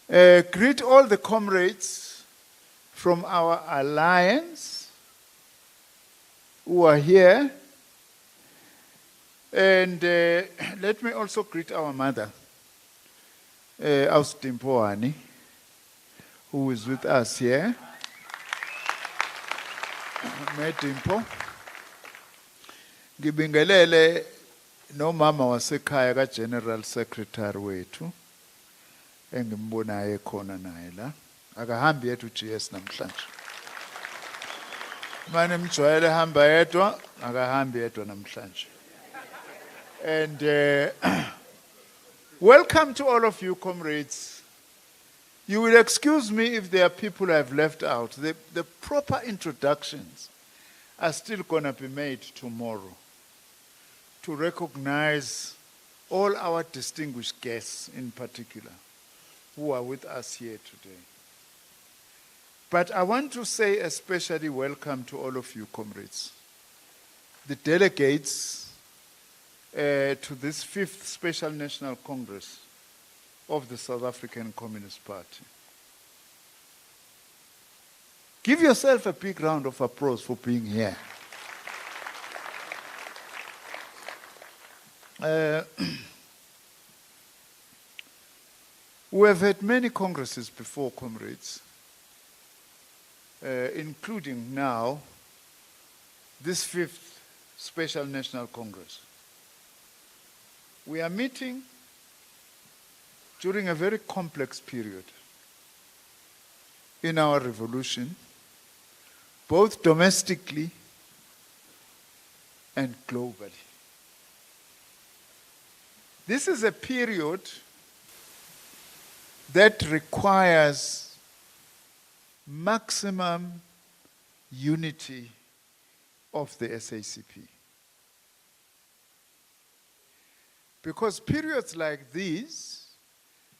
Greet all the comrades from our alliance who are here. And let me also greet our mother, Austin, who is with us here. Medimpo. Ngibingelele no mama wasekhaya ka General Secretary wethu engimbonayo khona naye la akahambi yethu GS namhlanje. Manje mjwayele hamba yedwa akahambi yedwa namhlanje. And welcome to all of you comrades. You will excuse me if there are people I've left out. The proper introductions are still going to be made tomorrow to recognize all our distinguished guests in particular who are with us here today. But I want to say especially welcome to all of you comrades, the delegates to this 5th Special National Congress of the South African Communist Party. Give yourself a big round of applause for being here. We have had many congresses before, comrades, including now this 5th Special National Congress. We are meeting during a very complex period in our revolution, both domestically and globally. This is a period that requires maximum unity of the SACP. Because periods like these,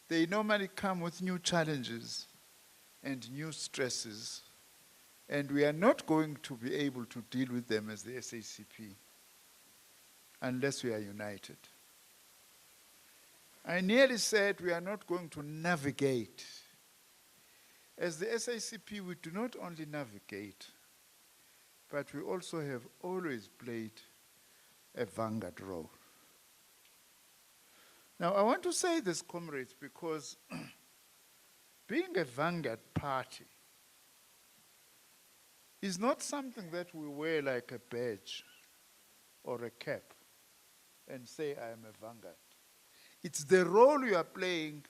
they normally come with new challenges and new stresses, and we are not going to be able to deal with them as the SACP unless we are united. I nearly said we are not going to navigate. As the SACP, we do not only navigate, but we also have always played a vanguard role. Now, I want to say this, comrades, because being a vanguard party is not something that we wear like a badge or a cap and say, I am a vanguard. It's the role you are playing,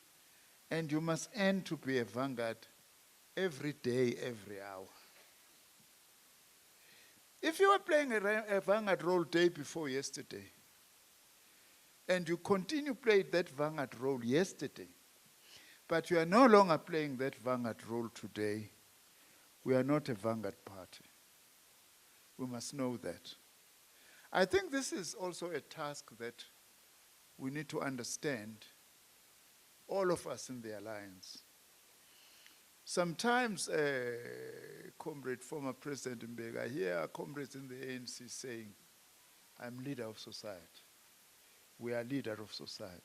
and you must end to be a vanguard every day, every hour. If you were playing a vanguard role day before yesterday, and you continue playing that vanguard role yesterday, but you are no longer playing that vanguard role today, we are not a vanguard party. We must know that. I think this is also a task that we need to understand, all of us in the alliance. Sometimes, comrade, former President Mbeki, I hear comrades in the ANC saying, I'm leader of society. We are leader of society.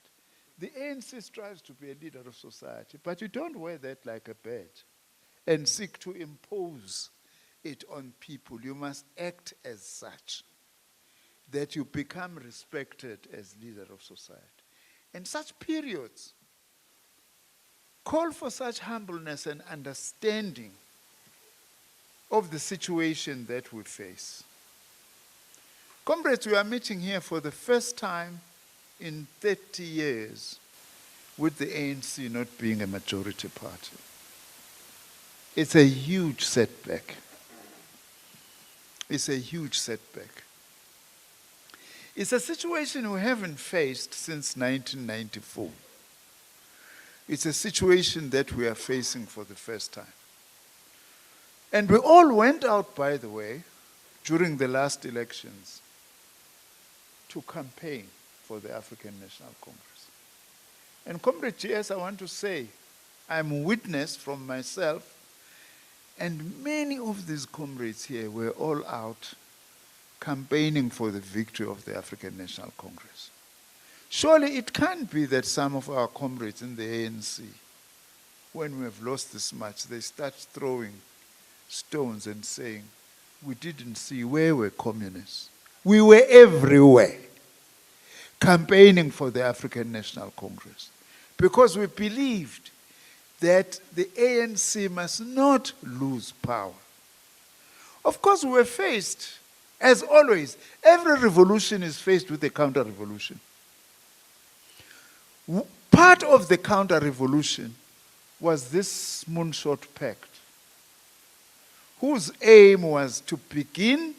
The ANC strives to be a leader of society, but you don't wear that like a badge and seek to impose it on people. You must act as such, that you become respected as leader of society. And such periods call for such humbleness and understanding of the situation that we face. Comrades, we are meeting here for the first time in 30 years with the ANC not being a majority party. It's a huge setback. It's a huge setback. It's a situation we haven't faced since 1994. It's a situation that we are facing for the first time. And we all went out, by the way, during the last elections to campaign for the African National Congress. And Comrade GS, I want to say, I'm witness from myself, and many of these comrades here were all out campaigning for the victory of the African National Congress. Surely it can't be that some of our comrades in the ANC when we have lost this much, they start throwing stones and saying, we didn't see where we're communists. We were everywhere campaigning for the African National Congress because we believed that the ANC must not lose power. Of course, we were faced, as always, every revolution is faced with a counter-revolution. Part of the counter-revolution was this Moonshot Pact, whose aim was to begin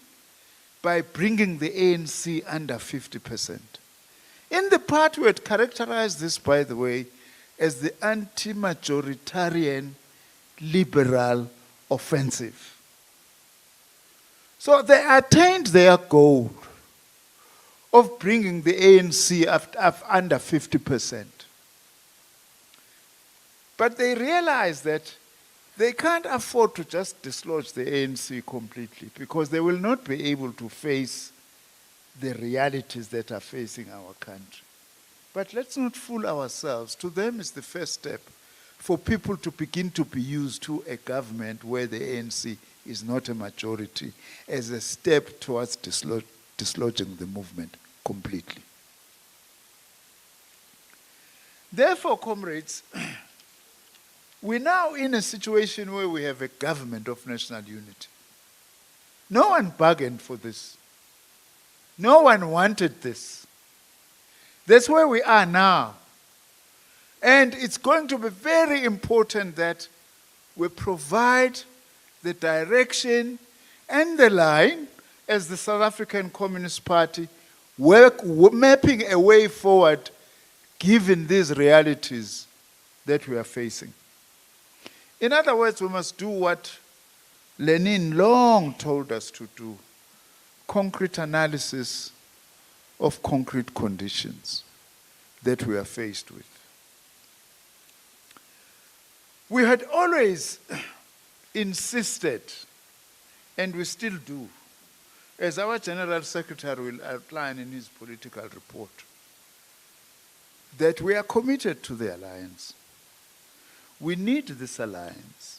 by bringing the ANC under 50%. In the part we had characterized this, by the way, as the anti-majoritarian liberal offensive. So they attained their goal of bringing the ANC up under 50%. But they realized that they can't afford to just dislodge the ANC completely because they will not be able to face the realities that are facing our country. But let's not fool ourselves. To them, it's the first step for people to begin to be used to a government where the ANC is not a majority as a step towards dislodging the movement completely. Therefore, comrades, we're now in a situation where we have a government of national unity. No one bargained for this. No one wanted this. That's where we are now. And it's going to be very important that we provide the direction and the line as the South African Communist Party, mapping a way forward given these realities that we are facing. In other words, we must do what Lenin long told us to do: concrete analysis of concrete conditions that we are faced with. We had always insisted, and we still do, as our General Secretary will outline in his political report, that we are committed to the alliance. We need this alliance.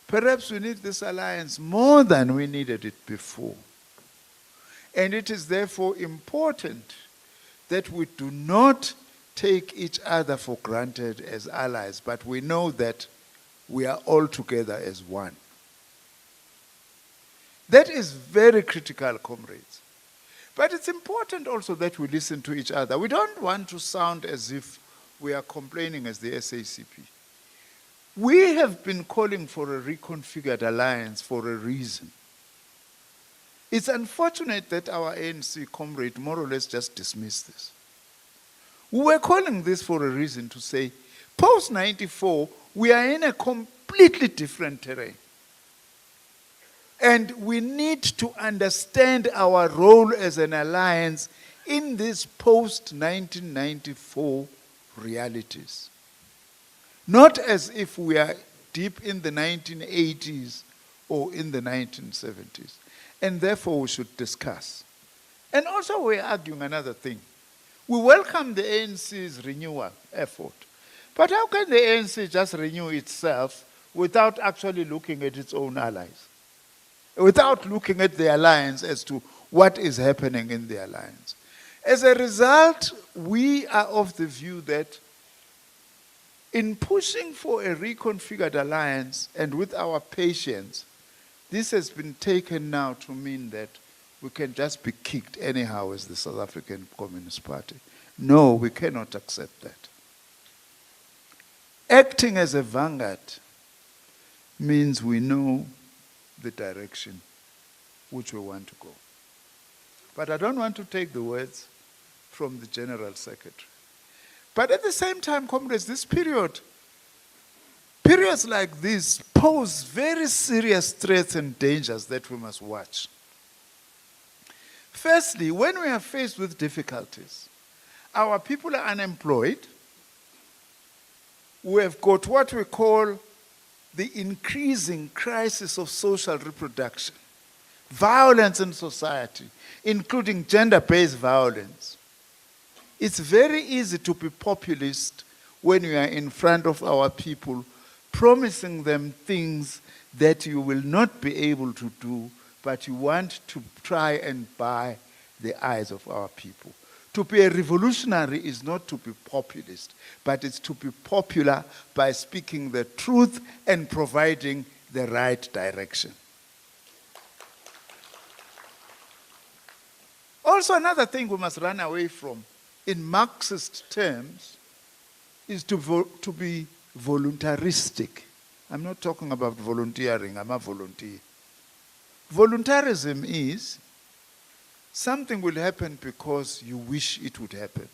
Perhaps we need this alliance more than we needed it before. And it is therefore important that we do not take each other for granted as allies, but we know that we are all together as one. That is very critical, comrades. But it's important also that we listen to each other. We don't want to sound as if we are complaining as the SACP. We have been calling for a reconfigured alliance for a reason. It's unfortunate that our ANC comrade more or less just dismissed this. We were calling this for a reason, to say, post-94, we are in a completely different terrain. And we need to understand our role as an alliance in these post-1994 realities. Not as if we are deep in the 1980s or in the 1970s. And therefore we should discuss. And also we're arguing another thing. We welcome the ANC's renewal effort. But how can the ANC just renew itself without actually looking at its own allies? Without looking at the alliance as to what is happening in the alliance? As a result, we are of the view that in pushing for a reconfigured alliance and with our patience, this has been taken now to mean that we can just be kicked anyhow as the South African Communist Party. No, we cannot accept that. Acting as a vanguard means we know the direction which we want to go. But I don't want to take the words from the General Secretary. But at the same time, comrades, periods like this pose very serious threats and dangers that we must watch. Firstly, when we are faced with difficulties, our people are unemployed. We have got what we call the increasing crisis of social reproduction, violence in society, including gender-based violence. It's very easy to be populist when you are in front of our people promising them things that you will not be able to do, but you want to try and buy the eyes of our people. To be a revolutionary is not to be populist, but it's to be popular by speaking the truth and providing the right direction. Also, another thing we must run away from, in Marxist terms, is to be voluntaristic. I'm not talking about volunteering, I'm a volunteer. Voluntarism is something will happen because you wish it would happen.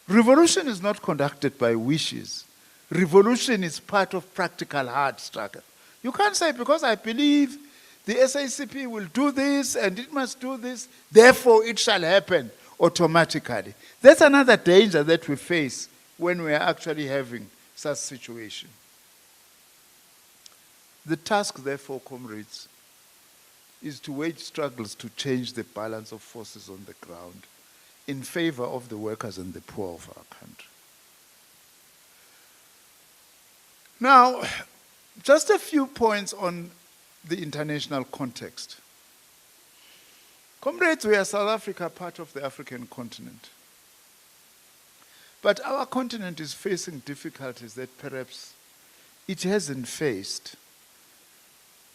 Revolution is not conducted by wishes. Revolution is part of practical hard struggle. You can't say, because I believe the SACP will do this and it must do this, therefore it shall happen automatically. That's another danger that we face when we are actually having such situation. The task, therefore, comrades, is to wage struggles to change the balance of forces on the ground in favor of the workers and the poor of our country. Now, just a few points on the international context. Comrades, we are South Africa, part of the African continent. But our continent is facing difficulties that perhaps it hasn't faced.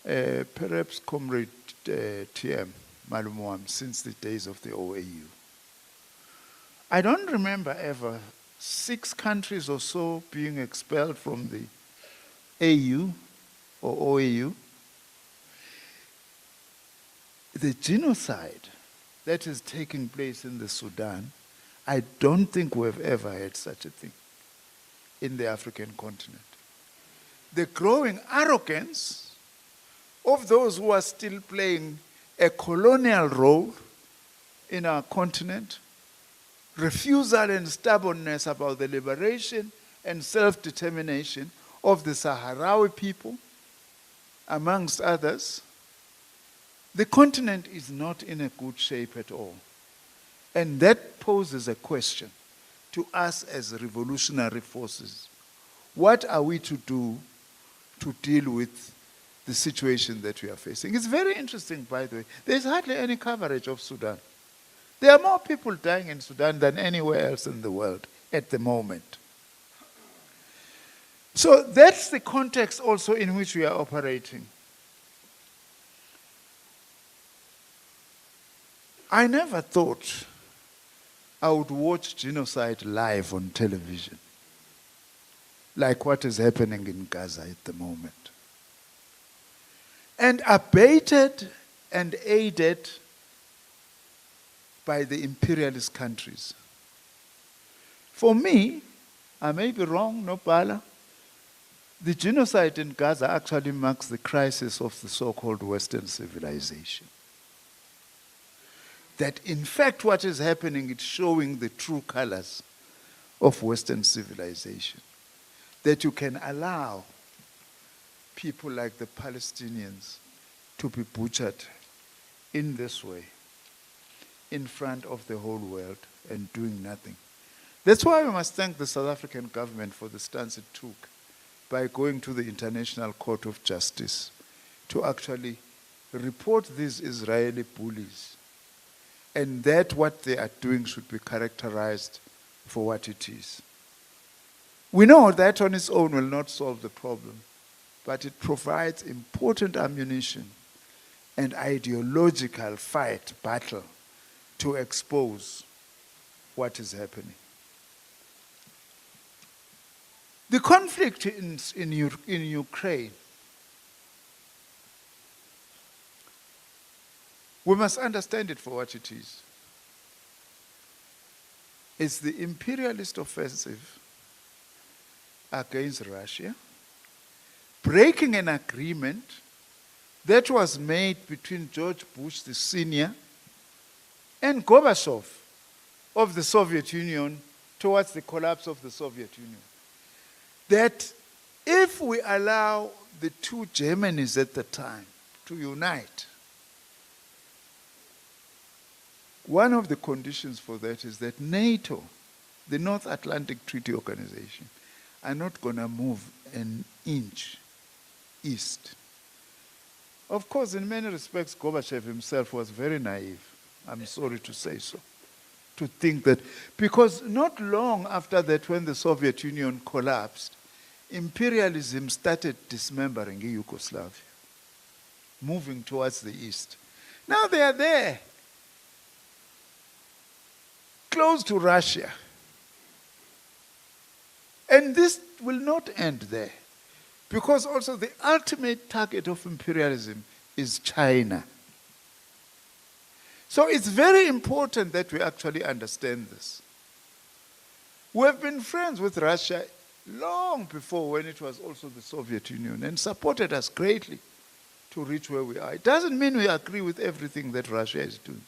Perhaps Comrade TM, Malumwam, since the days of the OAU. I don't remember ever 6 countries or so being expelled from the AU or OAU. The genocide that is taking place in the Sudan, I don't think we've ever had such a thing in the African continent. The growing arrogance of those who are still playing a colonial role in our continent, refusal and stubbornness about the liberation and self-determination of the Sahrawi people, amongst others, the continent is not in a good shape at all. And that poses a question to us as revolutionary forces. What are we to do to deal with the situation that we are facing? It's very interesting, by the way. There's hardly any coverage of Sudan. There are more people dying in Sudan than anywhere else in the world at the moment. So that's the context also in which we are operating. I never thought I would watch genocide live on television, like what is happening in Gaza at the moment. And abated and aided by the imperialist countries. For me, I may be wrong, no bala, the genocide in Gaza actually marks the crisis of the so-called Western civilization. That in fact what is happening is showing the true colors of Western civilization. That you can allow people like the Palestinians to be butchered in this way, in front of the whole world and doing nothing. That's why we must thank the South African government for the stance it took by going to the International Court of Justice to actually report these Israeli bullies, and that what they are doing should be characterized for what it is. We know that on its own will not solve the problem, but it provides important ammunition and ideological fight, battle, to expose what is happening. The conflict in Ukraine, we must understand it for what it is. It's the imperialist offensive against Russia, breaking an agreement that was made between George Bush, the senior, and Gorbachev of the Soviet Union towards the collapse of the Soviet Union. That if we allow the two Germanys at the time to unite, one of the conditions for that is that NATO, the North Atlantic Treaty Organization, are not going to move an inch east. Of course, in many respects, Gorbachev himself was very naive. I'm sorry to say so. To think that, because not long after that, when the Soviet Union collapsed, imperialism started dismembering Yugoslavia, moving towards the east. Now they are there, close to Russia. And this will not end there, because also the ultimate target of imperialism is China. So it's very important that we actually understand this. We have been friends with Russia long before, when it was also the Soviet Union, and supported us greatly to reach where we are. It doesn't mean we agree with everything that Russia is doing.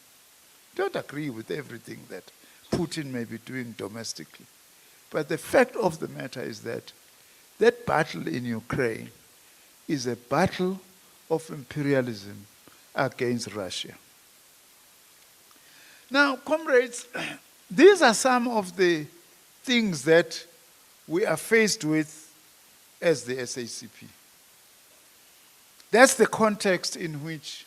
Don't agree with everything that Putin may be doing domestically. But the fact of the matter is that that battle in Ukraine is a battle of imperialism against Russia. Now, comrades, these are some of the things that we are faced with as the SACP. That's the context in which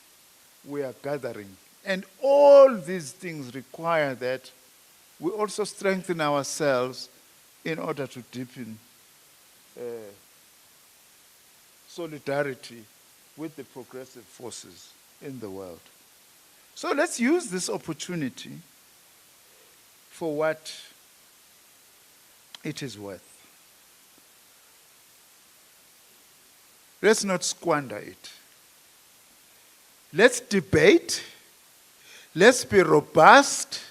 we are gathering. And all these things require that we also strengthen ourselves in order to deepen solidarity with the progressive forces in the world. So let's use this opportunity for what it is worth. Let's not squander it. Let's debate. Let's be robust.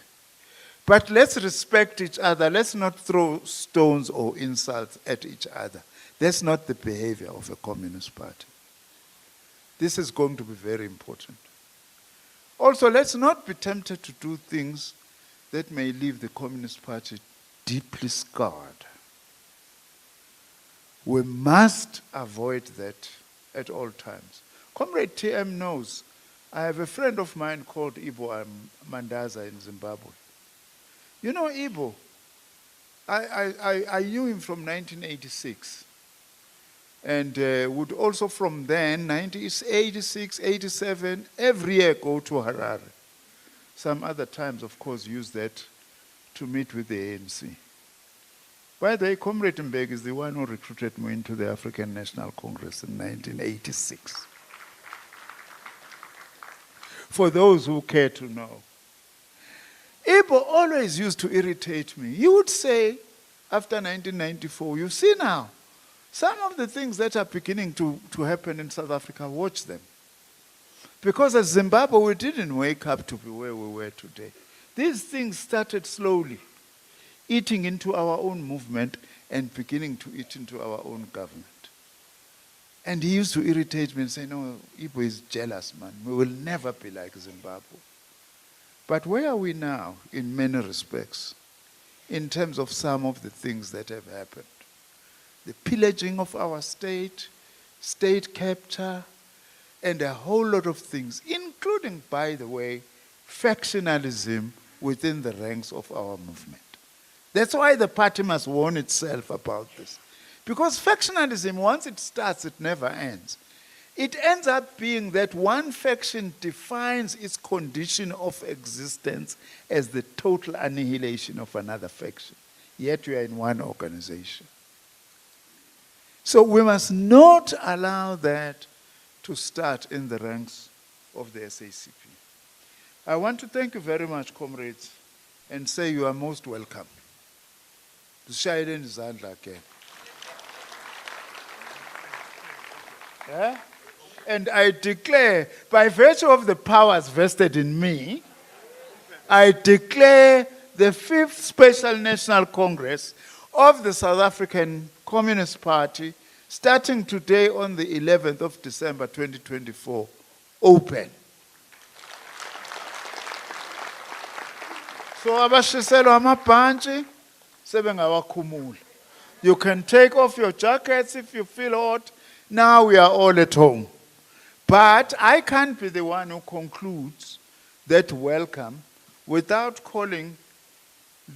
But let's respect each other. Let's not throw stones or insults at each other. That's not the behavior of a communist party. This is going to be very important. Also, let's not be tempted to do things that may leave the Communist Party deeply scarred. We must avoid that at all times. Comrade TM knows, I have a friend of mine called Ibo Mandaza in Zimbabwe. You know Ibo? I knew him from 1986. And would also from then, 1986, 87, every year go to Harare. Some other times, of course, use that to meet with the ANC. By the way, Comrade Mbeki is the one who recruited me into the African National Congress in 1986. For those who care to know. Ibo always used to irritate me. He would say, after 1994, you see now, some of the things that are beginning to happen in South Africa, watch them. Because as Zimbabwe, we didn't wake up to be where we were today. These things started slowly, eating into our own movement and beginning to eat into our own government. And he used to irritate me and say, no, Ibo is jealous, man. We will never be like Zimbabwe. But where are we now, in many respects, in terms of some of the things that have happened? The pillaging of our state, state capture, and a whole lot of things, including, by the way, factionalism within the ranks of our movement. That's why the party must warn itself about this. Because factionalism, once it starts, it never ends. It ends up being that one faction defines its condition of existence as the total annihilation of another faction. Yet we are in one organization. So we must not allow that to start in the ranks of the SACP. I want to thank you very much, comrades, and say you are most welcome. Tushayeleni izandla again. And I declare, by virtue of the powers vested in me, I declare the 5th Special National Congress of the South African Communist Party, starting today on the 11th of December 2024, open. So abashiselwa amabhantshi sebengawakhumula. You can take off your jackets if you feel hot. Now we are all at home. But I can't be the one who concludes that welcome without calling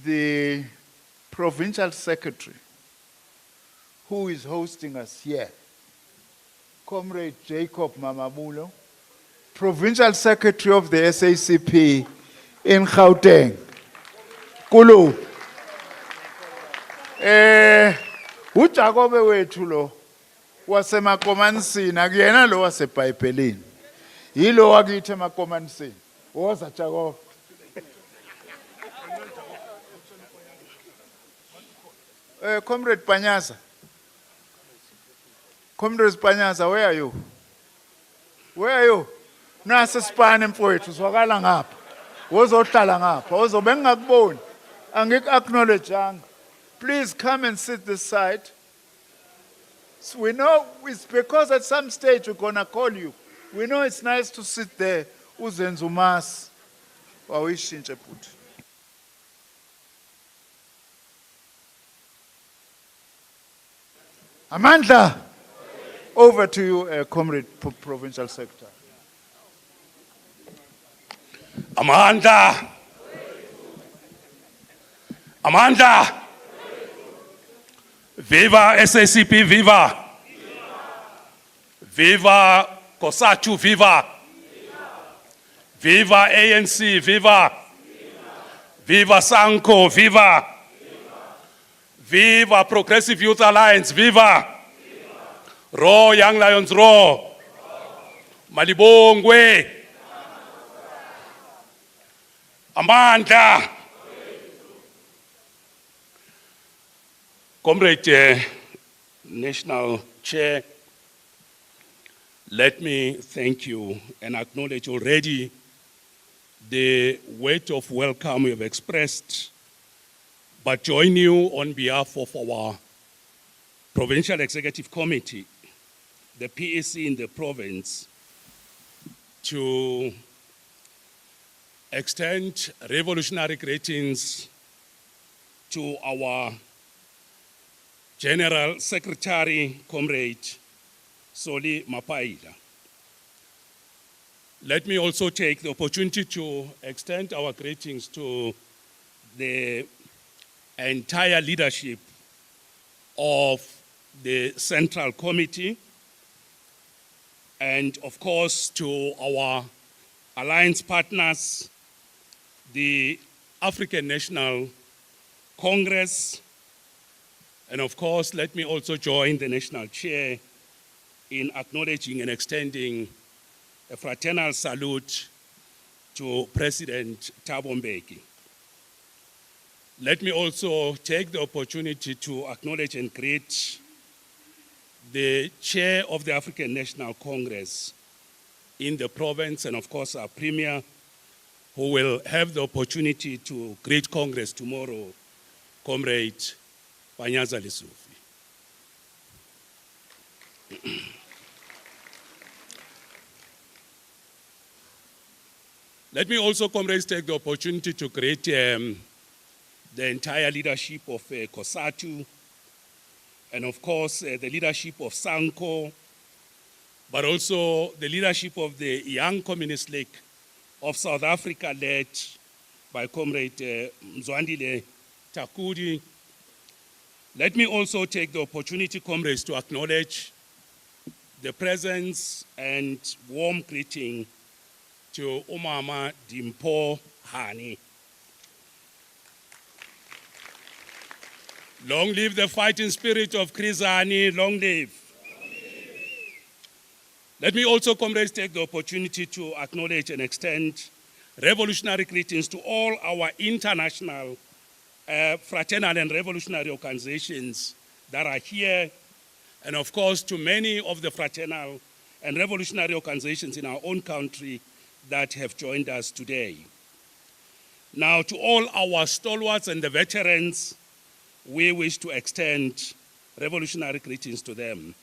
the Provincial Secretary who is hosting us here, Comrade Jacob Mamamulo, Provincial Secretary of the SACP in Gauteng. Kulu. Ujakobe wethu lo wasemakomanisini akuyena lo waseBhayibhelini. Yilo wakithi emakomanisini. Woza Jakobe. Comrade Panyaza. Comrade Panyaza, where are you? Where are you? Nasa sipane mfowethu zwakala ngapha. Wozohlala ngapha. Wozobe ngakuboni. Angik-acknowledgeanga. Please come and sit this side. So we know it's because at some stage we're going to call you. We know it's nice to sit there. Uzenza umas. Wawishintshe futhi. Amandla, over to you, Comrade Provincial Secretary. Amandla. Amandla. Viva SACP, viva. Viva COSATU, viva. Viva ANC, viva. Viva SANCO, viva. Viva Progressive Youth Alliance, viva. Raw Young Lions, raw. Malibongwe. Amandla. Comrade National Chair, let me thank you and acknowledge already the word of welcome you have expressed, but join you on behalf of our Provincial Executive Committee, the PEC in the province, to extend revolutionary greetings to our General Secretary, Comrade Soli Mapaila. Let me also take the opportunity to extend our greetings to the entire leadership of the Central Committee and, of course, to our alliance partners, the African National Congress, and of course, let me also join the National Chair in acknowledging and extending a fraternal salute to President Thabo Mbeki. Let me also take the opportunity to acknowledge and greet the Chair of the African National Congress in the province, and of course our Premier, who will have the opportunity to greet Congress tomorrow, Comrade Panyaza Lesufi. Let me also, comrades, take the opportunity to greet the entire leadership of COSATU, and of course the leadership of SANCO, but also the leadership of the Young Communist League of South Africa, led by Comrade Mzwandile Takudi. Let me also take the opportunity, comrades, to acknowledge the presence and warm greeting to Umama Dimpo Hani. Long live the fighting spirit of Chris Hani, long live. Let me also, comrades, take the opportunity to acknowledge and extend revolutionary greetings to all our international fraternal and revolutionary organizations that are here, and of course to many of the fraternal and revolutionary organizations in our own country that have joined us today. Now, to all our stalwarts and the veterans, we wish to extend revolutionary greetings to them.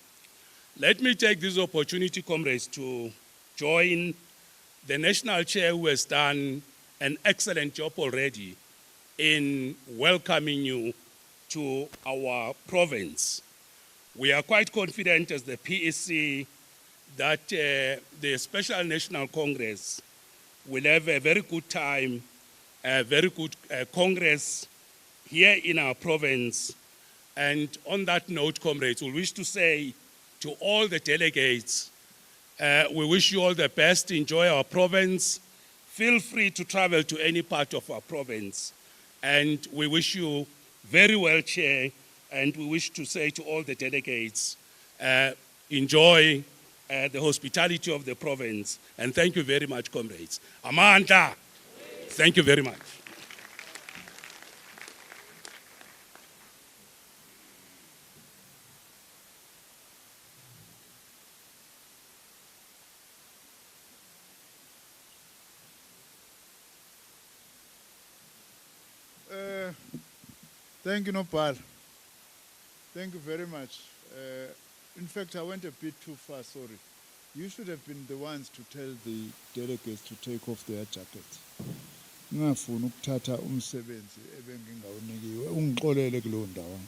Let me take this opportunity, comrades, to join the National Chair, who has done an excellent job already in welcoming you to our province. We are quite confident as the PEC that the Special National Congress will have a very good time, a very good Congress here in our province, And on that note, comrades, we wish to say to all the delegates, we wish you all the best. Enjoy our province. Feel free to travel to any part of our province. And we wish you very well, Chair. And we wish to say to all the delegates, enjoy the hospitality of the province. And thank you very much, comrades. Amanda, thank you very much. Thank you, Nopal. Thank you very much. In fact, I went a bit too far, sorry. You should have been the ones to tell the delegates to take off their jackets. Ngafuna ukuthatha umsebenzi ebengingawunikiwe ungixolele kulowo ndawo.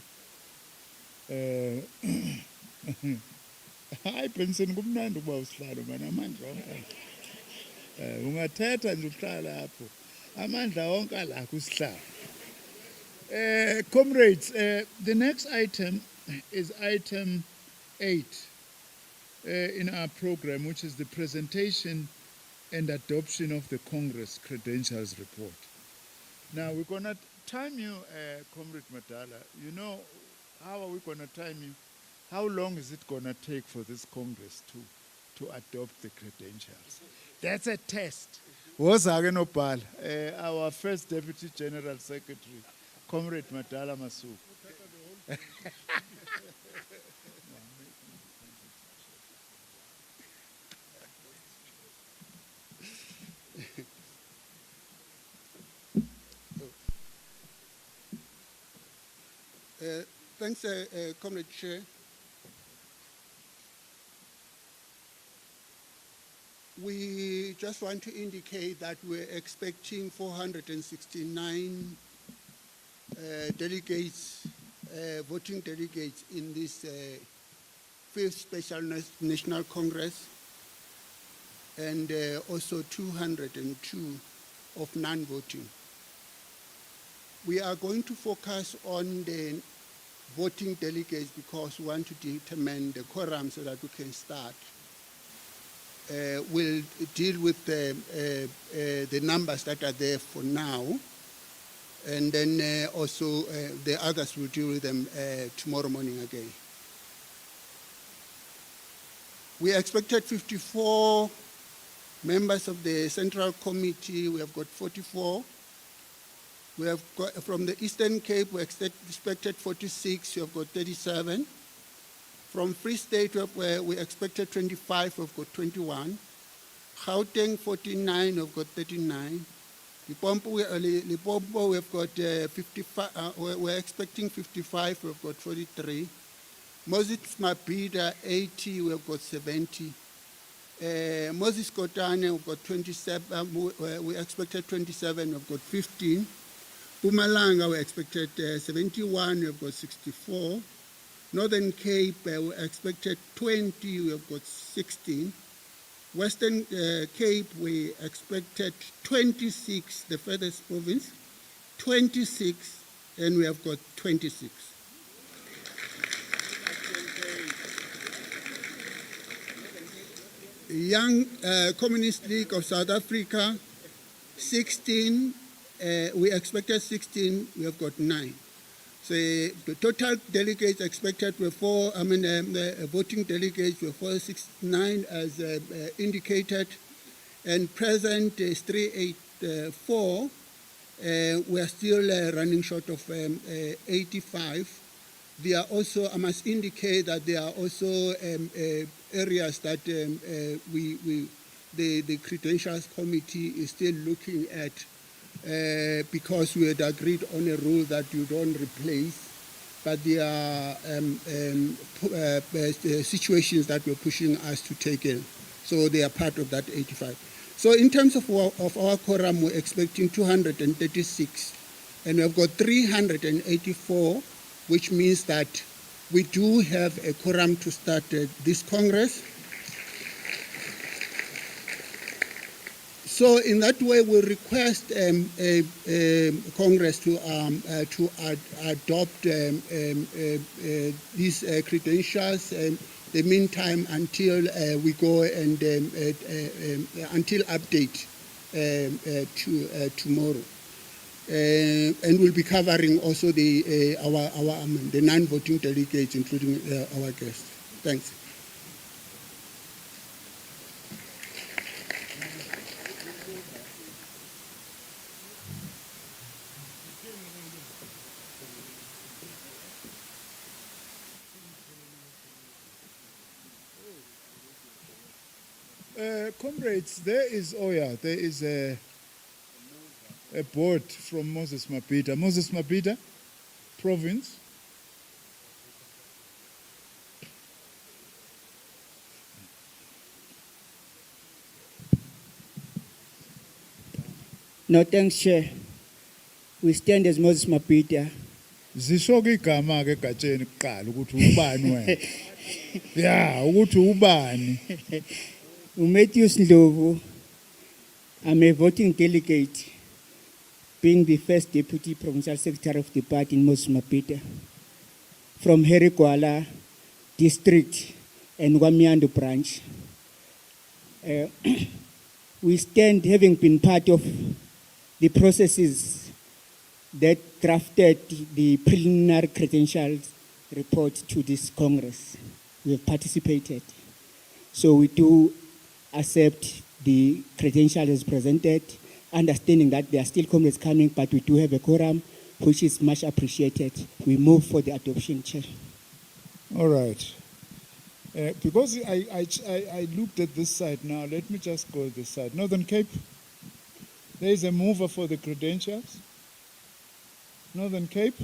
Hayi Benson kumnandi ukuba usihlalo mana amandla wonke. Ungathetha nje uhlala lapho. Amandla wonke la kusihlalo. Comrades, the next item is item 8 in our program, which is the presentation and adoption of the Congress Credentials Report. Now, we're going to time you, Comrade Madala. You know, how are we going to time you? How long is it going to take for this Congress to adopt the credentials? That's a test. Our first Deputy General Secretary, Comrade Madala Masu. Thanks, Comrade Chair. We just want to indicate that we're expecting 469 delegates, voting delegates in this 5th Special National Congress, and also 202 of non-voting. We are going to focus on the voting delegates because we want to determine the quorum so that we can start. We'll deal with the numbers that are there for now, and then also the others will deal with them tomorrow morning again. We expected 54 members of the Central Committee. We have got 44. We have got, from the Eastern Cape, we expected 46, we have got 37. From Free State, we expected 25, we've got 21. Gauteng, 49, we've got 39. Limpopo, we've got 55, we're expecting 55, we've got 43. Moses Mabhida, 80, we've got 70. Moses Kotane, we've got 27, we expected 27, we've got 15. Mpumalanga, we expected 71, we've got 64. Northern Cape, we expected 20, we've got 16. Western Cape, we expected 26, the furthest province, 26, and we have got 26. Young Communist League of South Africa, 16, we expected 16, we have got 9. So the total delegates expected were voting delegates were 469 as indicated, and present is 384. We are still running short of 85. There are also, I must indicate that there are also areas that the Credentials Committee is still looking at, because we had agreed on a rule that you don't replace, but there are situations that we're pushing us to take in. So they are part of that 85. So in terms of our quorum, we're expecting 236, and we've got 384, which means that we do have a quorum to start this Congress. So in that way, we request Congress to adopt these credentials. The meantime, until we go and until update tomorrow, and we'll be covering also the the non-voting delegates, including our guests. Thanks. Comrades, there is a board from Moses Mapita. Moses Mapita, province. No, thanks, Chair. We stand as Moses Mapita. Zishoke igama ke egatsheni kuqala ukuthi ubani wena. Yeah, ukuthi ubani. Matthews Ndlovu, I'm a voting delegate, being the first Deputy Provincial Secretary of the party in Moses Mapita, from Herigwala District and Wamiando branch. We stand, having been part of the processes that drafted the preliminary credentials report to this Congress. We have participated. So we do accept the credentials as presented, understanding that there are still comrades coming, but we do have a quorum, which is much appreciated. We move for the adoption, Chair. All right. Because I looked at this side now, let me just go this side. Northern Cape, there is a mover for the credentials. Northern Cape.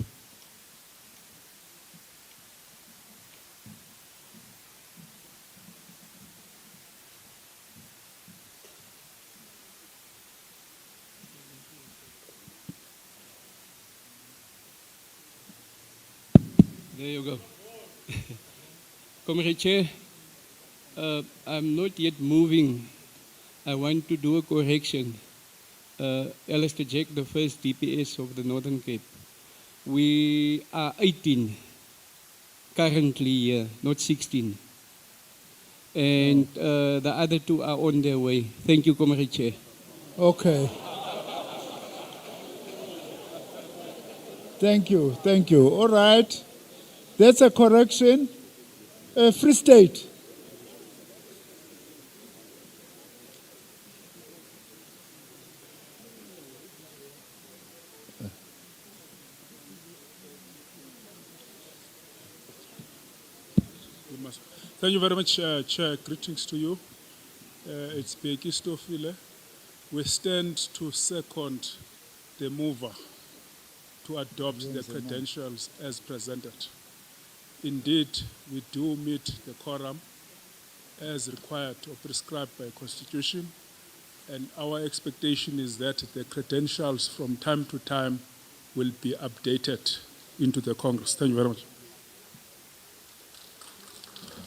There you go. Comrade Chair, I'm not yet moving. I want to do a correction. Alistair Jack, the first DPS of the Northern Cape. We are 18 currently here, not 16. And the other two are on their way. Thank you, Comrade Chair. Okay. Thank you, thank you. All right. That's a correction. Free State. Thank you very much, Chair. Greetings to you. It's Beki Stofile. We stand to second the mover to adopt the credentials as presented. Indeed, we do meet the quorum as required or prescribed by Constitution, and our expectation is that the credentials from time to time will be updated into the Congress. Thank you very much.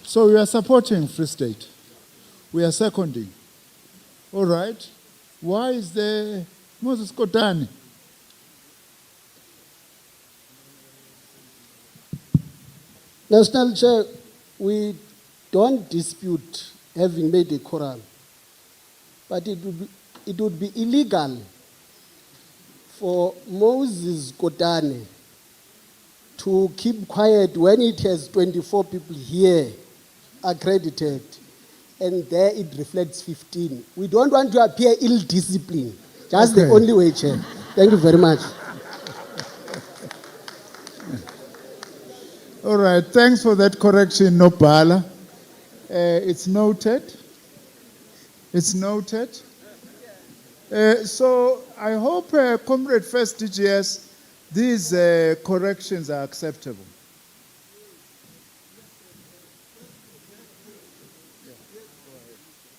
So we are supporting Free State. We are seconding. All right. Why is there Moses Kotane? National Chair, we don't dispute having made a quorum, but it would be illegal for Moses Kotane to keep quiet when it has 24 people here accredited, and there it reflects 15. We don't want to appear ill-disciplined. That's the only way, Chair. Thank you very much. All right, thanks for that correction, Nopala. It's noted. It's noted. So I hope, Comrade First DGS, these corrections are acceptable.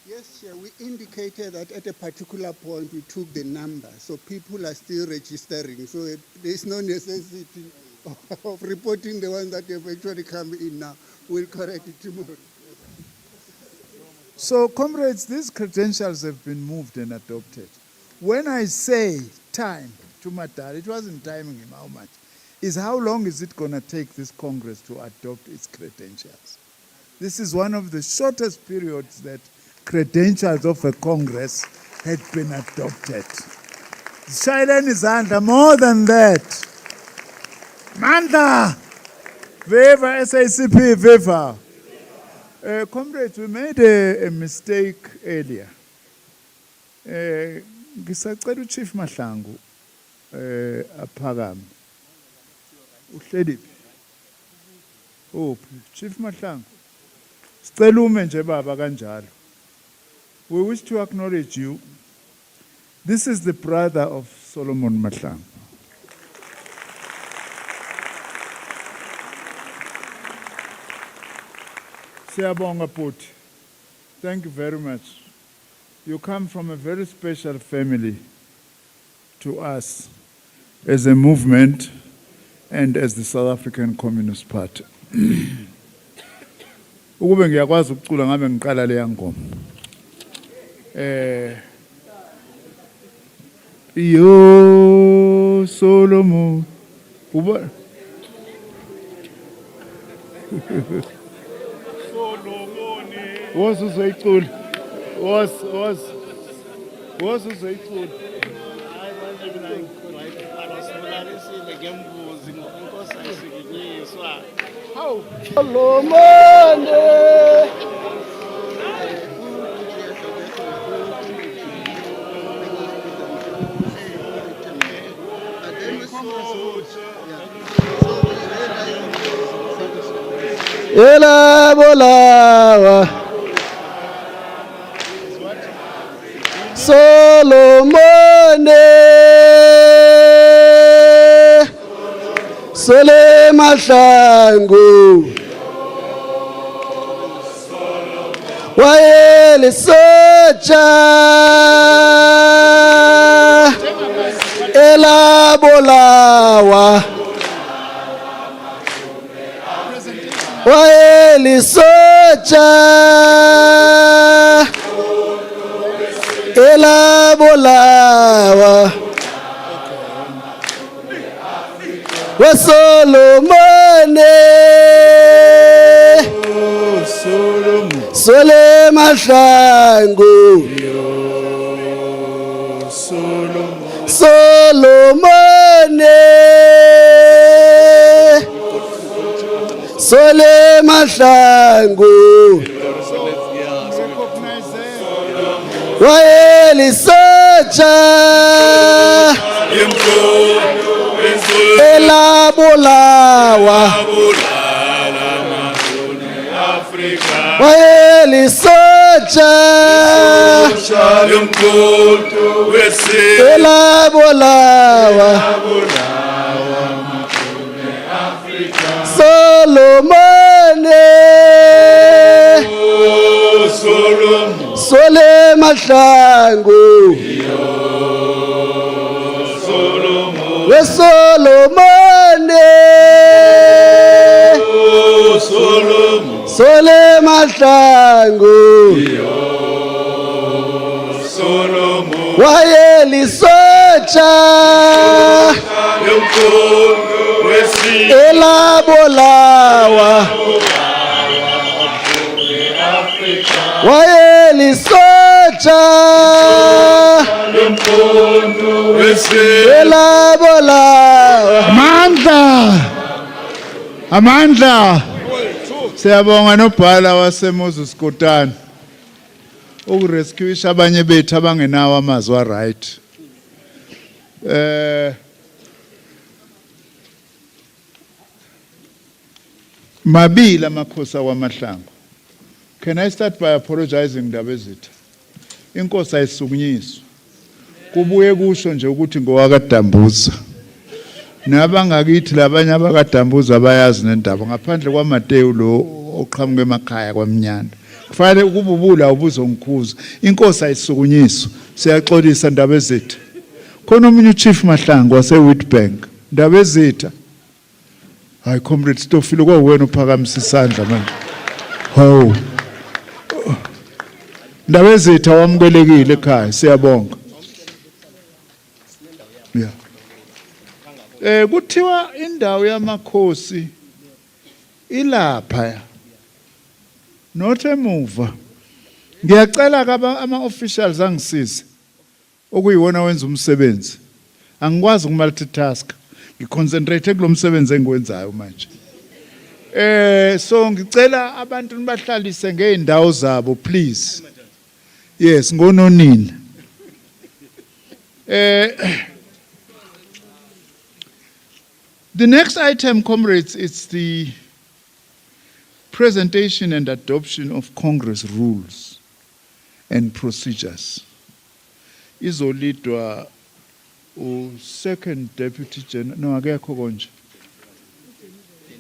Yes, Chair, we indicated that at a particular point we took the number, so people are still registering, so there's no necessity of reporting the ones that have actually come in now. We'll correct it tomorrow. So, comrades, these credentials have been moved and adopted. When I say time to Madara, it wasn't timing him how much. Is how long is it going to take this Congress to adopt its credentials? This is one of the shortest periods that credentials of a Congress had been adopted. Shailen is under more than that. Manda! Viva SACP, viva! Comrades, we made a mistake earlier. Ngisacela uChief Mahlangu aphakame. Uhleli phi? Oh, Chief Mahlangu. Sicela ume nje baba kanjalo. We wish to acknowledge you. This is the brother of Solomon Mahlangu. Siyabonga Puti. Thank you very much. You come from a very special family to us as a movement and as the South African Communist Party. Ukube ngiyakwazi ukucula ngabe ngiqala le ngoma. Yo Solomon. Uba Was uzoyicula? Was uzoyicula? Ela bolawa Solomone Sole Mahlangu Wayeli socha Ela bolawa Wayeli socha Ela bolawa Wa Solomone Sole Mahlangu Solomone Sole Mahlangu Wayeli socha Ela bolawa Wayeli socha Ela bolawa Solomone Sole Mahlangu We Solomone Sole Mahlangu Wayeli socha Ela bolawa Wayeli socha Ela bolawa Amandla siyabonga nobhala waseMoses Kotani ukurescueisha abanye bethu abangenawo amazwi right. Mabila makhosi kwaMahlangu. Can I start by apologizing Ndabezitha? Inkosi ayisukunyiswa. Kubuye kusho nje ukuthi ngowakadambuza. Nabangakithi labanye abakadambuza bayazi nendaba ngaphandle kwaMateyu lo oqhamuke emakhaya kwaMnyanda. Kufanele ukububula ubuzongikhuza. Inkosi ayisukunyiswa. Siyaxolisa Ndabezitha. Khona omunye uChief Mahlangu waseWitbank. Ndabezitha. Hayi comrade Stofile kwawena uphakamisa isandla manje. Hawu. Ndaba ezitha wamkelekile ekhaya siyabonga. Yeah. Kuthiwa indawo yamakhosi ilapha. Not emuva. Ngiyacela ama-officials angisize okuyiwona wenza umsebenzi. Angikwazi ukumultitask. Ngiconcentrate kulo msebenzi engiwenzayo manje. So ngicela abantu nibahlalise ngeendawo zabo please. Yes, ngononini. The next item, comrades, it's the presentation and adoption of Congress rules and procedures. Izolidwa second deputy general, no, akekho konje.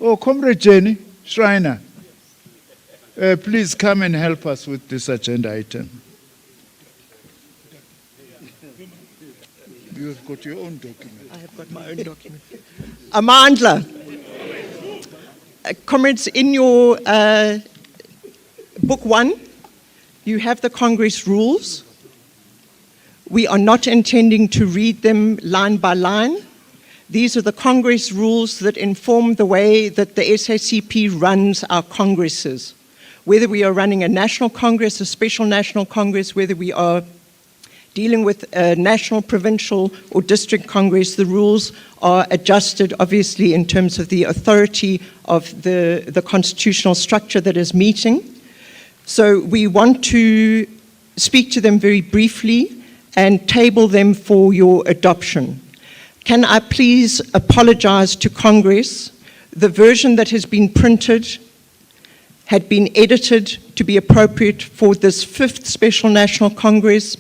Oh, Comrade Jenny Schreiner, please come and help us with this agenda item. You have got your own document. I have got my own document. Amandla. Comrades, in your book 1, you have the Congress rules. We are not intending to read them line by line. These are the Congress rules that inform the way that the SACP runs our Congresses. Whether we are running a national Congress, a special national Congress, whether we are dealing with a national, provincial, or district Congress, the rules are adjusted, obviously, in terms of the authority of the constitutional structure that is meeting. So we want to speak to them very briefly and table them for your adoption. Can I please apologize to Congress? The version that has been printed had been edited to be appropriate for this 5th Special National Congress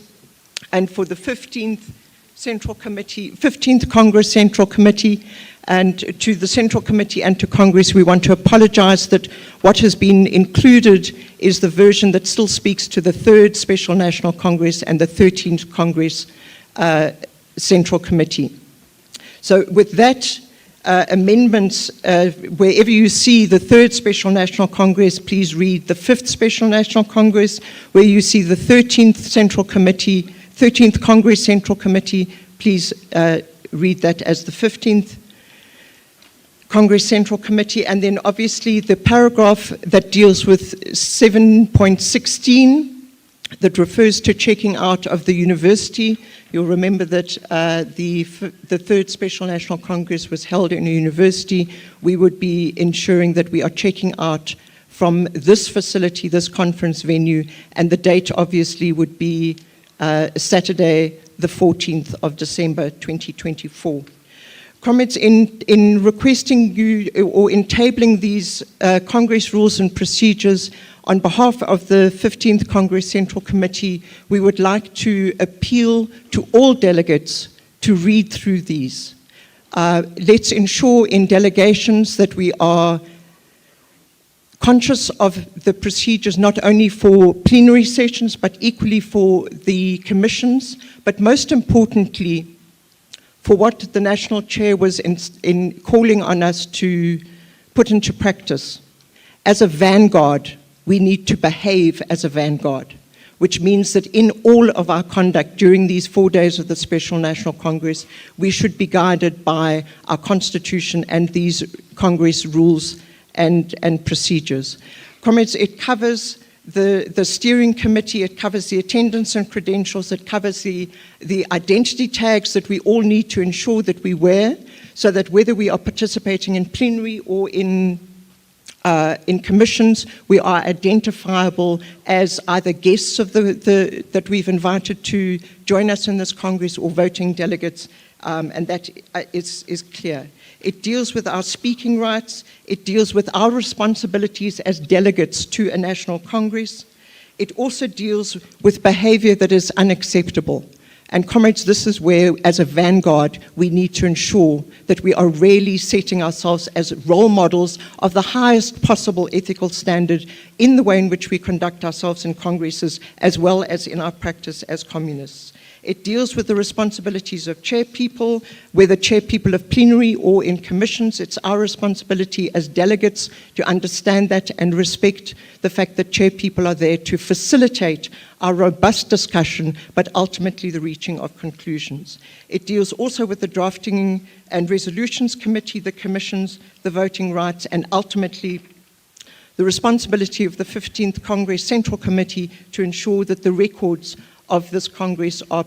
and for the 15th Congress Central Committee. And to the Central Committee and to Congress, we want to apologize that what has been included is the version that still speaks to the 3rd Special National Congress and the 13th Congress Central Committee. So with that amendments, wherever you see the 3rd Special National Congress, please read the 5th Special National Congress. Where you see the 13th Congress Central Committee, please read that as the 15th Congress Central Committee. And then obviously the paragraph that deals with 7.16 that refers to checking out of the university. You'll remember that the 3rd Special National Congress was held in a university. We would be ensuring that we are checking out from this facility, this conference venue, and the date obviously would be Saturday, the 14th of December, 2024. Comrades, in requesting you, or in tabling these Congress rules and procedures, on behalf of the 15th Congress Central Committee, we would like to appeal to all delegates to read through these. Let's ensure in delegations that we are conscious of the procedures not only for plenary sessions, but equally for the commissions, but most importantly, for what the National Chair was in calling on us to put into practice. As a vanguard, we need to behave as a vanguard, which means that in all of our conduct during these 4 days of the Special National Congress, we should be guided by our Constitution and these Congress rules and procedures. Comrades, it covers the steering committee, it covers the attendance and credentials, it covers the identity tags that we all need to ensure that we wear, so that whether we are participating in plenary or in commissions, we are identifiable as either guests of that we've invited to join us in this Congress or voting delegates, and that is clear. It deals with our speaking rights. It deals with our responsibilities as delegates to a national Congress. It also deals with behavior that is unacceptable. And comrades, this is where, as a vanguard, we need to ensure that we are really setting ourselves as role models of the highest possible ethical standard in the way in which we conduct ourselves in congresses, as well as in our practice as communists. It deals with the responsibilities of chairpeople, whether chairpeople of plenary or in commissions. It's our responsibility as delegates to understand that and respect the fact that chairpeople are there to facilitate our robust discussion, but ultimately the reaching of conclusions. It deals also with the drafting and resolutions committee, the commissions, the voting rights, and ultimately the responsibility of the 15th Congress Central Committee to ensure that the records of this Congress are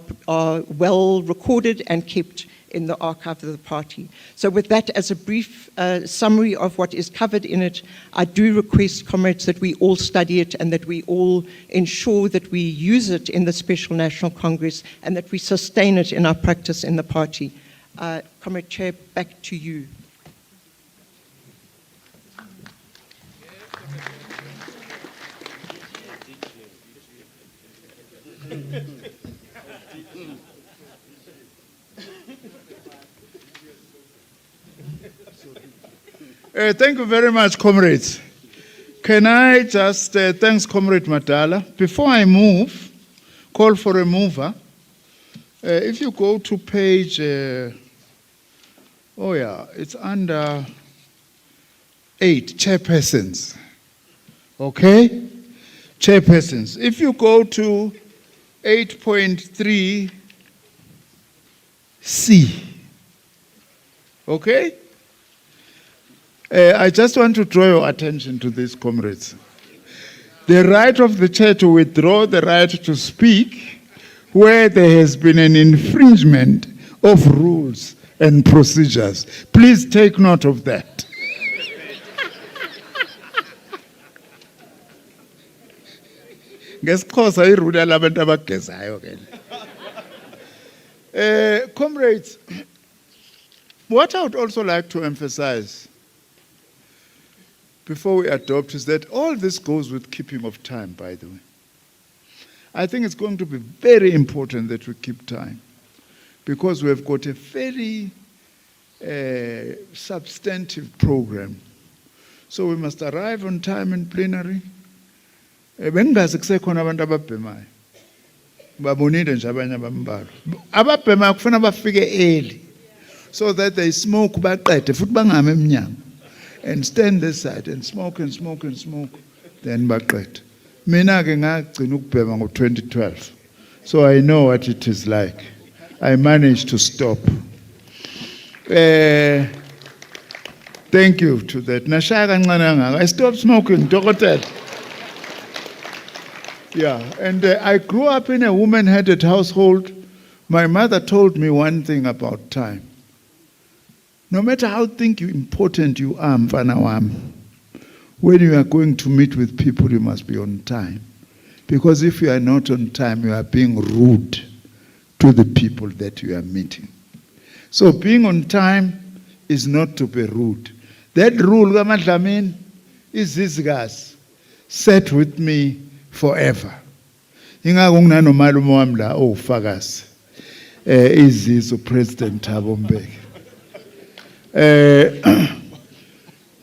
well recorded and kept in the archive of the party. So with that as a brief summary of what is covered in it, I do request, comrades, that we all study it and that we all ensure that we use it in the Special National Congress and that we sustain it in our practice in the party. Comrade Chair, back to you. Thank you very much, comrades. Can I just thanks Comrade Madala. Before I move, call for a mover. If you go to page, it's under 8, chairpersons. Okay? Chairpersons. If you go to 8.3C, okay? I just want to draw your attention to this, comrades. The right of the chair to withdraw the right to speak where there has been an infringement of rules and procedures. Please take note of that. Comrades, what I would also like to emphasize before we adopt is that all this goes with keeping of time, by the way. I think it's going to be very important that we keep time because we have got a very substantive program. So we must arrive on time in plenary. Bengazi kusekhona abantu ababhemayo. Babonile nje abanye abambalwa. Ababhemayo kufuna bafike early so that they smoke baqede futhi bangami eminyango and stand this side and smoke and smoke and smoke then baqede. Mina ke ngagcina ukubhema ngo-2012. So I know what it is like. I managed to stop. Thank you to that. Nashaya kancane kangaka. I stopped smoking, Dokotela. Yeah, and I grew up in a woman-headed household. My mother told me one thing about time. No matter how important you are, mfana wami, when you are going to meet with people, you must be on time. Because if you are not on time, you are being rude to the people that you are meeting. So being on time is not to be rude. That rule, Gamadlamin, is this gas set with me forever. Ingakungnano malume wami la ufakazi izizo President Thabo Mbeki.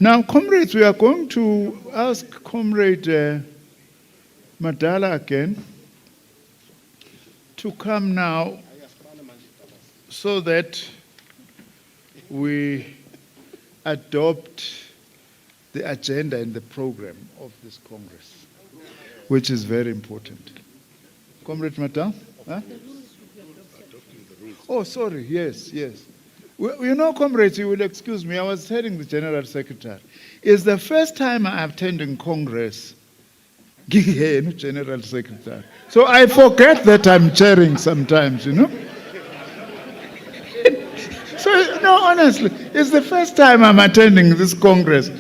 Now, comrades, we are going to ask Comrade Madala again to come now so that we adopt the agenda and the program of this Congress, which is very important. Comrade Madala? Huh? Oh, sorry, yes. Well, you know, comrades, you will excuse me, I was telling the General Secretary, it's the first time I attend Congress, General Secretary. So I forget that I'm chairing sometimes, you know. So, no, honestly, it's the first time I'm attending this Congress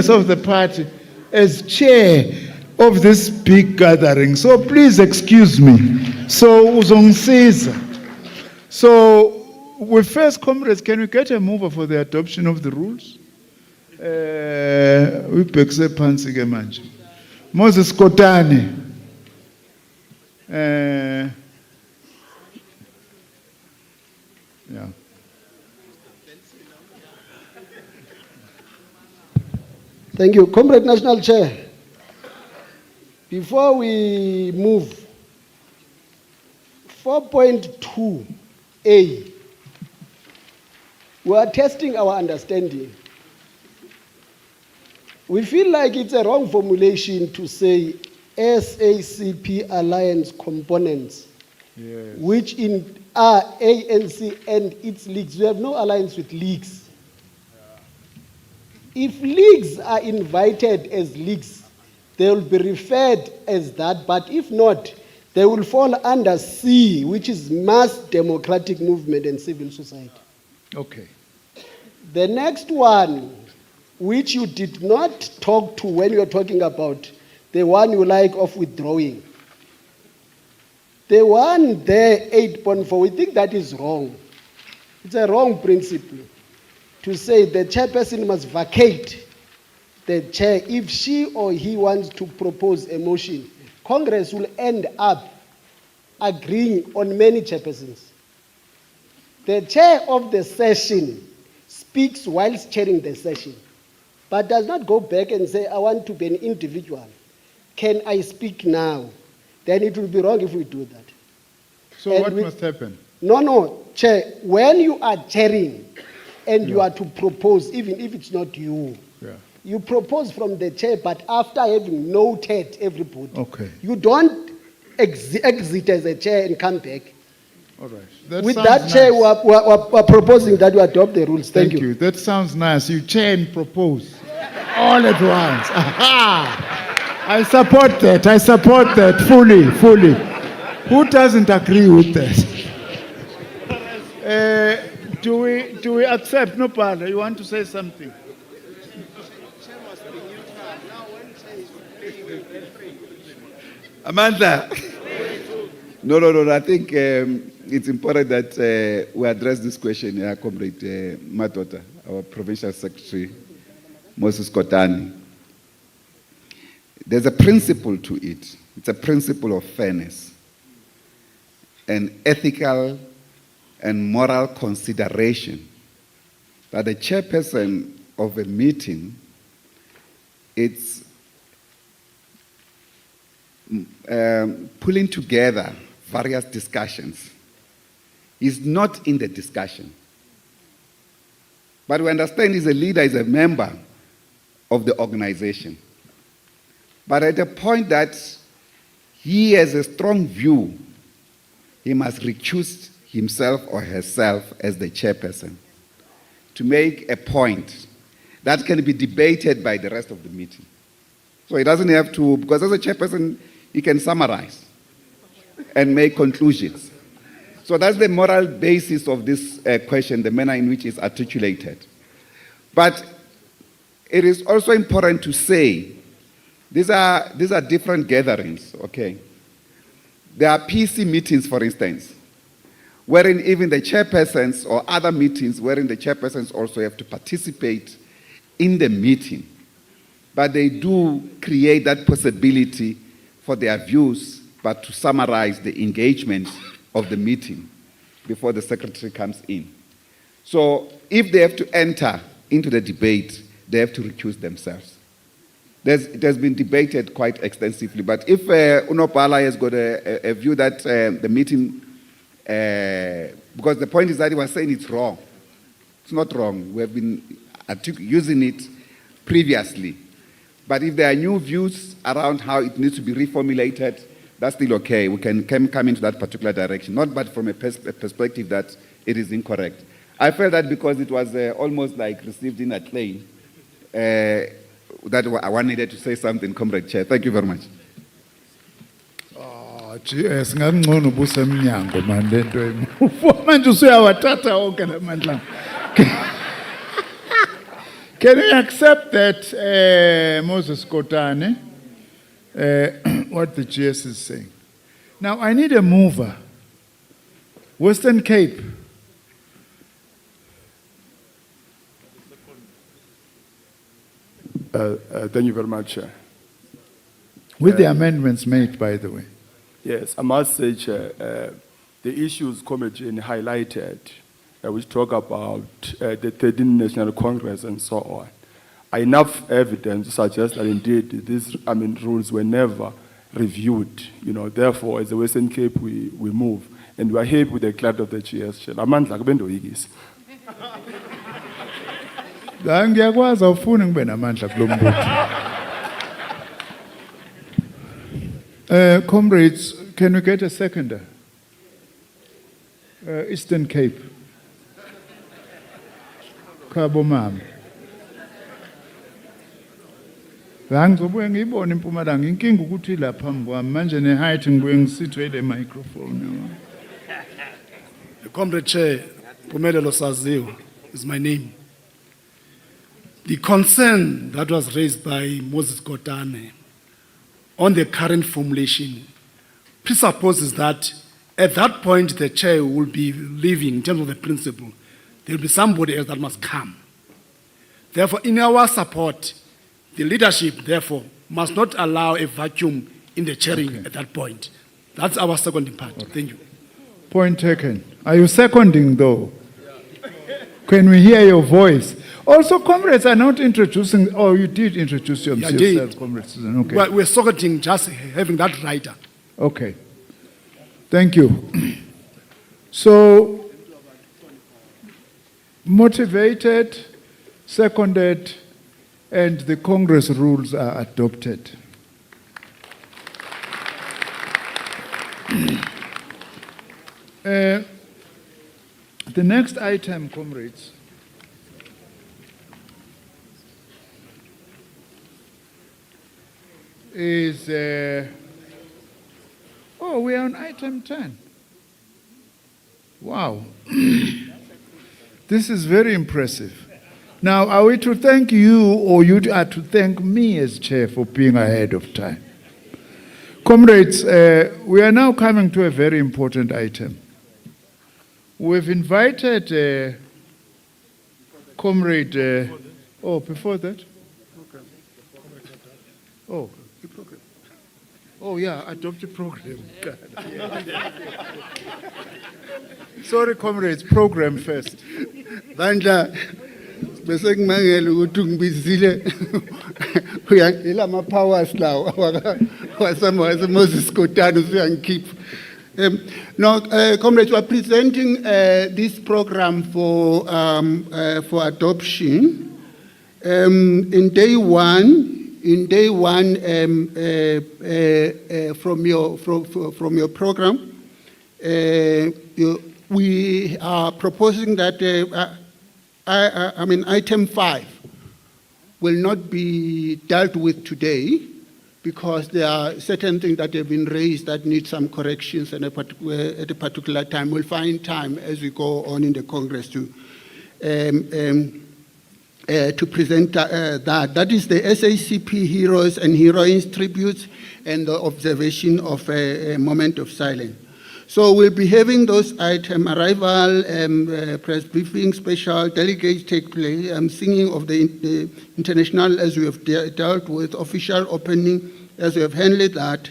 of the party, as chair of this big gathering. So please excuse me. So, uzongisiza. So, with first, comrades, can we get a mover for the adoption of the rules? Ubhekise phansi ke manje. Moses Kotane. Yeah. Thank you. Comrade National Chair, before we move 4.2a, we are testing our understanding. We feel like it's a wrong formulation to say SACP alliance components, Yes. which are ANC and its leagues. We have no alliance with leagues. If leagues are invited as leagues, they will be referred as that, but if not, they will fall under C, which is mass democratic movement and civil society. Okay. The next one, which you did not talk to when you were talking about the one you like of withdrawing. The one there, 8.4, we think that is wrong. It's a wrong principle to say the chairperson must vacate the chair if she or he wants to propose a motion. Congress will end up agreeing on many chairpersons. The chair of the session speaks whilst chairing the session, but does not go back and say, I want to be an individual. Can I speak now? Then it will be wrong if we do that. So And what we- must happen? No, Chair, when you are chairing and you are to propose, even if it's not you, Yeah. you propose from the chair, but after having noted everybody. Okay. You don't exit as a chair and come back. All right. With sounds that chair, nice. we're proposing that you adopt the rules. Thank you. That sounds nice. You chair and propose all at once. Aha! I support that. I support that fully. Who doesn't agree with that? Do we accept? No, Pala, you want to say something? Amanda. No. I think it's important that we address this question, Comrade Matota, our Provincial Secretary, Moses Kotani. There's a principle to it. It's a principle of fairness and ethical and moral consideration that the chairperson of a meeting, it's pulling together various discussions, is not in the discussion. But we understand he's a leader, he's a member of the organization. But at the point that he has a strong view, he must recuse himself or herself as the chairperson to make a point that can be debated by the rest of the meeting. So he doesn't have to, because as a chairperson, he can summarize and make conclusions. So that's the moral basis of this question, the manner in which it's articulated. But it is also important to say, these are different gatherings, okay? There are PC meetings, for instance, wherein even the chairpersons, or other meetings wherein the chairpersons also have to participate in the meeting. But they do create that possibility for their views, but to summarize the engagement of the meeting before the secretary comes in. So if they have to enter into the debate, they have to recuse themselves. It has been debated quite extensively, but if Unopala has got a view that the meeting, because the point is that he was saying it's wrong. It's not wrong. We have been using it previously. But if there are new views around how it needs to be reformulated, that's still okay. We can come into that particular direction, not but from a perspective that it is incorrect. I felt that because it was almost like received in a plane, that I needed to say something, Comrade Chair. Thank you very much. Singangcono ubusemnyango man lento manje usuyawathatha wonke lamandla. Can we accept that, Moses Kotane, what the GS is saying? Now, I need a mover. Western Cape. Thank you very much, Chair. With the amendments made, by the way. Yes, I must say, Chair, the issues Comrade highlighted, which talk about the 13th National Congress and so on, are enough evidence to suggest that indeed these rules were never reviewed. Therefore, as the Western Cape, we move. and we are happy with the clarity of the GS. Chair. Amandla kubendoyikisi. La ngiyakwazi awufuni ngibe namandla kulo mbutho. Comrades, can we get a seconder? Eastern Cape. Khabo mama. La ngizobuye ngiyibone impumalanga inkinga ukuthi la phambi kwami manje ne-height ngibuye ngisithwe le microphone. Comrade Chair, Pumelelo Saziwa is my name. The concern that was raised by Moses Kotane on the current formulation presupposes that at that point the chair will be leaving in terms of the principle. There will be somebody else that must come. Therefore, in our support, the leadership, therefore, must not allow a vacuum in the chairing at that point. That's our seconding part. Thank you. Point taken. Are you seconding though? Can we hear your voice? Also, comrades are not introducing, oh, you did introduce yourself, comrades. Okay. Well, we're seconding just having that writer. Okay. Thank you. So, motivated, seconded, and the Congress rules are adopted. The next item, comrades, is, we are on item 10. Wow. This is very impressive. Now, are we to thank you or you are to thank me as chair for being ahead of time? Comrades, we are now coming to a very important item. We've invited Comrade, before that? Adopt a program. Sorry, comrades, program first. Bandla, bese ngimangele ukuthi ngibizile uyangela ama powers lawo wasama Moses Kotane uyangikhipha. Comrades, we are presenting this program for adoption. In day one, from your program, we are proposing that item 5 will not be dealt with today because there are certain things that have been raised that need some corrections at a particular time. We'll find time as we go on in the Congress to present that. That is the SACP Heroes and Heroines Tributes and the observation of a moment of silence. So we'll be having those items: arrival, press briefing, special delegates take place, singing of the international as we have dealt with, official opening as we have handled that,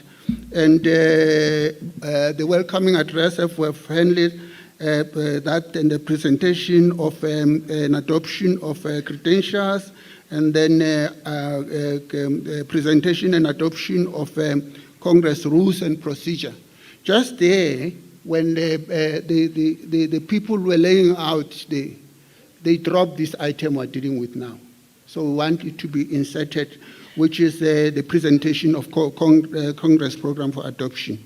and the welcoming address as we have handled that, and the presentation of an adoption of credentials, and then presentation and adoption of Congress rules and procedure. Just there, when the people were laying out, they dropped this item we're dealing with now. So we want it to be inserted, which is the presentation of Congress program for adoption.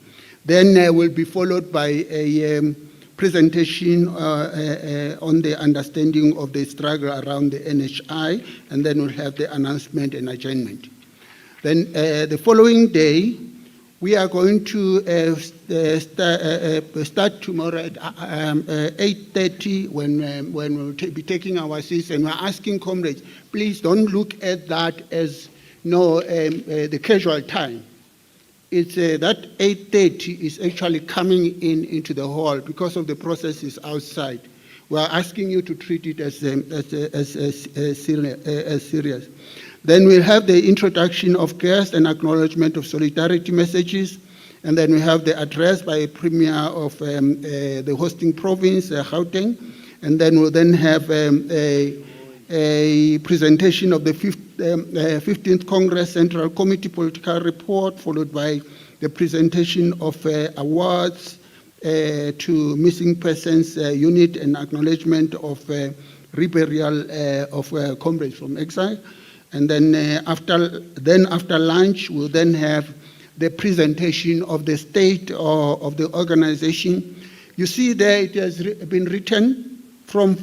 Then will be followed by a presentation on the understanding of the struggle around the NHI, and then we'll have the announcement and adjournment. Then the following day, we are going to start tomorrow at 8:30 when we'll be taking our seats, and we're asking comrades, please don't look at that as the casual time. It's that 8:30 is actually coming into the hall because of the processes outside. We are asking you to treat it as serious. Then we'll have the introduction of guests and acknowledgement of solidarity messages. And then we have the address by a premier of the hosting province, Gauteng. And then we'll then have a presentation of the 15th Congress Central Committee Political Report, followed by the presentation of awards, to Missing Persons Unit and acknowledgement of reburial of comrades from exile. And then after lunch, we'll then have the presentation of the state of the organization. You see there it has been written from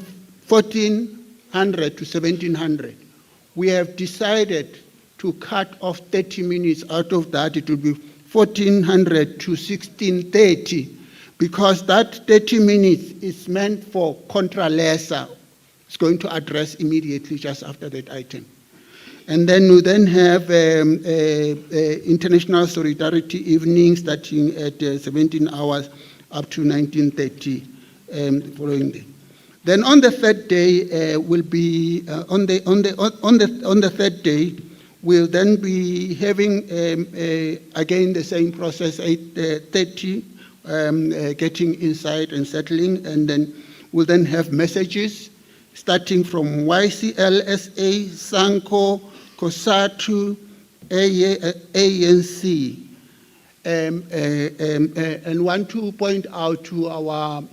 1400 to 1700. We have decided to cut off 30 minutes out of that. It will be 1400 to 1630, because that 30 minutes is meant for contra lesser. It's going to address immediately just after that item. And then we then have International Solidarity Evening starting at 17 hours up to 1930 following day. Then on the third day will be on the third day we'll then be having again the same process 8:30 getting inside and settling, and then we'll then have messages starting from YCL, SA, Sanko, COSATU, ANC, and want to point out to our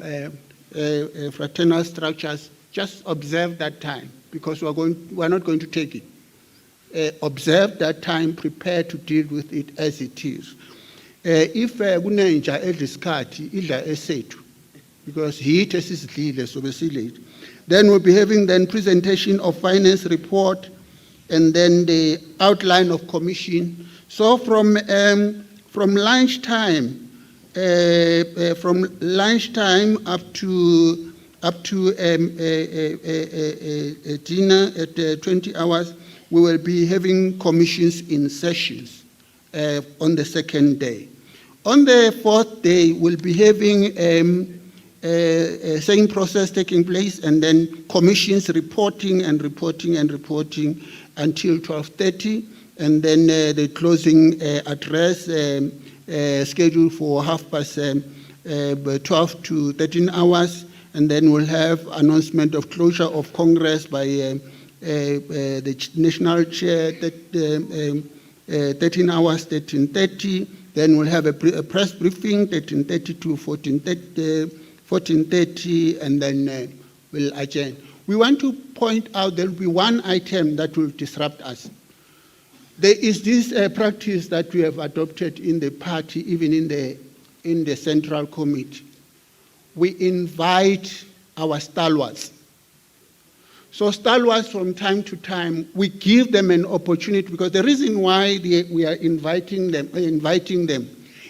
fraternal structures, just observe that time, because we're not going to take it. Observe that time, prepare to deal with it as it is. If kunenja edlisikhathi idla esethu, because heat esisidlile so besilate. Then we'll be having then presentation of finance report, and then the outline of commission. So from lunchtime up to dinner at 20 hours, we will be having commissions in sessions on the second day. On the fourth day, we'll be having same process taking place, and then commissions reporting until 12:30, and then the closing address scheduled for 12 to 13 hours, and then we'll have announcement of closure of Congress by the national chair, 13 hours, 13:30. Then we'll have a press briefing, 13:30 to 14:30, and then we'll adjourn. We want to point out there will be one item that will disrupt us. There is this practice that we have adopted in the party, even in the central committee. We invite our stalwarts. So stalwarts, from time to time, we give them an opportunity, because the reason why we are inviting them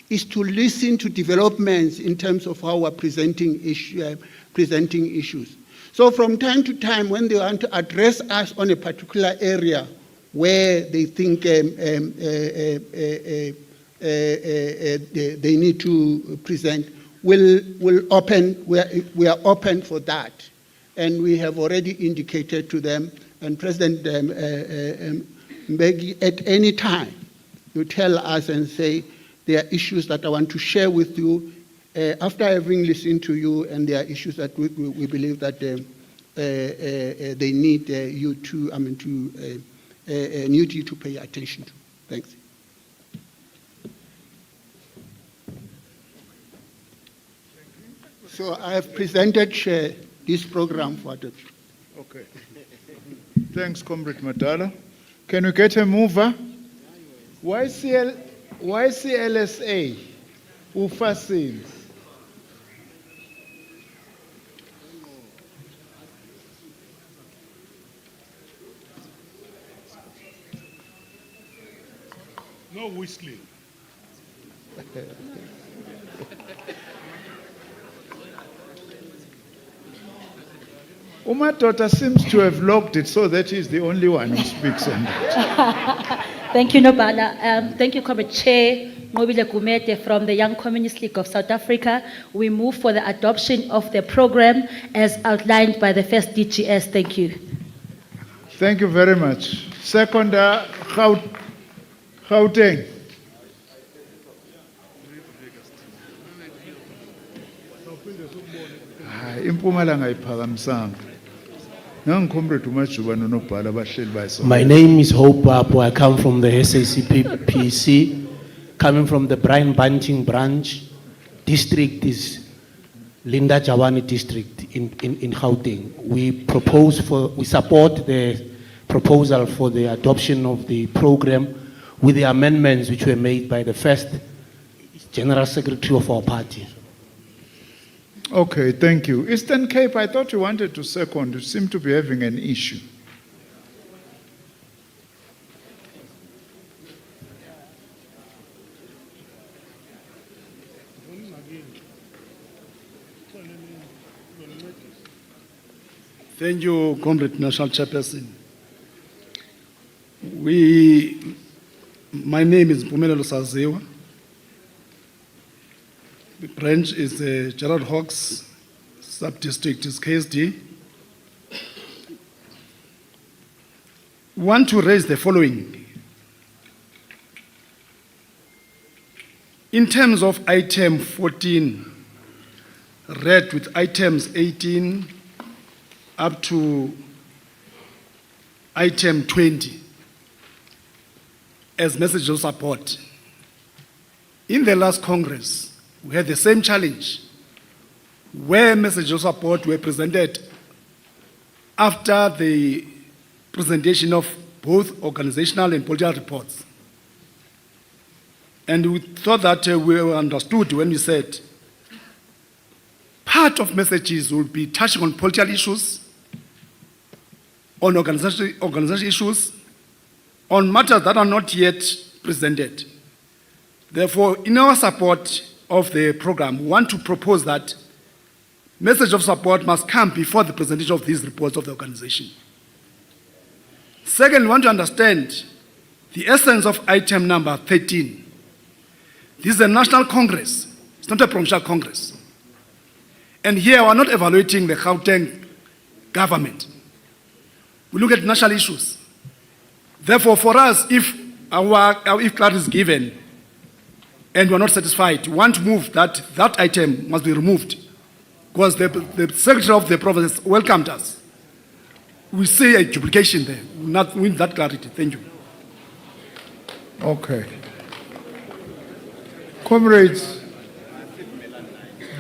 is to listen to developments in terms of how we're presenting issues. So from time to time, when they want to address us on a particular area where they think they need to present, we are open for that. And we have already indicated to them, and President Mbeki, at any time, you tell us and say, there are issues that I want to share with you after having listened to you, and there are issues that we believe that they need you to pay attention to. Thanks. So I have presented this program for adoption. Okay. Thanks, Comrade Madala. Can we get a mover? YCLSA, Ufasil. No whistling. Umatota seems to have logged it, so that he's the only one who speaks on that. Thank you, Nobala. Thank you, Comrade Chair Mobile Gumete from the Young Communist League of South Africa. We move for the adoption of the program as outlined by the first DGS. Thank you. Thank you very much. Second, Gauteng. Impumalanga iphakamisanga. Nangicomrade uMajuba nonobhala abahleli bayiso. My name is Hope Apo. I come from the SACP PC, coming from the Brian Bunting branch. District is Linda Jawani district in Gauteng. We support the proposal for the adoption of the program with the amendments which were made by the first General Secretary of our party. Okay, thank you. Eastern Cape, I thought you wanted to second. You seem to be having an issue. Thank you, Comrade National Chairperson. My name is Provincial Saziwa. The branch is Gerald Hawks, sub-district is KSD. Want to raise the following. In terms of item 14, read with items 18 up to item 20 as message of support. In the last Congress, we had the same challenge where messages of support were presented after the presentation of both organizational and political reports. And we thought that we were understood when we said part of messages will be touching on political issues, on organizational issues, on matters that are not yet presented. Therefore, in our support of the program, we want to propose that message of support must come before the presentation of these reports of the organization. Second, we want to understand the essence of item number 13. This is a national congress, it's not a provincial congress. And here we're not evaluating the Gauteng government. We look at national issues. Therefore, for us, if clarity is given and we're not satisfied, we want to move that item must be removed because the Secretary of the province welcomed us. We see a duplication there. We not win that clarity. Thank you. Okay. Comrades,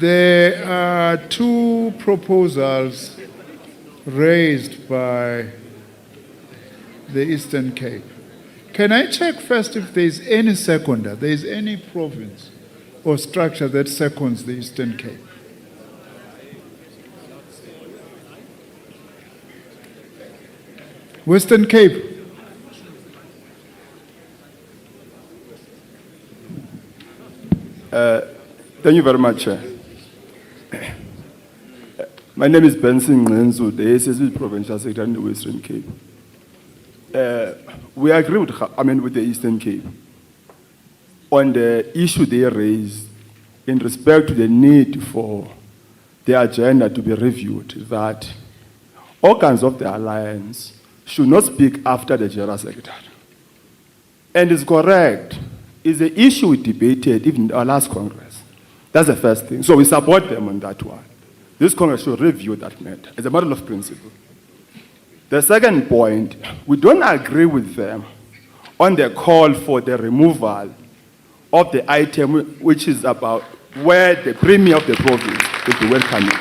there are two proposals raised by the Eastern Cape. Can I check first if there is any seconder, there is any province or structure that seconds the Eastern Cape? Western Cape. Thank you very much, Chair. My name is Benson Ngenzu, the SACP Provincial Secretary in the Western Cape. We agree with the Eastern Cape on the issue they raised in respect to the need for the agenda to be reviewed, that organs of the alliance should not speak after the General Secretary. And it's correct. It's the issue we debated even in our last Congress. That's the first thing. So we support them on that one. This Congress should review that matter as a matter of principle. The second point, we don't agree with them on the call for the removal of the item which is about where the Premier of the province will be welcoming.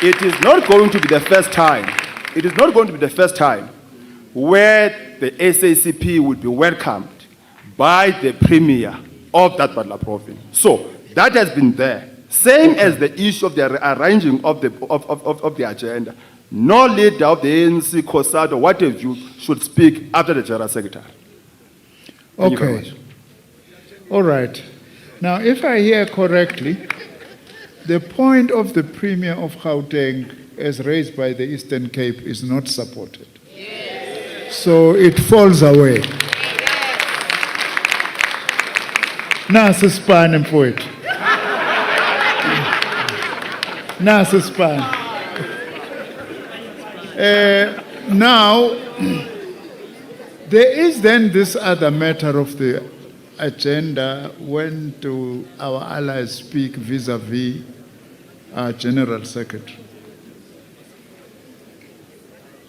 It is not going to be the first time. It is not going to be the first time where the SACP will be welcomed by the Premier of that particular province. So that has been there. Same as the issue of the arranging of the agenda. No leader of the ANC, COSAD, or what have you should speak after the General Secretary. Thank you very Okay. much. All right. Now, if I hear correctly, the point of the Premier of Gauteng, as raised by the Eastern Cape, is not supported. Yes. So it falls away. Nasi span mfowethu. Nasi span. Now, there is then this other matter of the agenda. When do our allies speak vis-a-vis our General Secretary?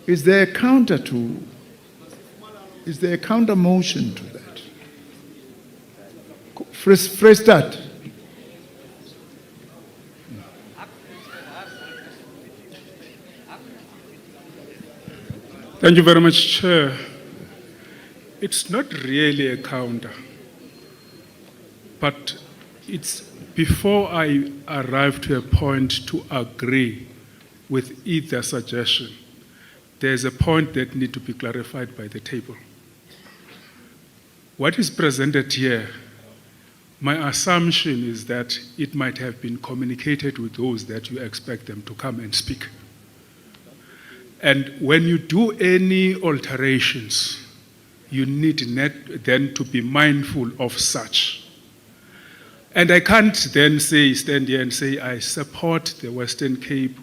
Is there a counter motion to that? Fresh start. Thank you very much, Chair. It's not really a counter, but it's before I arrive to a point to agree with either suggestion, there's a point that needs to be clarified by the table. What is presented here, my assumption is that it might have been communicated with those that you expect them to come and speak. And when you do any alterations, you need then to be mindful of such. And I can't then stand here and say, I support the Western Cape,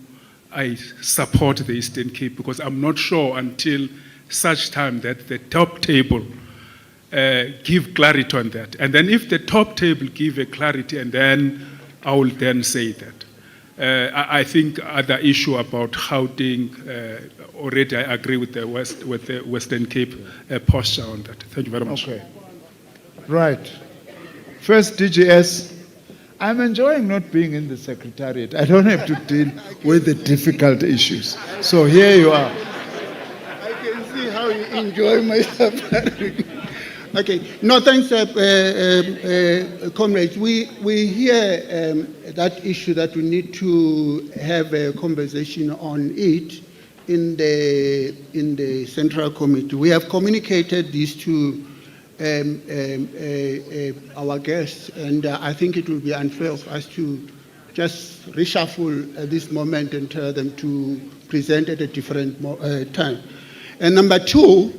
I support the Eastern Cape, because I'm not sure until such time that the top table give clarity on that. And then if the top table give a clarity, and then I will then say that. I think other issue about Gauteng, already I agree with the Western Cape posture on that. Thank you very much. Okay. Right. First, DGS. I'm enjoying not being in the Secretariat. I don't have to deal with the difficult issues. So here you are. I can see how you enjoy myself. Okay. No, thanks, comrades. We hear that issue that we need to have a conversation on it in the Central Committee. We have communicated this to our guests, and I think it will be unfair for us to just reshuffle at this moment and tell them to present at a different time. And number two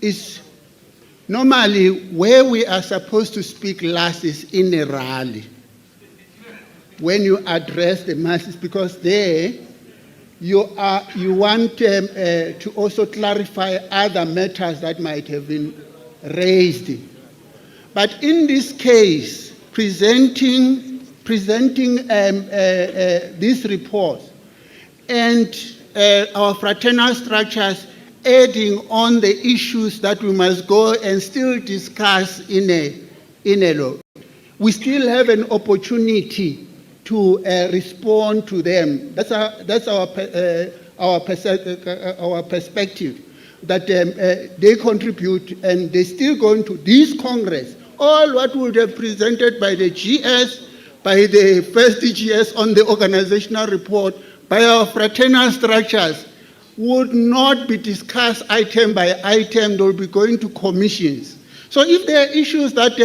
is normally where we are supposed to speak last is in a rally, when you address the masses, because there you want to also clarify other matters that might have been raised. But in this case, presenting this report and our fraternal structures adding on the issues that we must go and still discuss in a law, we still have an opportunity to respond to them. That's our perspective, that they contribute and they're still going to this Congress. All what would have presented by the GS, by the first DGS on the organizational report, by our fraternal structures, would not be discussed item by item. They will be going to commissions. So if there are issues that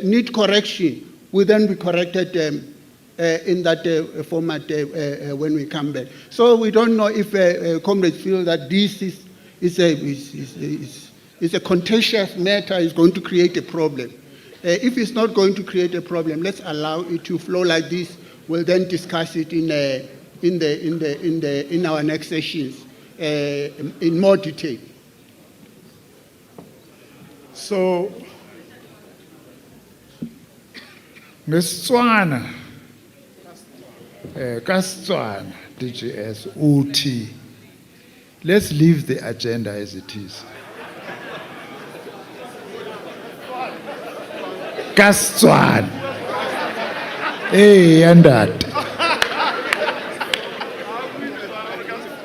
need correction, will then be corrected in that format when we come back. So we don't know if comrades feel that this is a contentious matter, is going to create a problem. If it's not going to create a problem, let's allow it to flow like this. We'll then discuss it in our next sessions in more detail. So, ngesitswana kasitswana DGS uthi, let's leave the agenda as it is. Kasitswana yandata.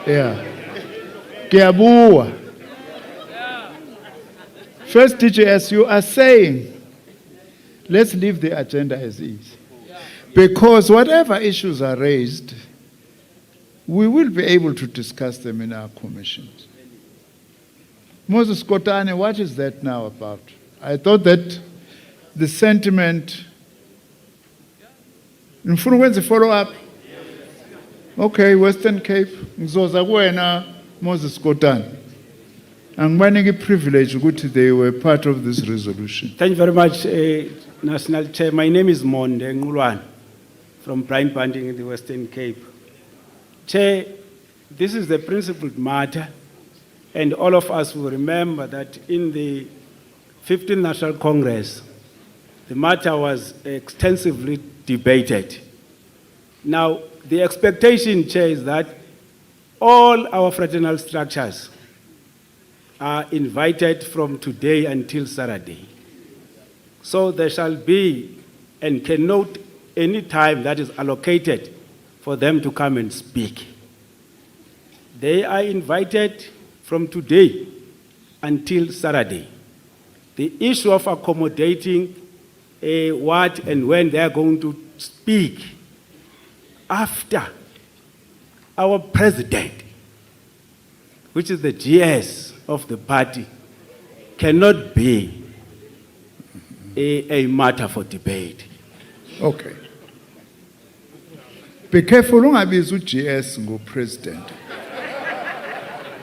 Yeah. Kiabua. First DGS, you are saying, let's leave the agenda as is. Because whatever issues are raised, we will be able to discuss them in our commissions. Moses Kotane, what is that now about? I thought that the sentiment, in Funuwenzi follow up. Okay, Western Cape, Nzoza Gwena, Moses Kotane. I'm winning a privilege that they were part of this resolution. Thank you very much, National Chair. My name is Monde Ngulwan from Brine Banding in the Western Cape. Chair, this is the principled matter, and all of us will remember that in the 15th National Congress, the matter was extensively debated. Now, the expectation, Chair, is that all our fraternal structures are invited from today until Saturday. So there shall be and cannot any time that is allocated for them to come and speak. They are invited from today until Saturday. The issue of accommodating what and when they are going to speak after our president, which is the GS of the party, cannot be a matter for debate. Okay. Be careful, ungabizi uGS ngo-president.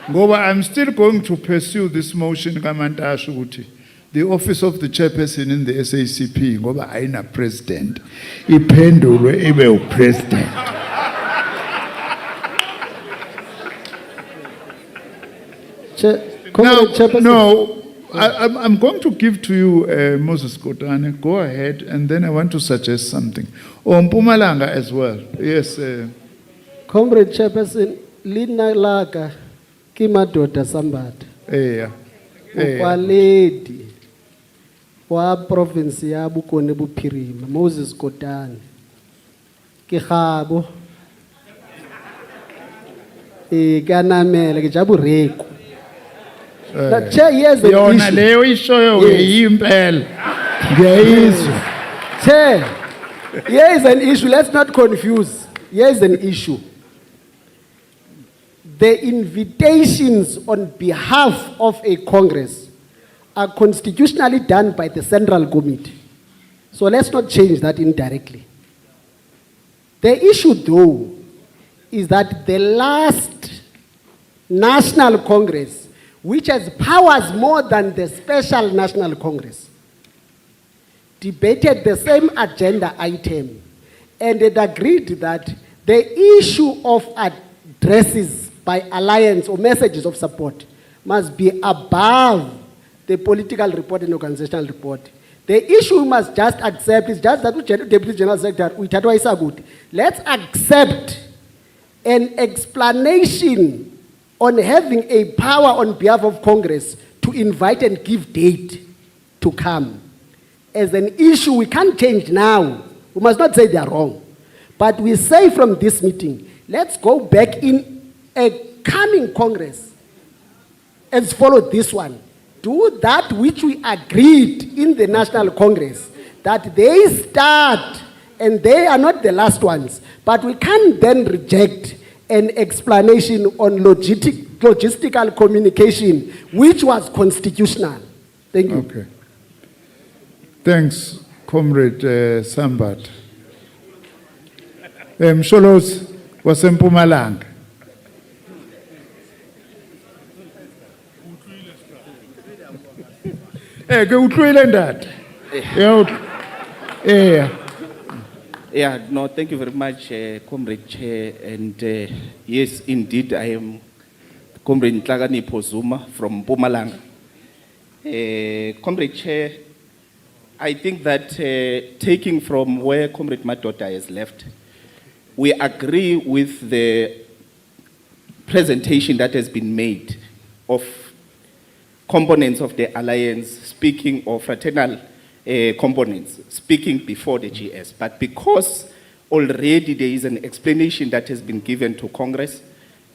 Ngoba I'm still going to pursue this motion kaMantashe ukuthi the office of the chairperson in the SACP ngoba ayina president iphendulwe ibe upresident. No, I'm going to give to you Moses Kotane. Go ahead, and then I want to suggest something. Mpumalanga as well. Yes. Comrade Chairperson, Lina Laka, Kimadota Sambat. Yeah. Ukwaledi wa province ya Bukone Bupirima, Moses Kotane. Kihabo. Ganamele, Kijabu Reku. Chair, here's the issue. Chair, here is an issue. Let's not confuse. Here is an issue. The invitations on behalf of a Congress are constitutionally done by the Central Committee. So let's not change that indirectly. The issue, though, is that the last National Congress, which has powers more than the Special National Congress, debated the same agenda item, and it agreed that the issue of addresses by alliance or messages of support must be above the political report and organizational report. The issue we must just accept is just that Deputy General Secretary, let's accept an explanation on having a power on behalf of Congress to invite and give date to come. As an issue we can't change now. We must not say they are wrong. But we say from this meeting, let's go back in a coming Congress and follow this one. Do that which we agreed in the National Congress, that they start, and they are not the last ones, but we can't then reject an explanation on logistical communication, which was constitutional. Thank you. Okay. Thanks, Comrade Sambat. Msholos wasempumalanga. Ke utlwile ndata. Yeah, no, thank you very much, Comrade Chair. And yes, indeed, I am Comrade Nhlakanipho Zuma from Mpumalanga. Comrade Chair, I think that taking from where Comrade Madoda has left, we agree with the presentation that has been made of components of the alliance, speaking of fraternal components, speaking before the GS. But because already there is an explanation that has been given to Congress,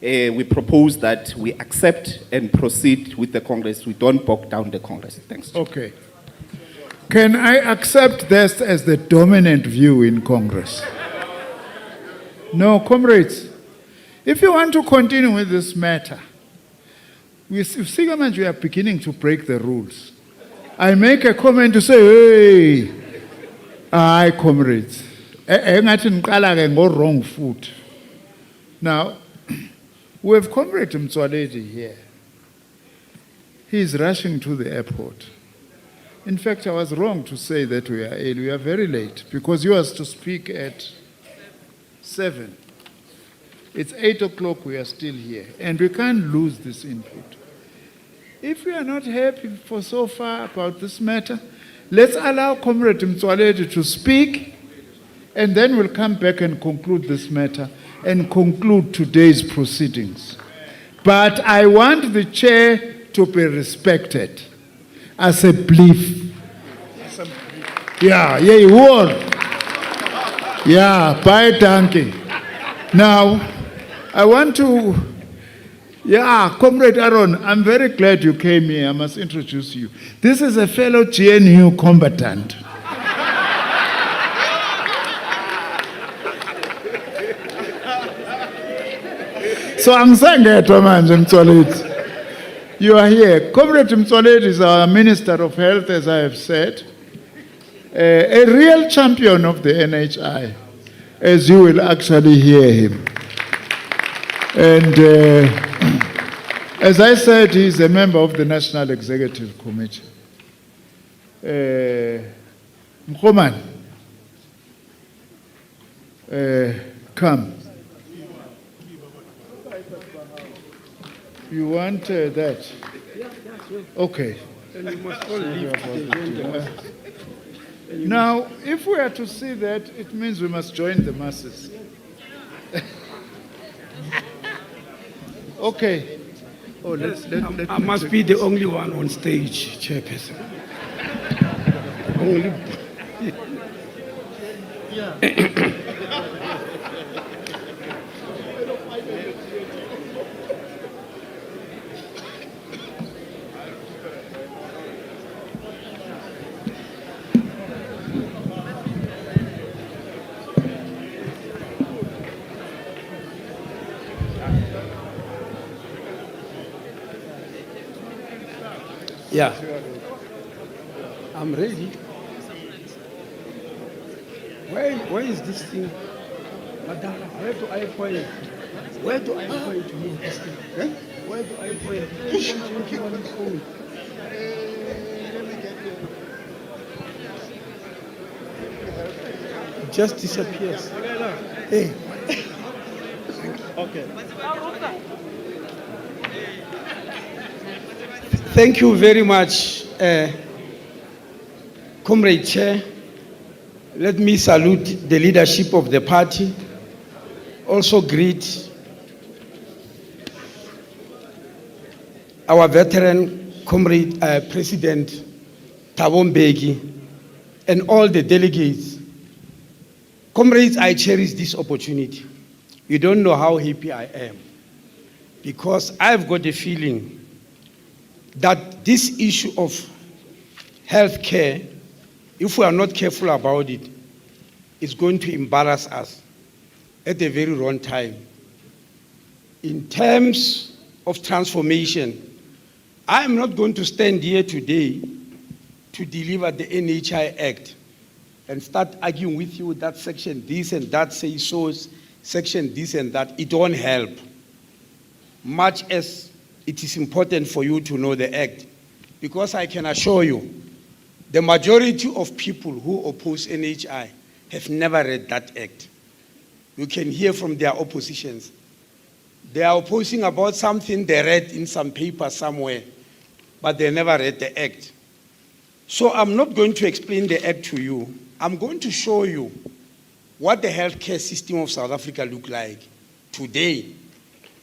we propose that we accept and proceed with the Congress. We don't bog down the Congress. Thanks. Okay. Can I accept this as the dominant view in Congress? No, comrades, if you want to continue with this matter, we are beginning to break the rules. I make a comment to say, hey, aye, comrades, go wrong foot. Now, we have Comrade Mtswaledi here. He is rushing to the airport. In fact, I was wrong to say that we are early. We are very late because he was to speak at 7. It's 8 o'clock, we are still here. And we can't lose this input. If we are not happy for so far about this matter, let's allow Comrade Mtswaledi to speak, and then we'll come back and conclude this matter and conclude today's proceedings. But I want the chair to be respected as a belief. Yeah, you will. Yeah, bye, donkey. Now, I want to Yeah, Comrade Aaron, I'm very glad you came here. I must introduce you. This is a fellow GNU combatant. So angisangedwa manje Mtsolethi. You are here. Comrade Mtsolethi is our Minister of Health, as I have said. A real champion of the NHI, as you will actually hear him. And as I said, he is a member of the National Executive Committee. Mkhoman, come. You want that? Okay. Now, if we are to see that, it means we must join the masses. Okay. Oh, let I must be the only one on stage, Chairperson. Only. Yeah. I'm ready. Where is this thing? Madam, where do I point? Where do I point to move this thing? Eh? Where do I point? It just disappears. Hey. Okay. Thank you very much, Comrade Chair. Let me salute the leadership of the party. Also greet our veteran Comrade President Thabo Mbeki and all the delegates. Comrades, I cherish this opportunity. You don't know how happy I am, because I've got a feeling that this issue of health care, if we are not careful about it, is going to embarrass us at a very wrong time. In terms of transformation, I am not going to stand here today to deliver the NHI Act and start arguing with you that section this and that says so, section this and that. It won't help, much as it is important for you to know the Act, because I can assure you, the majority of people who oppose NHI have never read that Act. You can hear from their oppositions. They are opposing about something they read in some paper somewhere, but they never read the Act. So I'm not going to explain the Act to you. I'm going to show you what the healthcare system of South Africa looks like today.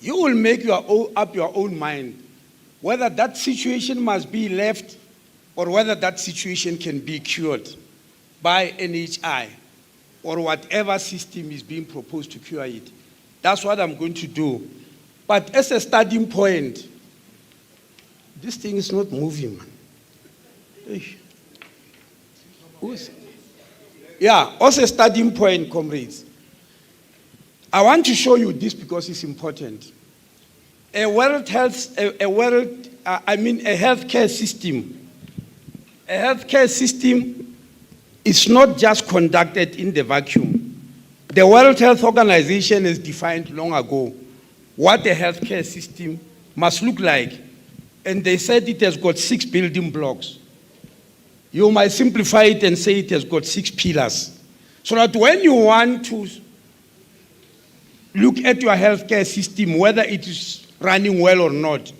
You will make up your own mind whether that situation must be left or whether that situation can be cured by NHI or whatever system is being proposed to cure it. That's what I'm going to do. But as a starting point, this thing is not moving, man. Yeah, as a starting point, comrades, I want to show you this because it's important. A healthcare system. A healthcare system is not just conducted in the vacuum. The World Health Organization has defined long ago what a healthcare system must look like. And they said it has got 6 building blocks. You might simplify it and say it has got 6 pillars. So that when you want to look at your healthcare system, whether it is running well or not,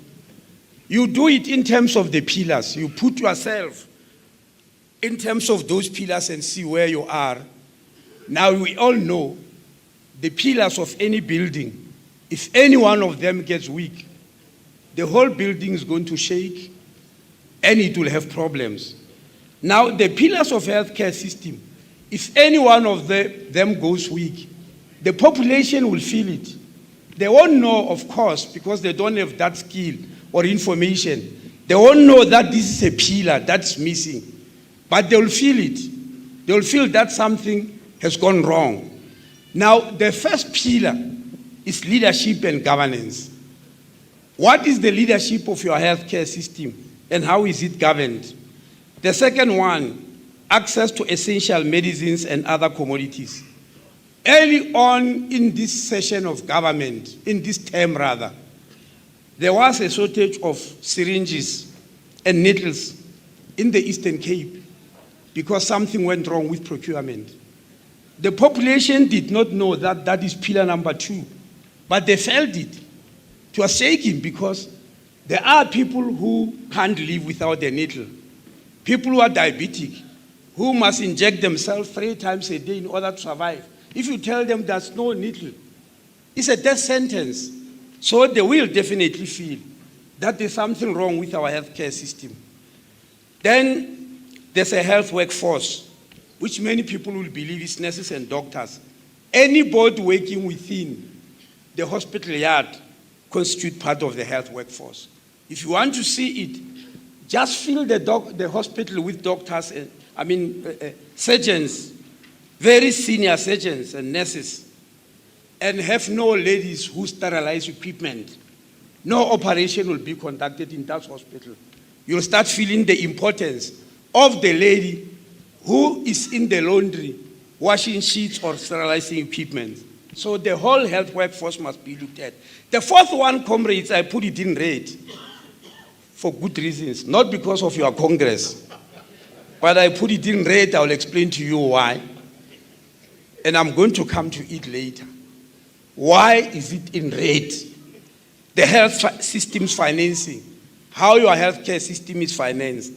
you do it in terms of the pillars. You put yourself in terms of those pillars and see where you are. Now we all know the pillars of any building. If any one of them gets weak, the whole building is going to shake and it will have problems. Now the pillars of healthcare system, if any one of them goes weak, the population will feel it. They won't know, of course, because they don't have that skill or information. They won't know that this is a pillar that's missing. But they will feel it. They will feel that something has gone wrong. Now, the first pillar is leadership and governance. What is the leadership of your healthcare system and how is it governed? The second one, access to essential medicines and other commodities. Early on in this session of government, in this term rather, there was a shortage of syringes and needles in the Eastern Cape because something went wrong with procurement. The population did not know that that is pillar number 2, but they felt it. It was shaking because there are people who can't live without a needle. People who are diabetic, who must inject themselves 3 times a day in order to survive. If you tell them there's no needle, it's a death sentence. So they will definitely feel that there's something wrong with our healthcare system. Then there's a health workforce, which many people will believe is nurses and doctors. Anybody working within the hospital yard constitute part of the health workforce. If you want to see it, just fill the hospital with doctors, surgeons, very senior surgeons and nurses, and have no ladies who sterilize equipment. No operation will be conducted in that hospital. You'll start feeling the importance of the lady who is in the laundry, washing sheets or sterilizing equipment. So the whole health workforce must be looked at. The fourth one, comrades, I put it in red for good reasons, not because of your Congress, but I put it in red. I'll explain to you why. And I'm going to come to it later. Why is it in red? The health system's financing, how your healthcare system is financed.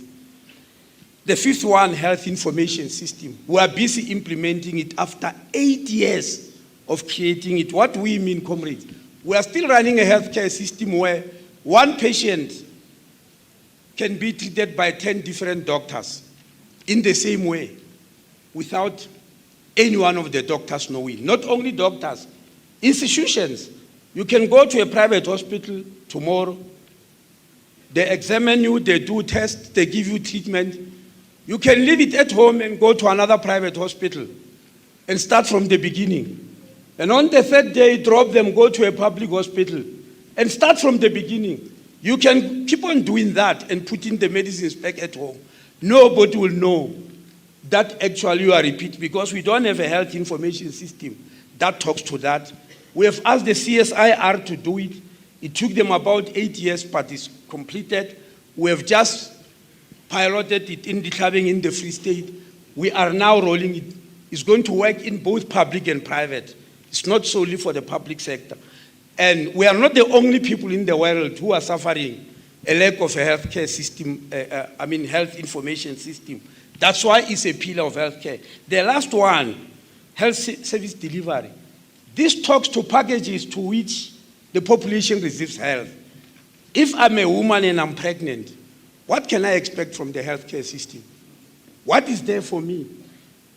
The fifth one, health information system. We are busy implementing it after 8 years of creating it. What do we mean, comrades? We are still running a healthcare system where one patient can be treated by 10 different doctors in the same way without any one of the doctors knowing. Not only doctors, institutions. You can go to a private hospital tomorrow. They examine you, they do tests, they give you treatment. You can leave it at home and go to another private hospital and start from the beginning. And on the third day, drop them, go to a public hospital and start from the beginning. You can keep on doing that and putting the medicines back at home. Nobody will know that actually you are repeating because we don't have a health information system that talks to that. We have asked the CSIR to do it. It took them about 8 years, but it's completed. We have just piloted it in the clubbing in the Free State. We are now rolling it. It's going to work in both public and private. It's not solely for the public sector. And we are not the only people in the world who are suffering a lack of a healthcare system, health information system. That's why it's a pillar of healthcare. The last one, health service delivery. This talks to packages to which the population receives health. If I'm a woman and I'm pregnant, what can I expect from the healthcare system? What is there for me?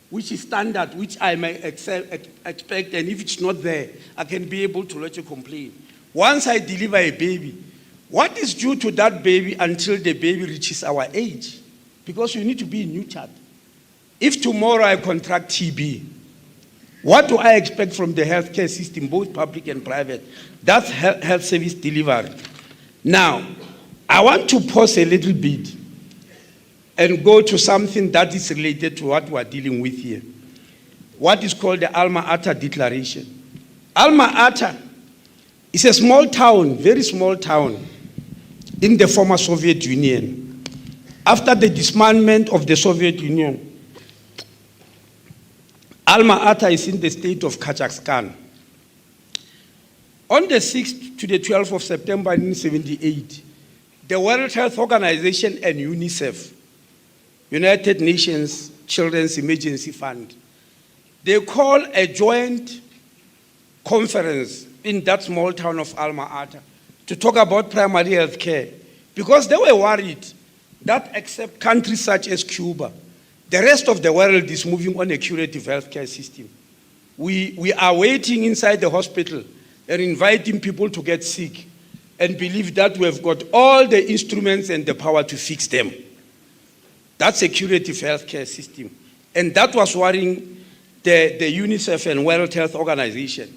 Which is standard, which I may expect, and if it's not there, I can be able to lodge a complaint. Once I deliver a baby, what is due to that baby until the baby reaches our age? Because you need to be nurtured. If tomorrow I contract TB, what do I expect from the healthcare system, both public and private? That's health service delivery. Now, I want to pause a little bit and go to something that is related to what we're dealing with here. What is called the Alma Ata Declaration. Alma Ata is a small town, very small town, in the former Soviet Union. After the dismantlement of the Soviet Union, Alma Ata is in the state of Kazakhstan. On the 6th to the 12th of September 1978, the World Health Organization and UNICEF, United Nations Children's Emergency Fund, they call a joint conference in that small town of Alma Ata to talk about primary health care because they were worried that except countries such as Cuba, the rest of the world is moving on a curative healthcare system. We are waiting inside the hospital and inviting people to get sick and believe that we have got all the instruments and the power to fix them. That's a curative healthcare system. And that was worrying the UNICEF and World Health Organization.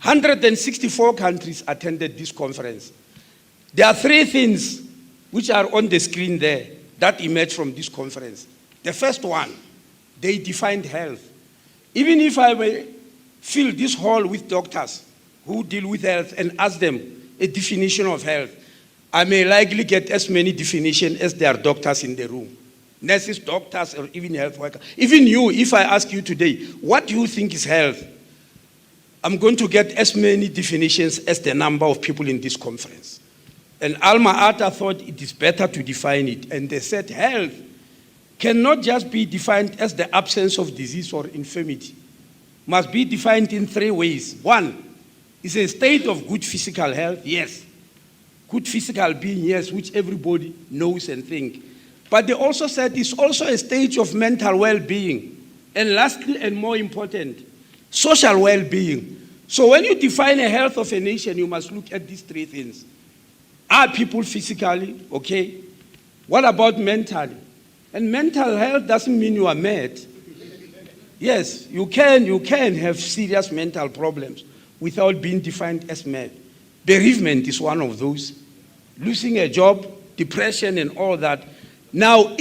164 countries attended this conference. There are 3 things which are on the screen there that emerged from this conference. The first one, they defined health. Even if I may fill this hall with doctors who deal with health and ask them a definition of health, I may likely get as many definitions as there are doctors in the room. Nurses, doctors, or even health workers. Even you, if I ask you today, what do you think is health? I'm going to get as many definitions as the number of people in this conference. And Alma Ata thought it is better to define it. And they said health cannot just be defined as the absence of disease or infirmity. Must be defined in 3 ways. 1 is a state of good physical health, yes. Good physical being, yes, which everybody knows and thinks. But they also said it's also a stage of mental well-being. And lastly, and more important, social well-being. So when you define a health of a nation, you must look at these 3 things. Are people physically okay? What about mentally? And mental health doesn't mean you are mad. Yes, you can have serious mental problems without being defined as mad. Bereavement is one of those. Losing a job, depression and all that. Now,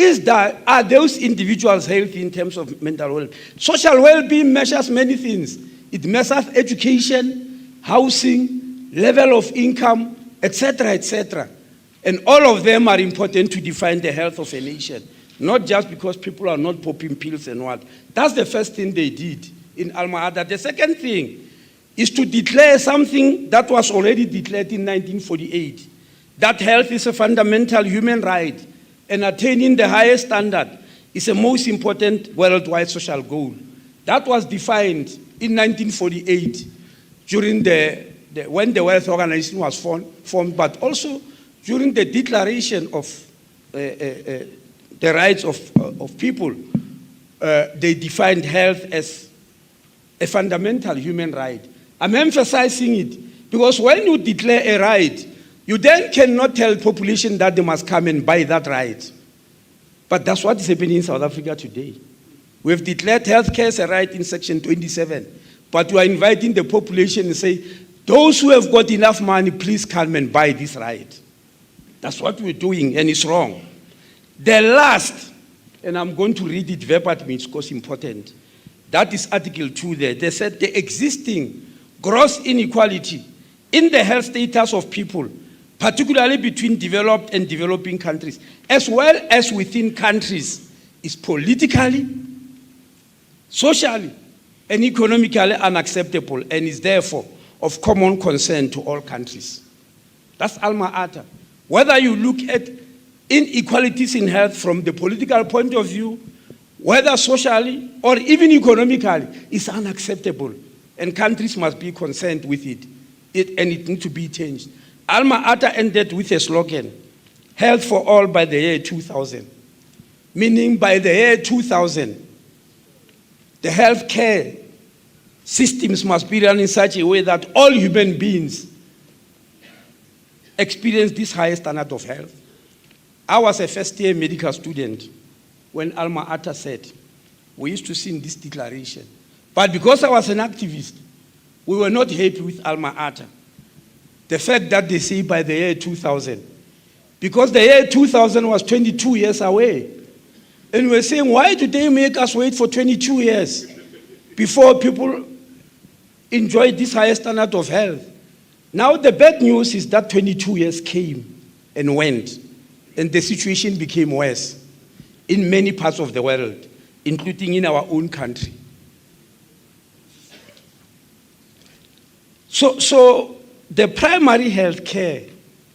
are those individuals healthy in terms of mental well-being? Social well-being measures many things. It measures education, housing, level of income, etc., etc. And all of them are important to define the health of a nation. Not just because people are not popping pills and what. That's the first thing they did in Alma Ata. The second thing is to declare something that was already declared in 1948, that health is a fundamental human right, and attaining the highest standard is the most important worldwide social goal. That was defined in 1948 during when the World Health Organization was formed, but also during the declaration of the rights of people. They defined health as a fundamental human right. I'm emphasizing it because when you declare a right, you then cannot tell the population that they must come and buy that right. But that's what is happening in South Africa today. We've declared healthcare as a right in Section 27, but we are inviting the population and say, those who have got enough money, please come and buy this right. That's what we're doing, and it's wrong. The last, and I'm going to read it verbatim, it's because important. That is Article 2 there. They said the existing gross inequality in the health status of people, particularly between developed and developing countries, as well as within countries, is politically, socially, and economically unacceptable and is therefore of common concern to all countries. That's Alma Ata. Whether you look at inequalities in health from the political point of view, whether socially or even economically, is unacceptable. And countries must be concerned with it. And it needs to be changed. Alma Ata ended with a slogan, health for all by the year 2000. Meaning by the year 2000, the healthcare systems must be run in such a way that all human beings experience this highest standard of health. I was a first-year medical student when Alma Ata said, we used to sing this declaration. But because I was an activist, we were not happy with Alma Ata. The fact that they say by the year 2000. Because the year 2000 was 22 years away. And we were saying, why do they make us wait for 22 years before people enjoy this highest standard of health? Now the bad news is that 22 years came and went, and the situation became worse in many parts of the world, including in our own country. So the primary health care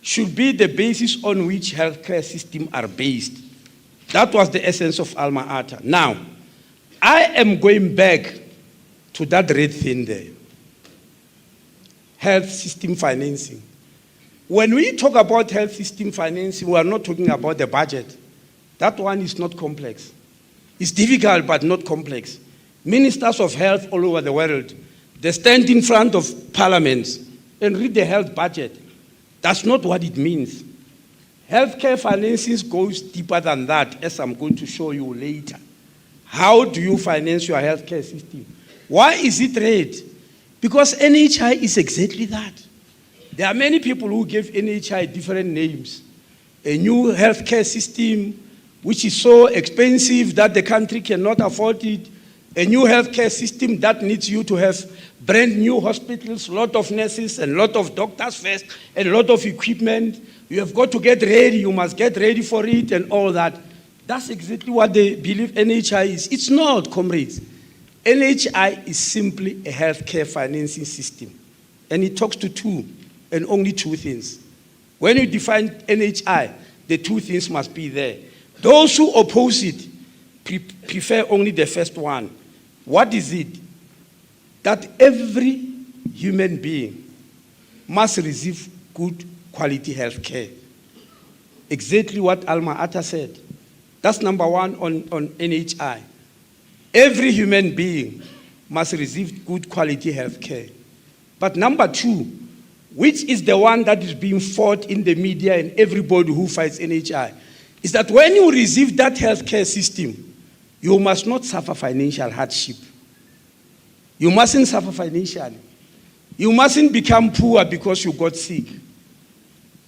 should be the basis on which healthcare systems are based. That was the essence of Alma Ata. Now, I am going back to that red thing there. Health system financing. When we talk about health system financing, we are not talking about the budget. That one is not complex. It's difficult, but not complex. Ministers of health all over the world, they stand in front of parliaments and read the health budget. That's not what it means. Healthcare financing goes deeper than that, as I'm going to show you later. How do you finance your healthcare system? Why is it red? Because NHI is exactly that. There are many people who give NHI different names. A new healthcare system, which is so expensive that the country cannot afford it. A new healthcare system that needs you to have brand new hospitals, a lot of nurses and a lot of doctors first, and a lot of equipment. You have got to get ready, you must get ready for it and all that. That's exactly what they believe NHI is. It's not, comrades. NHI is simply a healthcare financing system. And it talks to two, and only two things. When you define NHI, the two things must be there. Those who oppose it prefer only the first one. What is it? That every human being must receive good quality health care. Exactly what Alma Ata said. That's number one on NHI. Every human being must receive good quality health care. But number two, which is the one that is being fought in the media and everybody who fights NHI, is that when you receive that healthcare system, you must not suffer financial hardship. You mustn't suffer financially. You mustn't become poor because you got sick.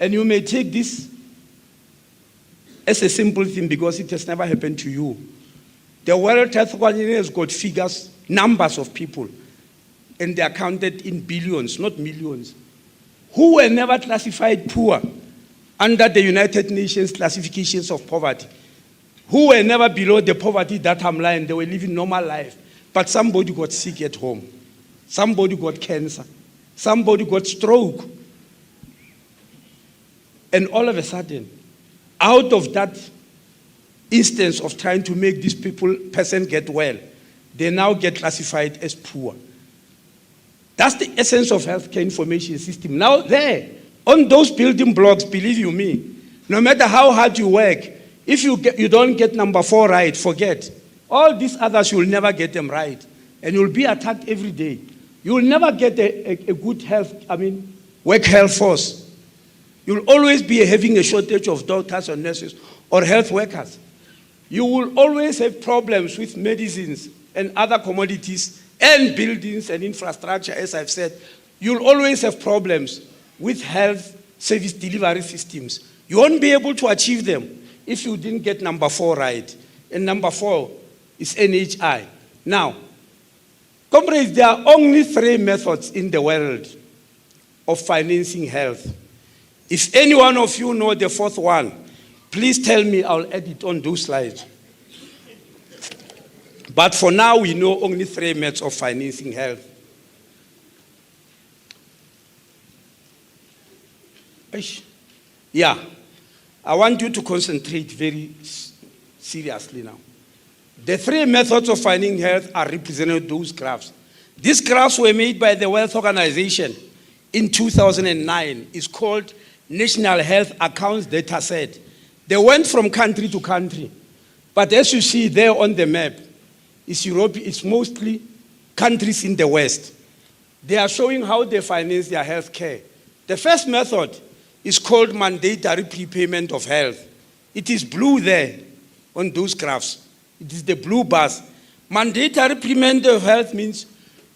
And you may take this as a simple thing because it has never happened to you. The World Health Organization has got figures, numbers of people, and they are counted in billions, not millions, who were never classified poor under the United Nations classifications of poverty, who were never below the poverty datum line. They were living normal life. But somebody got sick at home. Somebody got cancer. Somebody got stroke. And all of a sudden, out of that instance of trying to make this person get well, they now get classified as poor. That's the essence of healthcare information system. Now there, on those building blocks, believe you me, no matter how hard you work, if you don't get number 4 right, forget. All these others, you'll never get them right. And you'll be attacked every day. You'll never get a good work health force. You'll always be having a shortage of doctors or nurses or health workers. You will always have problems with medicines and other commodities and buildings and infrastructure, as I've said. You'll always have problems with health service delivery systems. You won't be able to achieve them if you didn't get number 4 right. And number 4 is NHI. Now, comrades, there are only 3 methods in the world of financing health. If any one of you know the 4th one, please tell me, I'll add it on those slides. But for now, we know only 3 methods of financing health. Yeah, I want you to concentrate very seriously now. The 3 methods of financing health are represented in those graphs. These graphs were made by the World Organization in 2009. It's called National Health Accounts Data Set. They went from country to country. But as you see there on the map, it's Europe, it's mostly countries in the West. They are showing how they finance their health care. The first method is called mandatory prepayment of health. It is blue there on those graphs. It is the blue bars. Mandatory prepayment of health means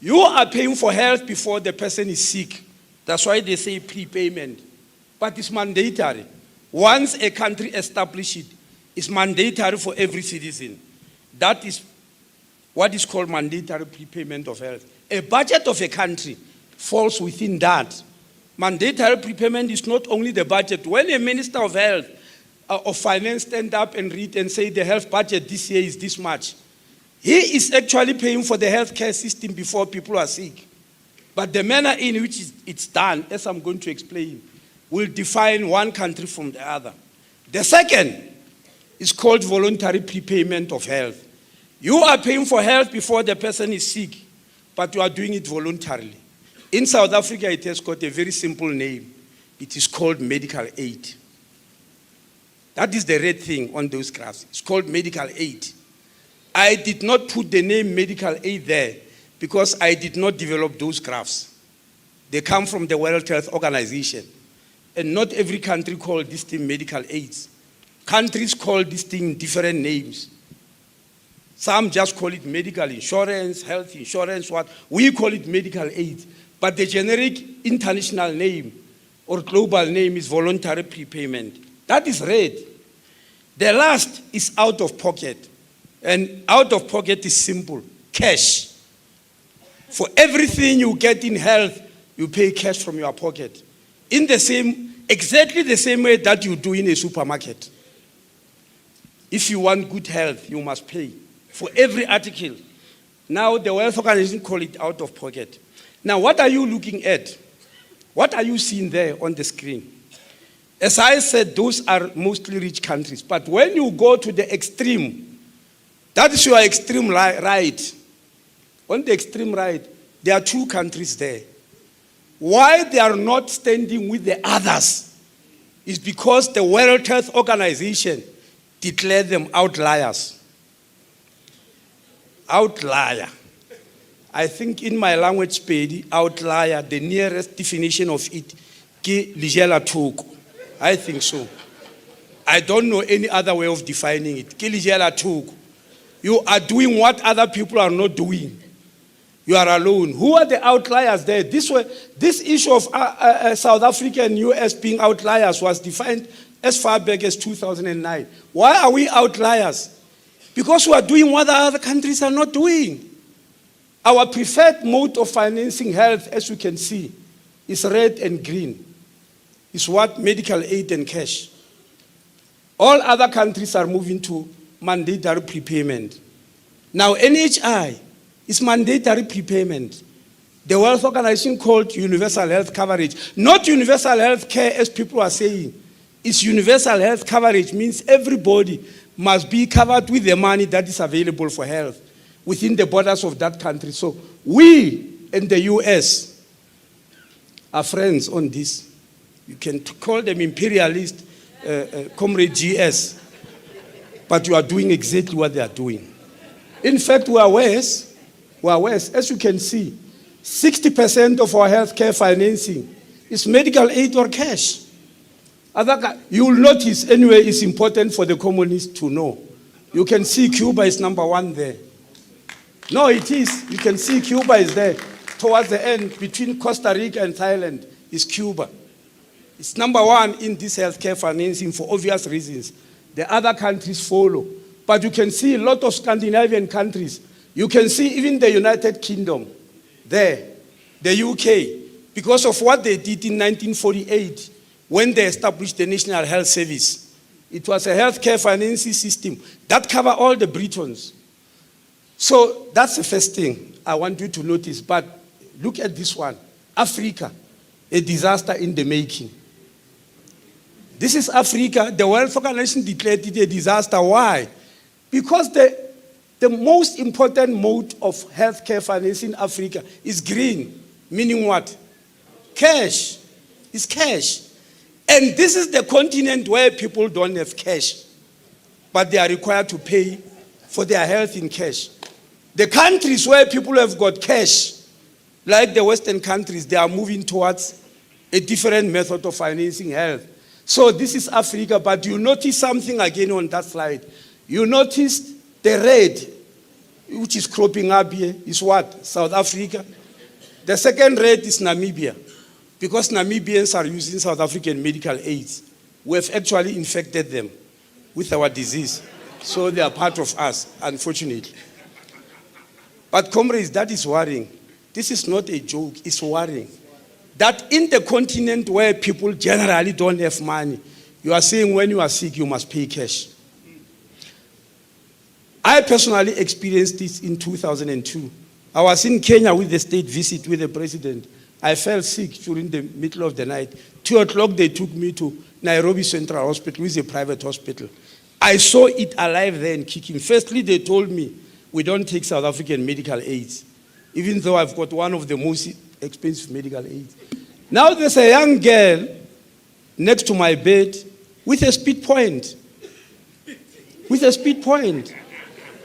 you are paying for health before the person is sick. That's why they say prepayment. But it's mandatory. Once a country establishes it, it's mandatory for every citizen. That is what is called mandatory prepayment of health. A budget of a country falls within that. Mandatory prepayment is not only the budget. When a minister of health or finance stand up and read and say the health budget this year is this much, he is actually paying for the healthcare system before people are sick. But the manner in which it's done, as I'm going to explain, will define one country from the other. The second is called voluntary prepayment of health. You are paying for health before the person is sick, but you are doing it voluntarily. In South Africa, it has got a very simple name. It is called medical aid. That is the red thing on those graphs. It's called medical aid. I did not put the name medical aid there because I did not develop those graphs. They come from the World Health Organization. And not every country calls this thing medical aids. Countries call this thing different names. Some just call it medical insurance, health insurance, what. We call it medical aid. But the generic international name or global name is voluntary prepayment. That is red. The last is out of pocket. And out of pocket is simple, cash. For everything you get in health, you pay cash from your pocket. In the same, exactly the same way that you do in a supermarket. If you want good health, you must pay for every article. Now the World Health Organization call it out of pocket. Now what are you looking at? What are you seeing there on the screen? As I said, those are mostly rich countries. But when you go to the extreme, that is your extreme right. On the extreme right, there are two countries there. Why they are not standing with the others is because the World Health Organization declared them outliers. Outlier. I think in my language, Pedi, outlier, the nearest definition of it, ke lijela thoko. I think so. I don't know any other way of defining it. Ke lijela thoko. You are doing what other people are not doing. You are alone. Who are the outliers there? This issue of South Africa and US being outliers was defined as far back as 2009. Why are we outliers? Because we are doing what the other countries are not doing. Our preferred mode of financing health, as you can see, is red and green. It's what? Medical aid and cash. All other countries are moving to mandatory prepayment. Now, NHI is mandatory prepayment. The World Health Organization called universal health coverage. Not universal health care as people are saying. It's universal health coverage, means everybody must be covered with the money that is available for health within the borders of that country. So we and the US are friends on this. You can call them imperialist, Comrade GS, but you are doing exactly what they are doing. In fact, we are worse. We are worse. As you can see, 60% of our healthcare financing is medical aid or cash. You will notice, anyway, it's important for the communists to know. You can see Cuba is number one there. No, it is. You can see Cuba is there. Towards the end, between Costa Rica and Thailand, is Cuba. It's number one in this healthcare financing for obvious reasons. The other countries follow. But you can see a lot of Scandinavian countries. You can see even the United Kingdom there, the UK, because of what they did in 1948 when they established the National Health Service. It was a healthcare financing system that covered all the Britons. So that's the first thing I want you to notice. But look at this one. Africa, a disaster in the making. This is Africa. The World Health Organization declared it a disaster. Why? Because the most important mode of healthcare financing in Africa is green. Meaning what? Cash. It's cash. And this is the continent where people don't have cash, but they are required to pay for their health in cash. The countries where people have got cash, like the Western countries, they are moving towards a different method of financing health. So this is Africa, but you notice something again on that slide. You notice the red, which is cropping up here, is what? South Africa. The second red is Namibia, because Namibians are using South African medical aids. We have actually infected them with our disease. So they are part of us, unfortunately. But comrades, that is worrying. This is not a joke, it's worrying. That in the continent where people generally don't have money, you are saying when you are sick, you must pay cash. I personally experienced this in 2002. I was in Kenya with the state visit with the president. I fell sick during the middle of the night. 2 o'clock, they took me to Nairobi Central Hospital, which is a private hospital. I saw it alive there and kicking. Firstly, they told me, we don't take South African medical aids, even though I've got one of the most expensive medical aids. Now there's a young girl next to my bed with a speed point. With a speed point.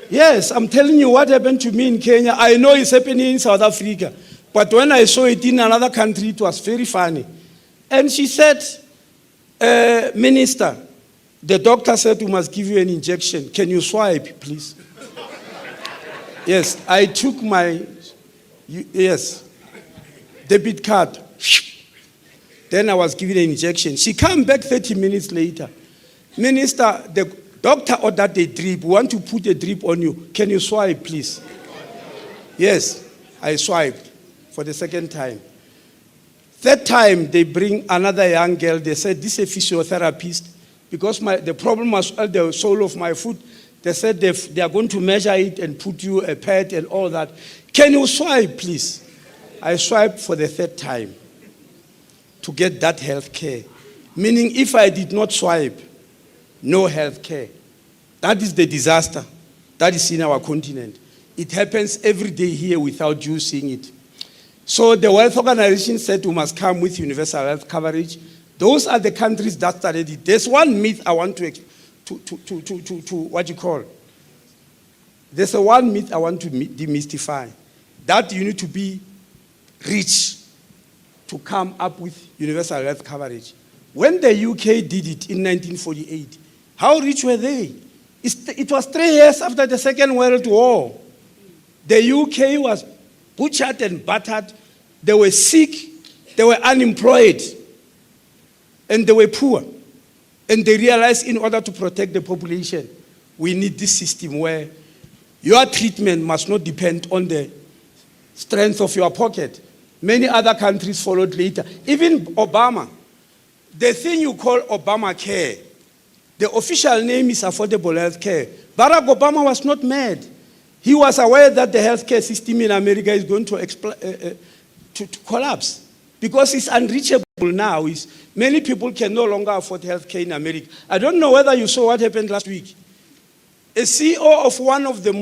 Yes, I'm telling you what happened to me in Kenya. I know it's happening in South Africa. But when I saw it in another country, it was very funny. And she said, Minister, the doctor said we must give you an injection. Can you swipe, please? Yes, I took my, debit card. Then I was given an injection. She came back 30 minutes later. Minister, the doctor ordered a drip. We want to put a drip on you. Can you swipe, please? Yes, I swiped for the second time. Third time, they bring another young girl. They said, this is a physiotherapist. Because the problem was the sole of my foot. They said they are going to measure it and put you a pad and all that. Can you swipe, please? I swiped for the third time to get that health care. Meaning, if I did not swipe, no health care. That is the disaster that is in our continent. It happens every day here without you seeing it. So the World Organization said we must come with universal health coverage. Those are the countries that started it. There's one myth I want to what you call. There's one myth I want to demystify. That you need to be rich to come up with universal health coverage. When the UK did it in 1948, how rich were they? It was 3 years after the Second World War. The UK was butchered and battered. They were sick. They were unemployed. And they were poor. And they realized in order to protect the population, we need this system where your treatment must not depend on the strength of your pocket. Many other countries followed later. Even Obama. The thing you call Obamacare, the official name is Affordable Health Care. Barack Obama was not mad. He was aware that the healthcare system in America is going to collapse because it's unreachable now. Many people can no longer afford healthcare in America. I don't know whether you saw what happened last week. A CEO of one of the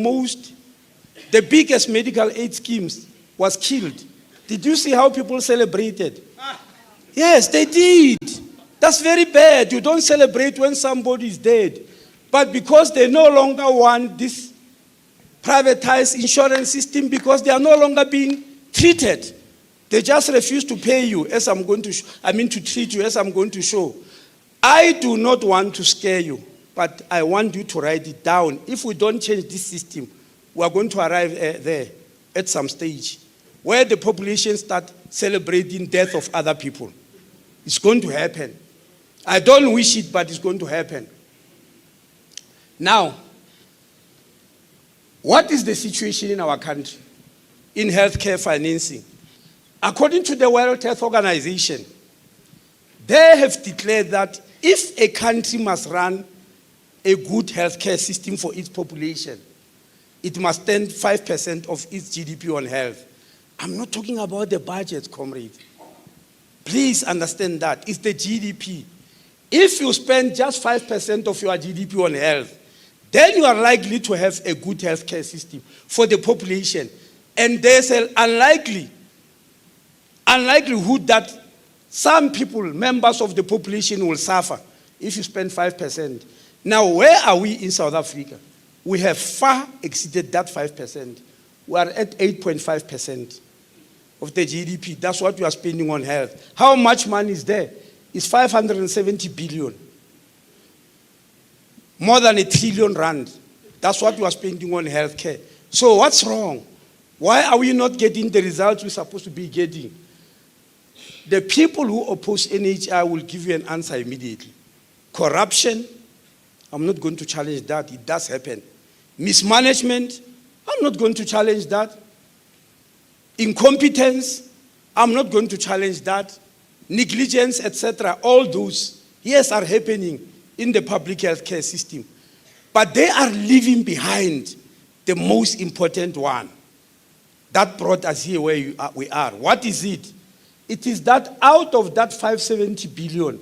biggest medical aid schemes was killed. Did you see how people celebrated? Yes, they did. That's very bad. You don't celebrate when somebody is dead. But because they no longer want this privatized insurance system, because they are no longer being treated, they just refuse to pay you, as I'm going to to treat you, as I'm going to show. I do not want to scare you, but I want you to write it down. If we don't change this system, we are going to arrive there at some stage where the population start celebrating death of other people. It's going to happen. I don't wish it, but it's going to happen. Now, what is the situation in our country in healthcare financing? According to the World Health Organization, they have declared that if a country must run a good healthcare system for its population, it must spend 5% of its GDP on health. I'm not talking about the budget, comrade. Please understand that. It's the GDP. If you spend just 5% of your GDP on health, then you are likely to have a good healthcare system for the population. And there's an unlikelihood that some people, members of the population, will suffer if you spend 5%. Now, where are we in South Africa? We have far exceeded that 5%. We are at 8.5% of the GDP. That's what we are spending on health. How much money is there? It's 570 billion. More than R1 trillion. That's what we are spending on healthcare. So what's wrong? Why are we not getting the results we're supposed to be getting? The people who oppose NHI will give you an answer immediately. Corruption, I'm not going to challenge that. It does happen. Mismanagement, I'm not going to challenge that. Incompetence, I'm not going to challenge that. Negligence, etc., all those, yes, are happening in the public healthcare system. But they are leaving behind the most important one that brought us here where we are. What is it? It is that out of that 570 billion,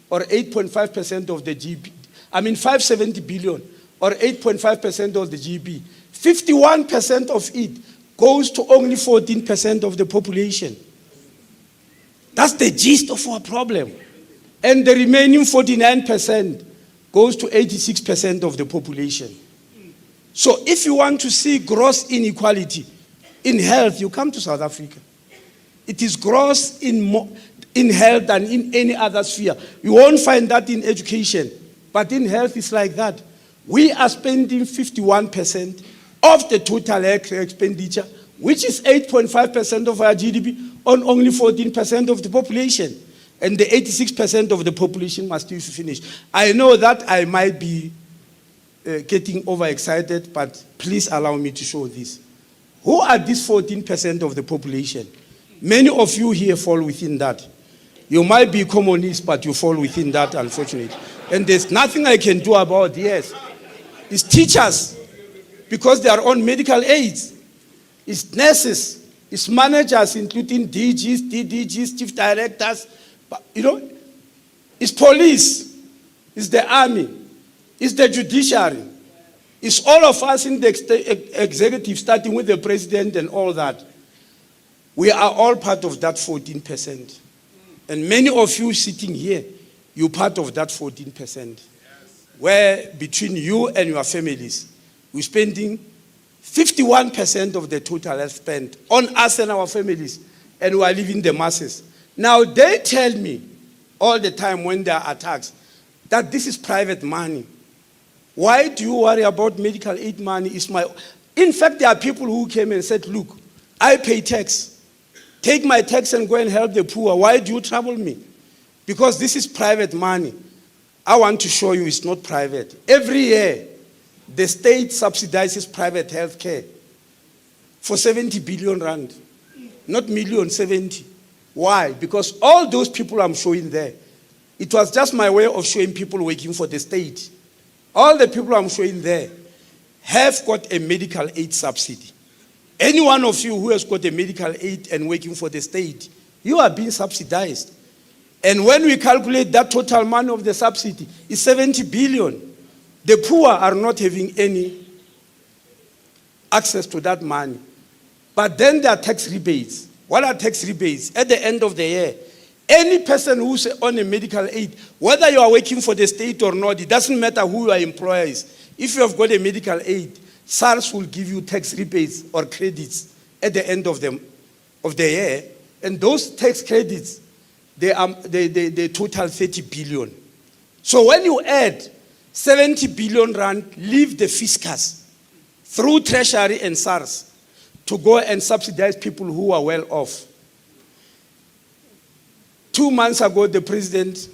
or 8.5% of the GDP, 570 billion, or 8.5% of the GDP, 51% of it goes to only 14% of the population. That's the gist of our problem. And the remaining 49% goes to 86% of the population. So if you want to see gross inequality in health, you come to South Africa. It is gross in health and in any other sphere. You won't find that in education, but in health it's like that. We are spending 51% of the total health expenditure, which is 8.5% of our GDP, on only 14% of the population. And the 86% of the population must still finish. I know that I might be getting overexcited, but please allow me to show this. Who are these 14% of the population? Many of you here fall within that. You might be communists, but you fall within that, unfortunately. And there's nothing I can do about this. It's teachers, because they are on medical aids. It's nurses. It's managers, including DGs, DDGs, chief directors. But, it's police. It's the army. It's the judiciary. It's all of us in the executive, starting with the president and all that. We are all part of that 14%. And many of you sitting here, you're part of that 14%. Where between you and your families, we're spending 51% of the total health spent on us and our families, and we are leaving the masses. Now they tell me all the time when there are attacks that this is private money. Why do you worry about medical aid money? In fact, there are people who came and said, look, I pay tax. Take my tax and go and help the poor. Why do you trouble me? Because this is private money. I want to show you it's not private. Every year, the state subsidizes private health care for 70 billion rand. Not million, 70. Why? Because all those people I'm showing there, it was just my way of showing people working for the state. All the people I'm showing there have got a medical aid subsidy. Any one of you who has got a medical aid and working for the state, you are being subsidized. And when we calculate that total money of the subsidy, it's 70 billion. The poor are not having any access to that money. But then there are tax rebates. What are tax rebates? At the end of the year, any person who's on a medical aid, whether you are working for the state or not, it doesn't matter who your employer is. If you have got a medical aid, SARS will give you tax rebates or credits at the end of the year. And those tax credits, they total 30 billion. So when you add 70 billion rand, leave the fiscus through Treasury and SARS to go and subsidize people who are well off. 2 months ago, the president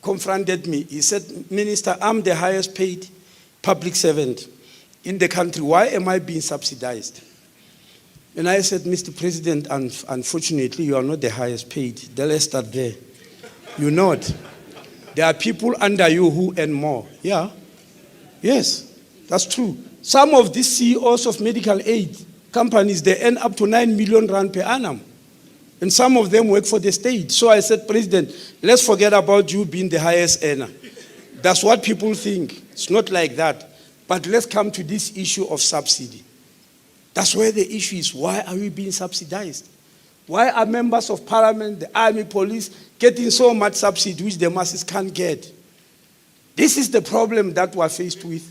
confronted me. He said, Minister, I'm the highest paid public servant in the country. Why am I being subsidized? And I said, Mr. President, unfortunately, you are not the highest paid. Let's start there. You're not. There are people under you who earn more. Yeah. Yes, that's true. Some of these CEOs of medical aid companies, they earn up to 9 million rand per annum. And some of them work for the state. So I said, President, let's forget about you being the highest earner. That's what people think. It's not like that. But let's come to this issue of subsidy. That's where the issue is. Why are we being subsidized? Why are members of parliament, the army, police, getting so much subsidy which the masses can't get? This is the problem that we're faced with.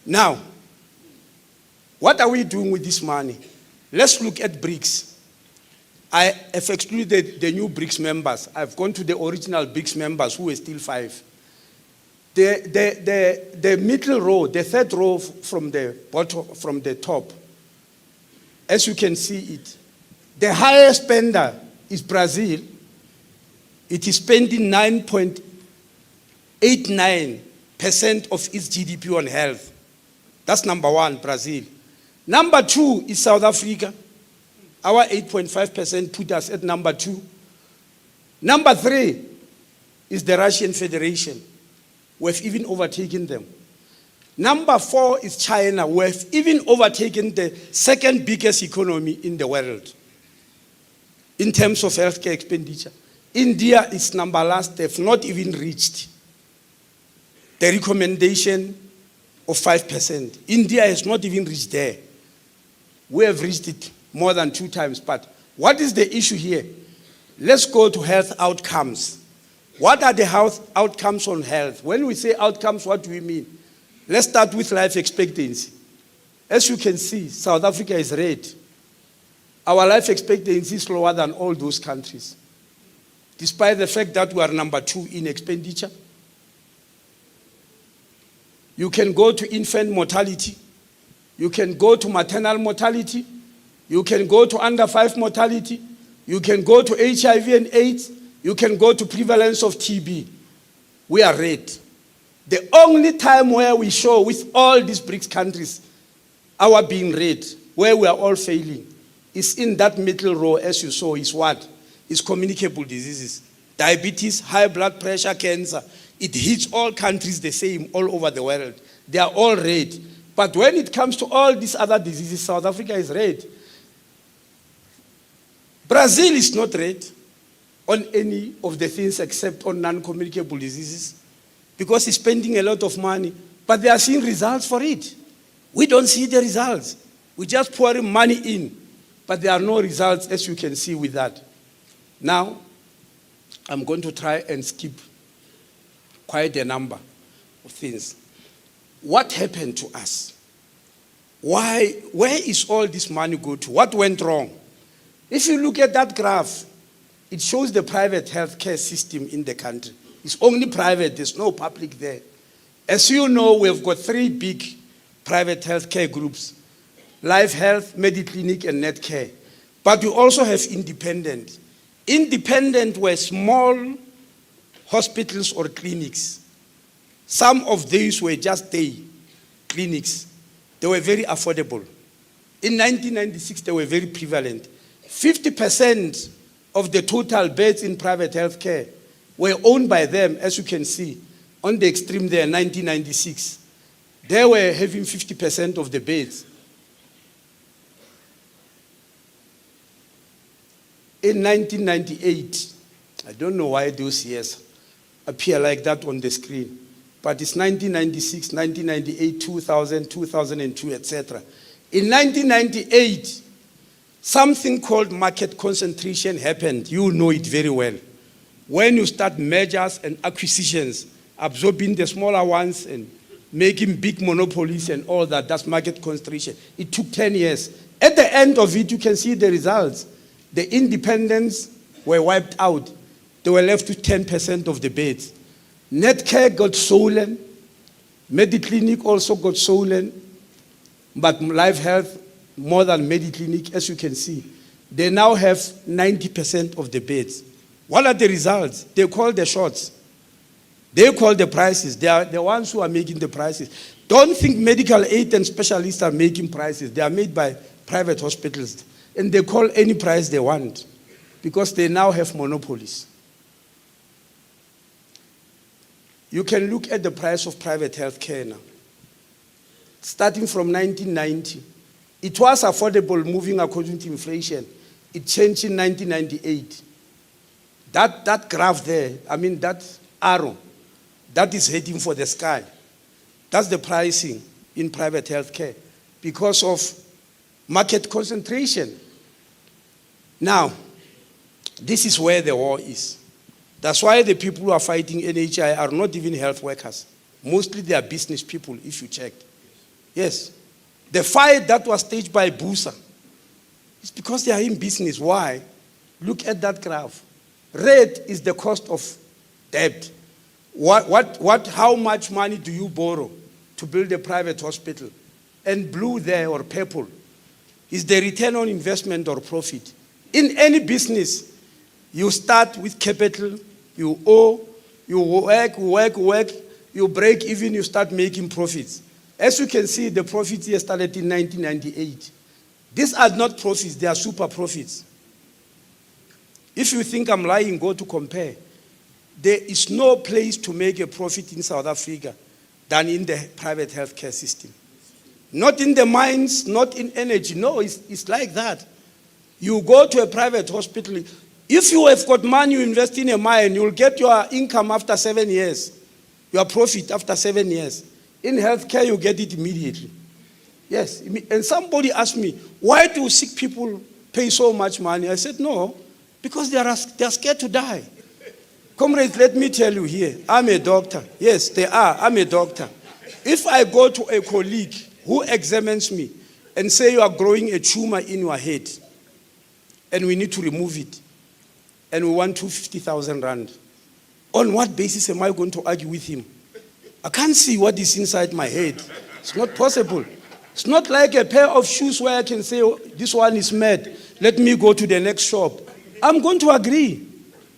Now, what are we doing with this money? Let's look at BRICS. I have excluded the new BRICS members. I've gone to the original BRICS members who were still 5. The middle row, the third row from the bottom, from the top, as you can see it, the highest spender is Brazil. It is spending 9.89% of its GDP on health. That's number 1, Brazil. Number 2 is South Africa. Our 8.5% put us at number 2. Number 3 is the Russian Federation. We've even overtaken them. Number 4 is China. We've even overtaken the second biggest economy in the world in terms of healthcare expenditure. India is number last. They've not even reached the recommendation of 5%. India has not even reached there. We have reached it more than 2 times. But what is the issue here? Let's go to health outcomes. What are the health outcomes on health? When we say outcomes, what do we mean? Let's start with life expectancy. As you can see, South Africa is red. Our life expectancy is lower than all those countries, despite the fact that we are number 2 in expenditure. You can go to infant mortality. You can go to maternal mortality. You can go to under 5 mortality. You can go to HIV and AIDS. You can go to prevalence of TB. We are red. The only time where we show with all these BRICS countries our being red, where we are all failing, is in that middle row, as you saw, is what? Is communicable diseases. Diabetes, high blood pressure, cancer. It hits all countries the same all over the world. They are all red. But when it comes to all these other diseases, South Africa is red. Brazil is not red on any of the things except on non-communicable diseases, because it's spending a lot of money, but they are seeing results for it. We don't see the results. We just pouring money in, but there are no results, as you can see with that. Now, I'm going to try and skip quite a number of things. What happened to us? Why? Where is all this money go to? What went wrong? If you look at that graph, it shows the private healthcare system in the country. It's only private, there's no public there. As you know, we've got 3 big private healthcare groups: Life Health, Mediclinic, and Netcare. But we also have independent. Independent were small hospitals or clinics. Some of these were just day clinics. They were very affordable. In 1996, they were very prevalent. 50% of the total beds in private healthcare were owned by them, as you can see. On the extreme there, 1996. They were having 50% of the beds. In 1998, I don't know why those years appear like that on the screen, but it's 1996, 1998, 2000, 2002, etc. In 1998, something called market concentration happened. You know it very well. When you start mergers and acquisitions, absorbing the smaller ones and making big monopolies and all that, that's market concentration. It took 10 years. At the end of it, you can see the results. The independents were wiped out. They were left with 10% of the beds. Netcare got stolen. Mediclinic also got stolen. But Life Health, more than Mediclinic, as you can see, they now have 90% of the beds. What are the results? They call the shots. They call the prices. They are the ones who are making the prices. Don't think medical aid and specialists are making prices. They are made by private hospitals. And they call any price they want because they now have monopolies. You can look at the price of private health care now. Starting from 1990, it was affordable moving according to inflation. It changed in 1998. That graph there, I mean that arrow, that is heading for the sky. That's the pricing in private health care because of market concentration. Now, this is where the war is. That's why the people who are fighting NHI are not even health workers. Mostly they are business people, if you check. Yes. The fight that was staged by Busa is because they are in business. Why? Look at that graph. Red is the cost of debt. How much money do you borrow to build a private hospital? And blue there, or purple, is the return on investment or profit. In any business, you start with capital, you owe, you work, you break even, you start making profits. As you can see, the profits here started in 1998. These are not profits, they are super profits. If you think I'm lying, go to compare. There is no place to make a profit in South Africa than in the private healthcare system. Not in the mines, not in energy. No, it's like that. You go to a private hospital. If you have got money, you invest in a mine, you'll get your income after 7 years. Your profit after 7 years. In healthcare, you get it immediately. Yes. And somebody asked me, why do sick people pay so much money? I said, no, because they are scared to die. Comrades, let me tell you here, I'm a doctor. Yes, they are. I'm a doctor. If I go to a colleague who examines me and say you are growing a tumor in your head, and we need to remove it, and we want 250,000 rand. On what basis am I going to argue with him? I can't see what is inside my head. It's not possible. It's not like a pair of shoes where I can say, oh, this one is mad. Let me go to the next shop. I'm going to agree.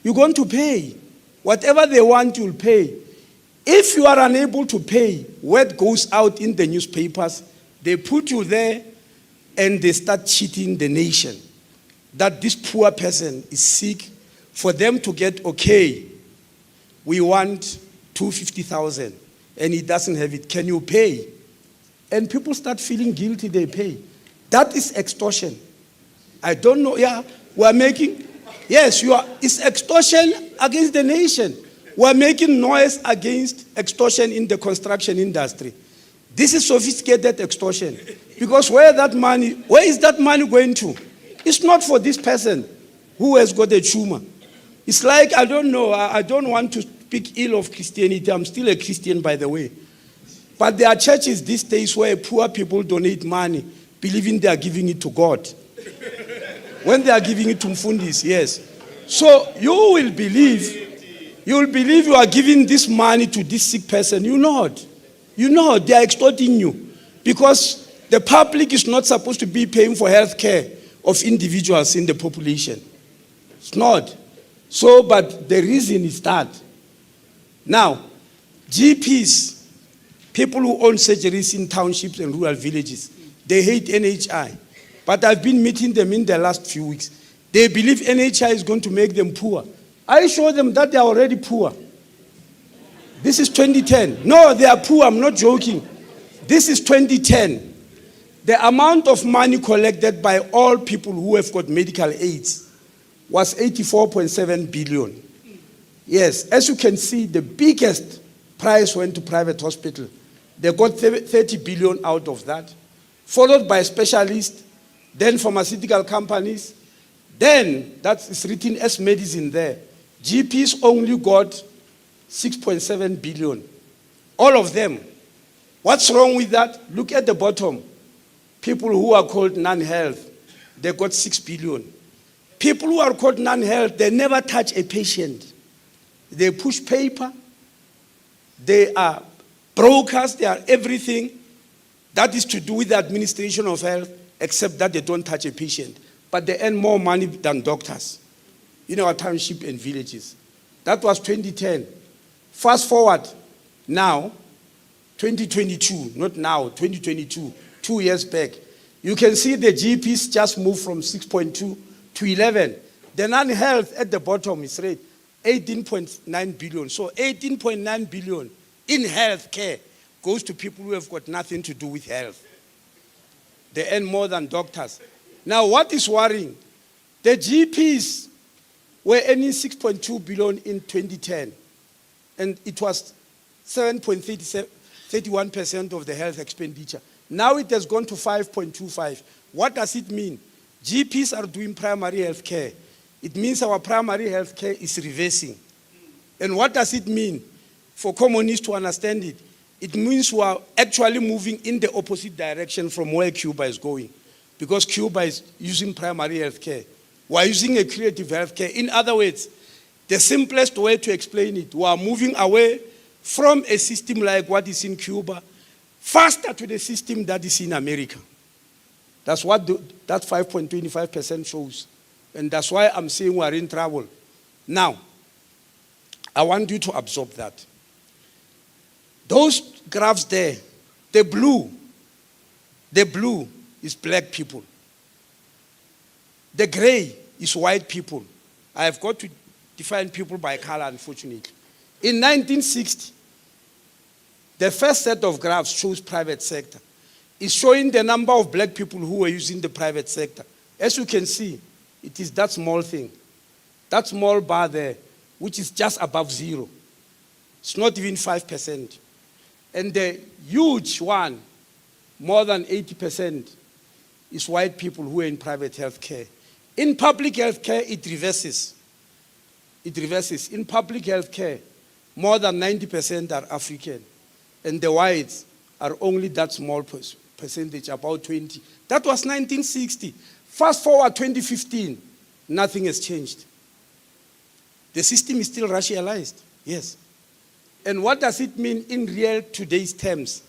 You're going to pay. Whatever they want, you'll pay. If you are unable to pay, word goes out in the newspapers, they put you there and they start cheating the nation that this poor person is sick. For them to get, okay, we want 250,000 and he doesn't have it. Can you pay? And people start feeling guilty, they pay. That is extortion. I don't know, yeah, we're making, yes, it's extortion against the nation. We're making noise against extortion in the construction industry. This is sophisticated extortion. Because where is that money going to? It's not for this person who has got a tumor. It's like, I don't know, I don't want to speak ill of Christianity. I'm still a Christian, by the way. But there are churches these days where poor people donate money, believing they are giving it to God. When they are giving it to Mfundis, yes. So you will believe you are giving this money to this sick person. You're not. They are extorting you. Because the public is not supposed to be paying for health care of individuals in the population. It's not. So, but the reason is that. Now, GPs, people who own surgeries in townships and rural villages, they hate NHI. But I've been meeting them in the last few weeks. They believe NHI is going to make them poor. I show them that they are already poor. This is 2010. No, they are poor, I'm not joking. This is 2010. The amount of money collected by all people who have got medical aids was 84.7 billion. Yes, as you can see, the biggest price went to private hospital. They got 30 billion out of that, followed by specialists, then pharmaceutical companies, then that's written as medicine there. GPs only got 6.7 billion. All of them. What's wrong with that? Look at the bottom. People who are called non-health, they got 6 billion. People who are called non-health, they never touch a patient. They push paper. They are brokers. They are everything that is to do with the administration of health, except that they don't touch a patient. But they earn more money than doctors in our township and villages. That was 2010. Fast forward now, 2022, not now, 2022, 2 years back. You can see the GPs just moved from 6.2 to 11. The non-health at the bottom is right, 18.9 billion. So 18.9 billion in health care goes to people who have got nothing to do with health. They earn more than doctors. Now, what is worrying? The GPs were earning 6.2 billion in 2010, and it was 7.31% of the health expenditure. Now it has gone to 5.25. What does it mean? GPs are doing primary health care. It means our primary health care is reversing. And what does it mean? For communists to understand it, it means we are actually moving in the opposite direction from where Cuba is going. Because Cuba is using primary health care. We are using a creative health care. In other words, the simplest way to explain it, we are moving away from a system like what is in Cuba, faster to the system that is in America. That's what that 5.25% shows. And that's why I'm saying we are in trouble. Now, I want you to absorb that. Those graphs there, the blue is black people. The gray is white people. I have got to define people by color, unfortunately. In 1960, the first set of graphs shows private sector. It's showing the number of black people who were using the private sector. As you can see, it is that small thing, that small bar there, which is just above zero. It's not even 5%. And the huge one, more than 80%, is white people who are in private health care. In public health care, it reverses. It reverses. In public health care, more than 90% are African. And the whites are only that small percentage, about 20. That was 1960. Fast forward 2015. nothing has changed. The system is still racialized, yes. And what does it mean in real today's terms?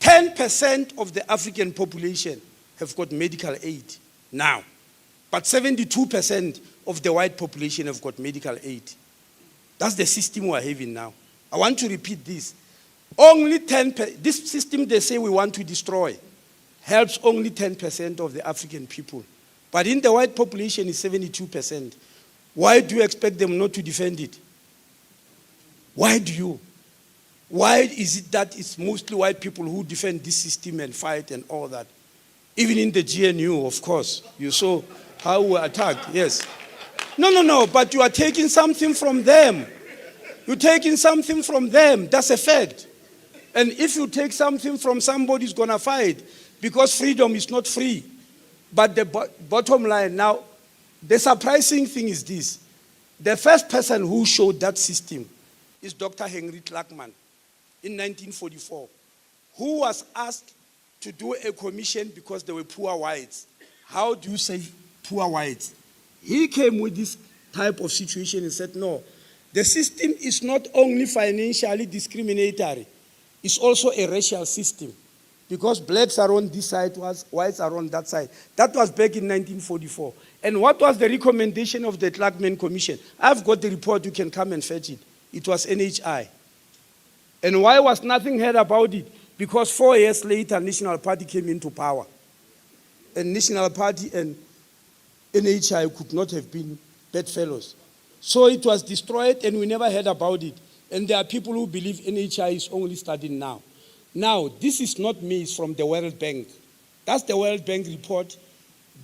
10% of the African population have got medical aid now, but 72% of the white population have got medical aid. That's the system we're having now. I want to repeat this. Only 10%, this system they say we want to destroy, helps only 10% of the African people. But in the white population is 72%. Why do you expect them not to defend it? Why do you? Why is it that it's mostly white people who defend this system and fight and all that? Even in the GNU, of course, you saw how we were attacked, yes. No, but you are taking something from them. You're taking something from them, that's a fact. And if you take something from somebody who's going to fight, because freedom is not free. But the bottom line now, the surprising thing is this. The first person who showed that system is Dr. Henry Clarkman in 1944, who was asked to do a commission because there were poor whites. How do you say poor whites? He came with this type of situation and said, no, the system is not only financially discriminatory, it's also a racial system. Because blacks are on this side, whites are on that side. That was back in 1944. And what was the recommendation of the Clarkman Commission? I've got the report, you can come and fetch it. It was NHI. And why was nothing heard about it? Because 4 years later, National Party came into power. And National Party and NHI could not have been bedfellows. So it was destroyed and we never heard about it. And there are people who believe NHI is only starting now. Now, this is not me, it's from the World Bank. That's the World Bank report.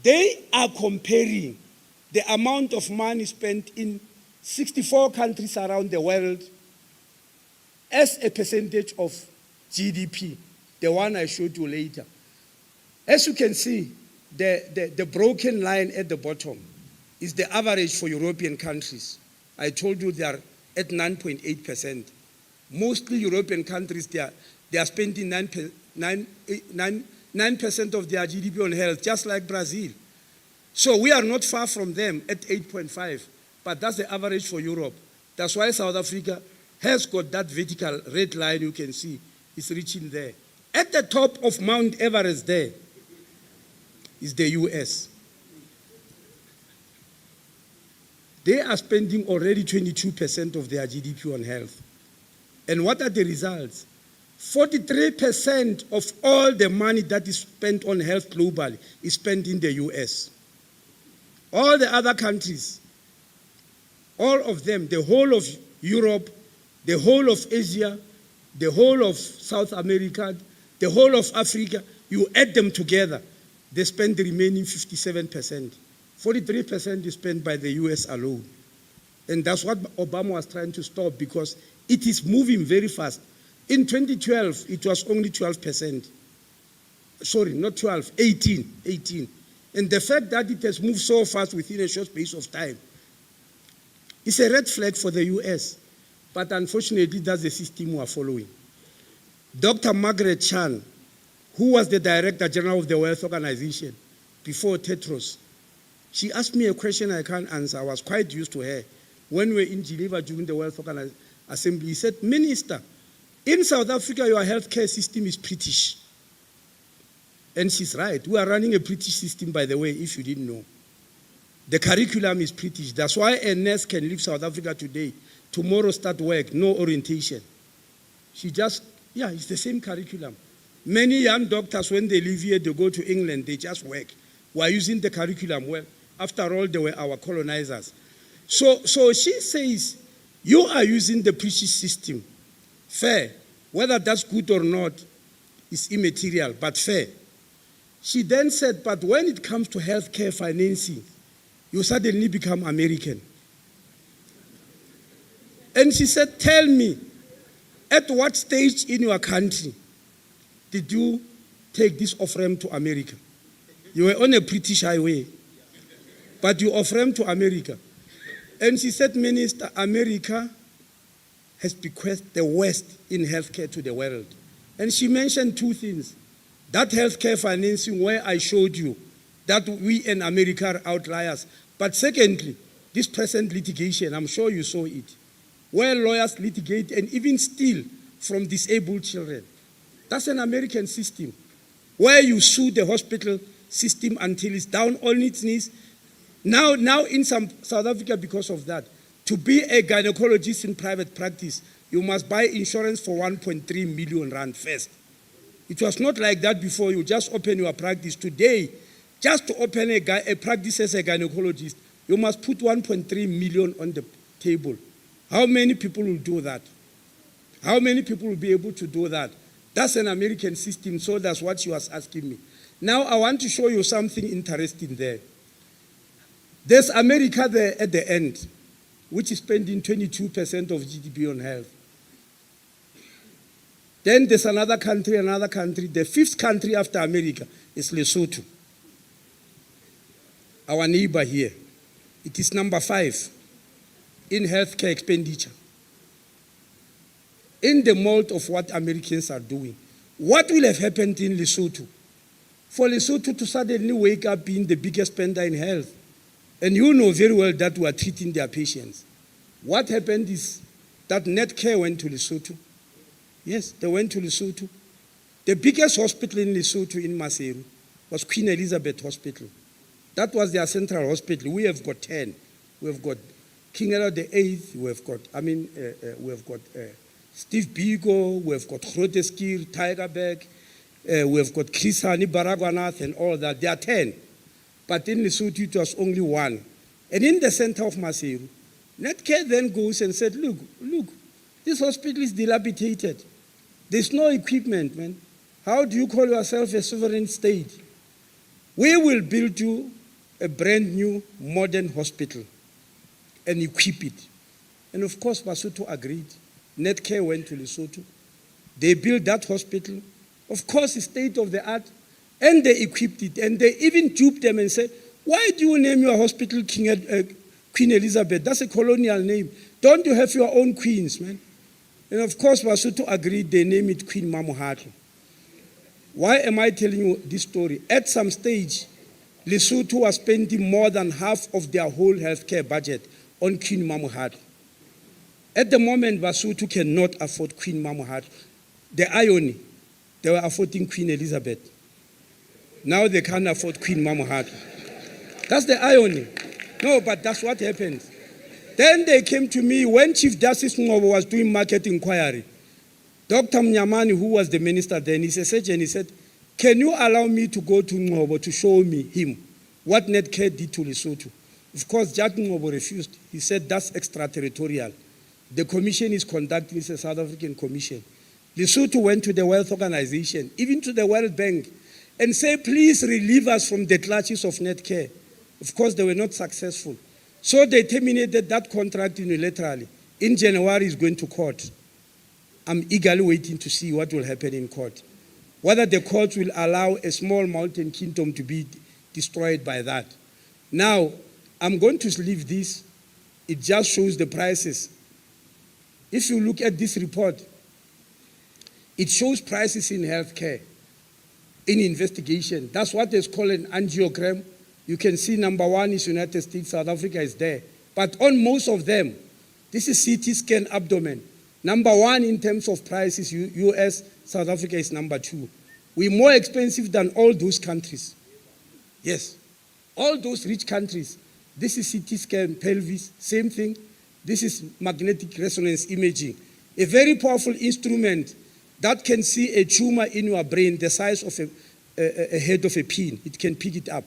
They are comparing the amount of money spent in 64 countries around the world as a percentage of GDP, the one I showed you later. As you can see, the broken line at the bottom is the average for European countries. I told you they are at 9.8%. Mostly European countries, they are spending 9% of their GDP on health, just like Brazil. So we are not far from them at 8.5, but that's the average for Europe. That's why South Africa has got that vertical red line you can see. It's reaching there. At the top of Mount Everest there is the US. They are spending already 22% of their GDP on health. And what are the results? 43% of all the money that is spent on health globally is spent in the US. All the other countries, all of them, the whole of Europe, the whole of Asia, the whole of South America, the whole of Africa, you add them together, they spend the remaining 57%. 43% is spent by the US alone. And that's what Obama was trying to stop because it is moving very fast. In 2012, it was only 12%. Sorry, not 12, 18. And the fact that it has moved so fast within a short space of time is a red flag for the US. But unfortunately, that's the system we are following. Dr. Margaret Chan, who was the Director General of the World Organization before Tedros, she asked me a question I can't answer. I was quite used to her. When we were in Geneva during the World Assembly, he said, Minister, in South Africa, your healthcare system is British. And she's right. We are running a British system, by the way, if you didn't know. The curriculum is British. That's why a nurse can leave South Africa today. Tomorrow start work, no orientation. It's the same curriculum. Many young doctors, when they leave here, they go to England, they just work. We are using the curriculum well. After all, they were our colonizers. So she says, you are using the British system. Fair. Whether that's good or not is immaterial, but fair. She then said, but when it comes to healthcare financing, you suddenly become American. And she said, tell me, at what stage in your country did you take this off-ramp to America? You were on a British highway, but you off-ramp to America. And she said, Minister, America has bequeathed the West in healthcare to the world. And she mentioned two things. That healthcare financing where I showed you that we in America are outliers, But secondly, this present litigation, I'm sure you saw it, where lawyers litigate and even steal from disabled children. That's an American system, where you sue the hospital system until it's down on its knees. Now in South Africa, because of that, to be a gynecologist in private practice, you must buy insurance for 1.3 million rand first. It was not like that before. You just open your practice. Today, just to open a practice as a gynecologist, you must put 1.3 million on the table. How many people will do that? How many people will be able to do that? That's an American system, so that's what you are asking me. Now I want to show you something interesting there. There's America there at the end, which is spending 22% of GDP on health. Then there's another country. The fifth country after America is Lesotho, our neighbor here. It is number 5 in healthcare expenditure. In the mold of what Americans are doing, what will have happened in Lesotho? For Lesotho to suddenly wake up being the biggest spender in health. And you know very well that we are treating their patients. What happened is that Netcare went to Lesotho. Yes, they went to Lesotho. The biggest hospital in Lesotho, in Maseru, was Queen Elizabeth Hospital. That was their central hospital. We have got 10. We have got King Edward VIII. We have got Steve Biko. We have got Groteskir, Tigerberg. We have got Chris Hani, Baragwanath, and all that. There are 10. But in Lesotho, it was only 1. And in the center of Maseru, Netcare then goes and said, look, this hospital is dilapidated. There's no equipment, man. How do you call yourself a sovereign state? We will build you a brand new modern hospital and equip it. And of course, Lesotho agreed. Netcare went to Lesotho. They built that hospital. Of course, it's state of the art. And they equipped it. And they even duped them and said, why do you name your hospital Queen Elizabeth? That's a colonial name. Don't you have your own queens, man? And of course, Lesotho agreed. They named it Queen Mamohatlo. Why am I telling you this story? At some stage, Lesotho was spending more than half of their whole healthcare budget on Queen Mamohatlo. At the moment, Lesotho cannot afford Queen Mamohatlo. The irony, they were affording Queen Elizabeth. Now they can't afford Queen Mamohatlo. That's the irony. No, but that's what happened. Then they came to me when Chief Justice Ngobo was doing market inquiry. Dr. Mnyamani, who was the minister then, he's a surgeon, he said, can you allow me to go to Ngobo to show him what Netcare did to Lesotho? Of course, Judge Ngobo refused. He said, that's extraterritorial. The commission is conducting, it's a South African commission. Lesotho went to the World Organization, even to the World Bank, and said, please relieve us from the clutches of Netcare. Of course, they were not successful. So they terminated that contract unilaterally. In January, it's going to court. I'm eagerly waiting to see what will happen in court. Whether the court will allow a small mountain kingdom to be destroyed by that. Now, I'm going to leave this. It just shows the prices. If you look at this report, it shows prices in healthcare, in investigation. That's what is called an angiogram. You can see number 1 is United States, South Africa is there. But on most of them, this is CT scan abdomen. Number 1 in terms of price is US, South Africa is number 2. We're more expensive than all those countries. Yes, all those rich countries. This is CT scan, pelvis, same thing. This is magnetic resonance imaging. A very powerful instrument that can see a tumor in your brain the size of a head of a pin. It can pick it up.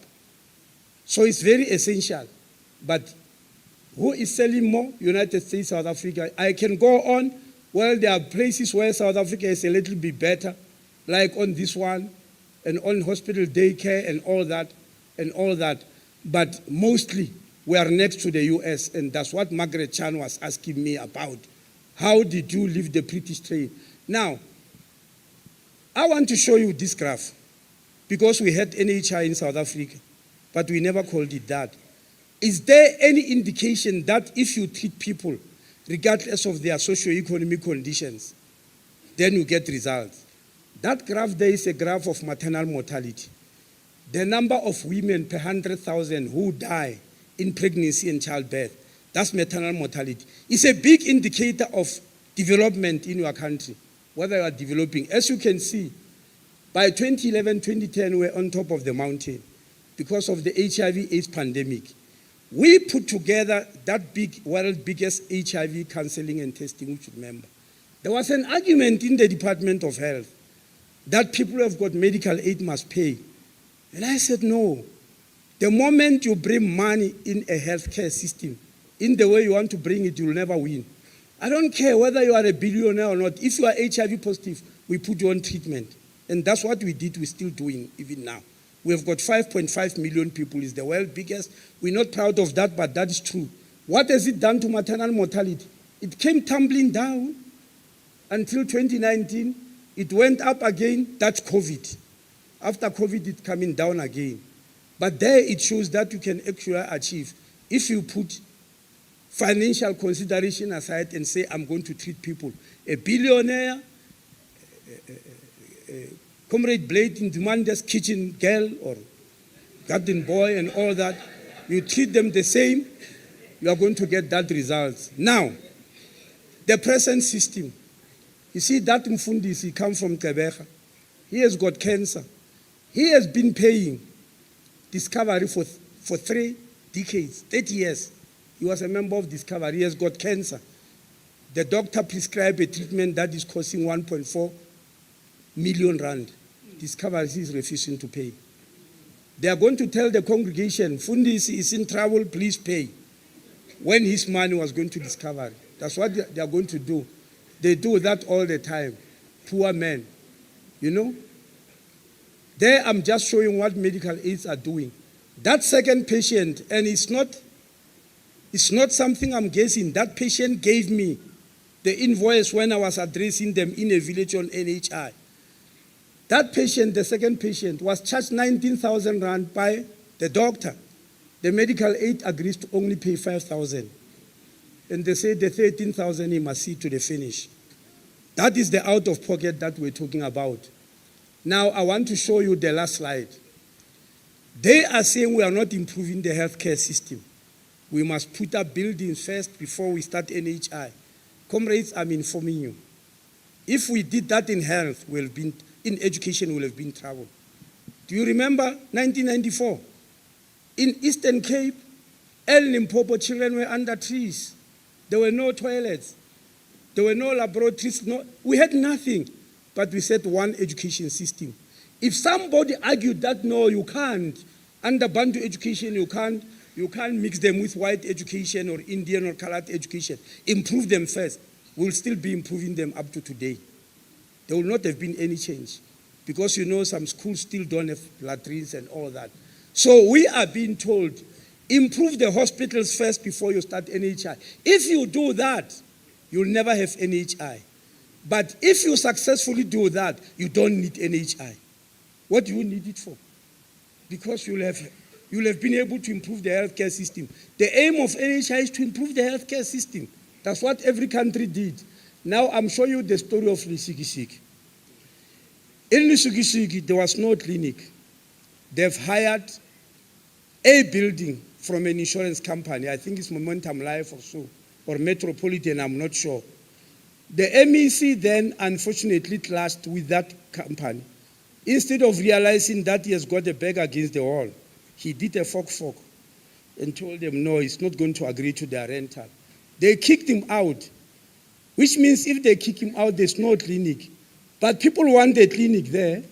So it's very essential. But who is selling more? United States, South Africa. I can go on. Well, there are places where South Africa is a little bit better, like on this one, and on hospital daycare and all that. But mostly, we are next to the US, and that's what Margaret Chan was asking me about. How did you leave the British trade? Now, I want to show you this graph, because we had NHI in South Africa, but we never called it that. Is there any indication that if you treat people, regardless of their socio-economic conditions, then you get results? That graph there is a graph of maternal mortality. The number of women per 100,000 who die in pregnancy and childbirth. That's maternal mortality. It's a big indicator of development in your country, whether you are developing. As you can see, by 2011, 2010, we're on top of the mountain because of the HIV/AIDS pandemic. We put together that big, world's biggest HIV counseling and testing, which you remember. There was an argument in the Department of Health that people who have got medical aid must pay. And I said, no. The moment you bring money in a healthcare system, in the way you want to bring it, you'll never win. I don't care whether you are a billionaire or not. If you are HIV positive, we put you on treatment. And that's what we did, we're still doing even now. We've got 5.5 million people, it's the world's biggest. We're not proud of that, but that is true. What has it done to maternal mortality? It came tumbling down until 2019. It went up again, that's COVID. After COVID, it's coming down again. But there it shows that you can actually achieve. If you put financial consideration aside and say, I'm going to treat people, a billionaire, Comrade Blade in Demander's kitchen girl or garden boy and all that, you treat them the same, you are going to get that result. Now, the present system, you see that Mfundisi, he comes from Tebecha. He has got cancer. He has been paying Discovery for 3 decades, 30 years. He was a member of Discovery. He has got cancer. The doctor prescribed a treatment that is costing 1.4 million rand. Discovery is refusing to pay. They are going to tell the congregation, Fundisi is in trouble, please pay. When his money was going to Discovery. That's what they are going to do. They do that all the time. Poor men. You know? There I'm just showing what medical aids are doing. That second patient, and it's not something I'm guessing, that patient gave me the invoice when I was addressing them in a village on NHI. That patient, the second patient, was charged 19,000 rand by the doctor. The medical aid agrees to only pay 5,000. And they say the 13,000 he must see to the finish. That is the out of pocket that we're talking about. Now, I want to show you the last slide. They are saying we are not improving the healthcare system. We must put up buildings first before we start NHI. Comrades, I'm informing you. If we did that in health, in education, we'll have been in trouble. Do you remember 1994? In Eastern Cape, El Limpopo children were under trees. There were no toilets. There were no laboratories. We had nothing. But we set one education system. If somebody argued that, no, you can't, under Bantu education, you can't mix them with white education or Indian or colored education. Improve them first. We'll still be improving them up to today. There will not have been any change. Because you know some schools still don't have latrines and all that. So we are being told, improve the hospitals first before you start NHI. If you do that, you'll never have NHI. But if you successfully do that, you don't need NHI. What do you need it for? Because you'll have been able to improve the healthcare system. The aim of NHI is to improve the healthcare system. That's what every country did. Now I'm showing you the story of Lisikisiki. In Lisikisiki, there was no clinic. They've hired a building from an insurance company. I think it's Momentum Life or so, or Metropolitan, I'm not sure. The MEC then, unfortunately, clashed with that company. Instead of realizing that he has got a back against the wall, he did a fork and told them, no, he's not going to agree to their rental. They kicked him out, which means if they kick him out, there's no clinic. But people want a clinic there,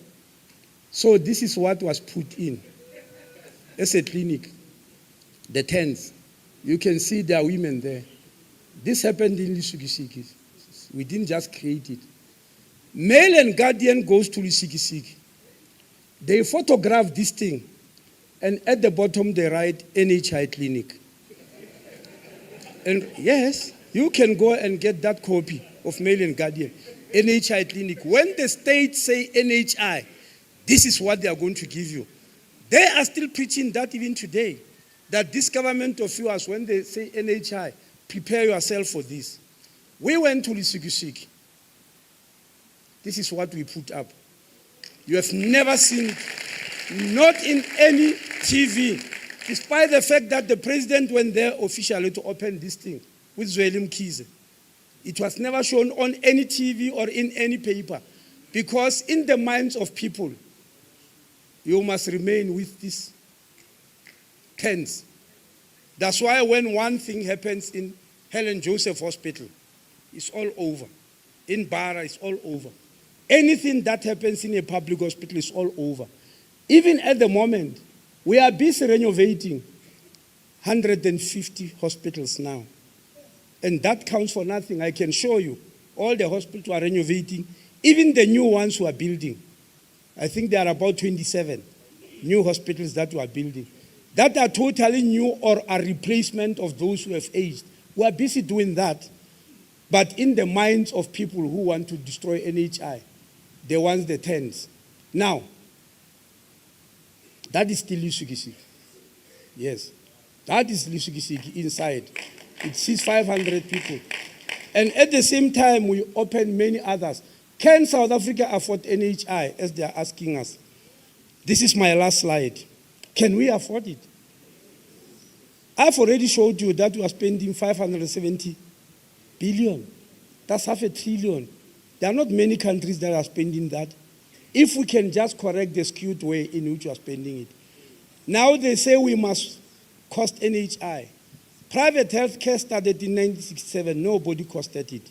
so this is what was put in as a clinic. The tents. You can see there are women there. This happened in Lisikisiki. We didn't just create it. Mail and Guardian goes to Lisikisiki. They photograph this thing, and at the bottom they write NHI clinic. And yes, you can go and get that copy of Mail and Guardian. NHI clinic. When the states say NHI, this is what they are going to give you. They are still preaching that even today, that this government of yours, when they say NHI, prepare yourself for this. We went to Lisikisiki. This is what we put up. You have never seen it, not in any TV, Despite the fact that the president went there officially to open this thing with Zweli Mkhize, it was never shown on any TV or in any paper, because in the minds of people, you must remain with these tents. That's why when one thing happens in Helen Joseph Hospital, it's all over. In Bara, it's all over. Anything that happens in a public hospital is all over. Even at the moment, we are busy renovating 150 hospitals now. And that counts for nothing. I can show you all the hospitals are renovating, even the new ones who are building. I think there are about 27 new hospitals that we are building, that are totally new or a replacement of those who have aged. We are busy doing that. But in the minds of people who want to destroy NHI, they want the tents. Now, that is still Lisukisiki. Yes, that is Lisukisiki inside. It sees 500 people. And at the same time, we open many others. Can South Africa afford NHI, as they are asking us? This is my last slide. Can we afford it? I've already showed you that we are spending 570 billion. That's half a trillion. There are not many countries that are spending that. If we can just correct the skewed way in which we are spending it. Now they say we must cost NHI. Private health care started in 1967. Nobody costed it.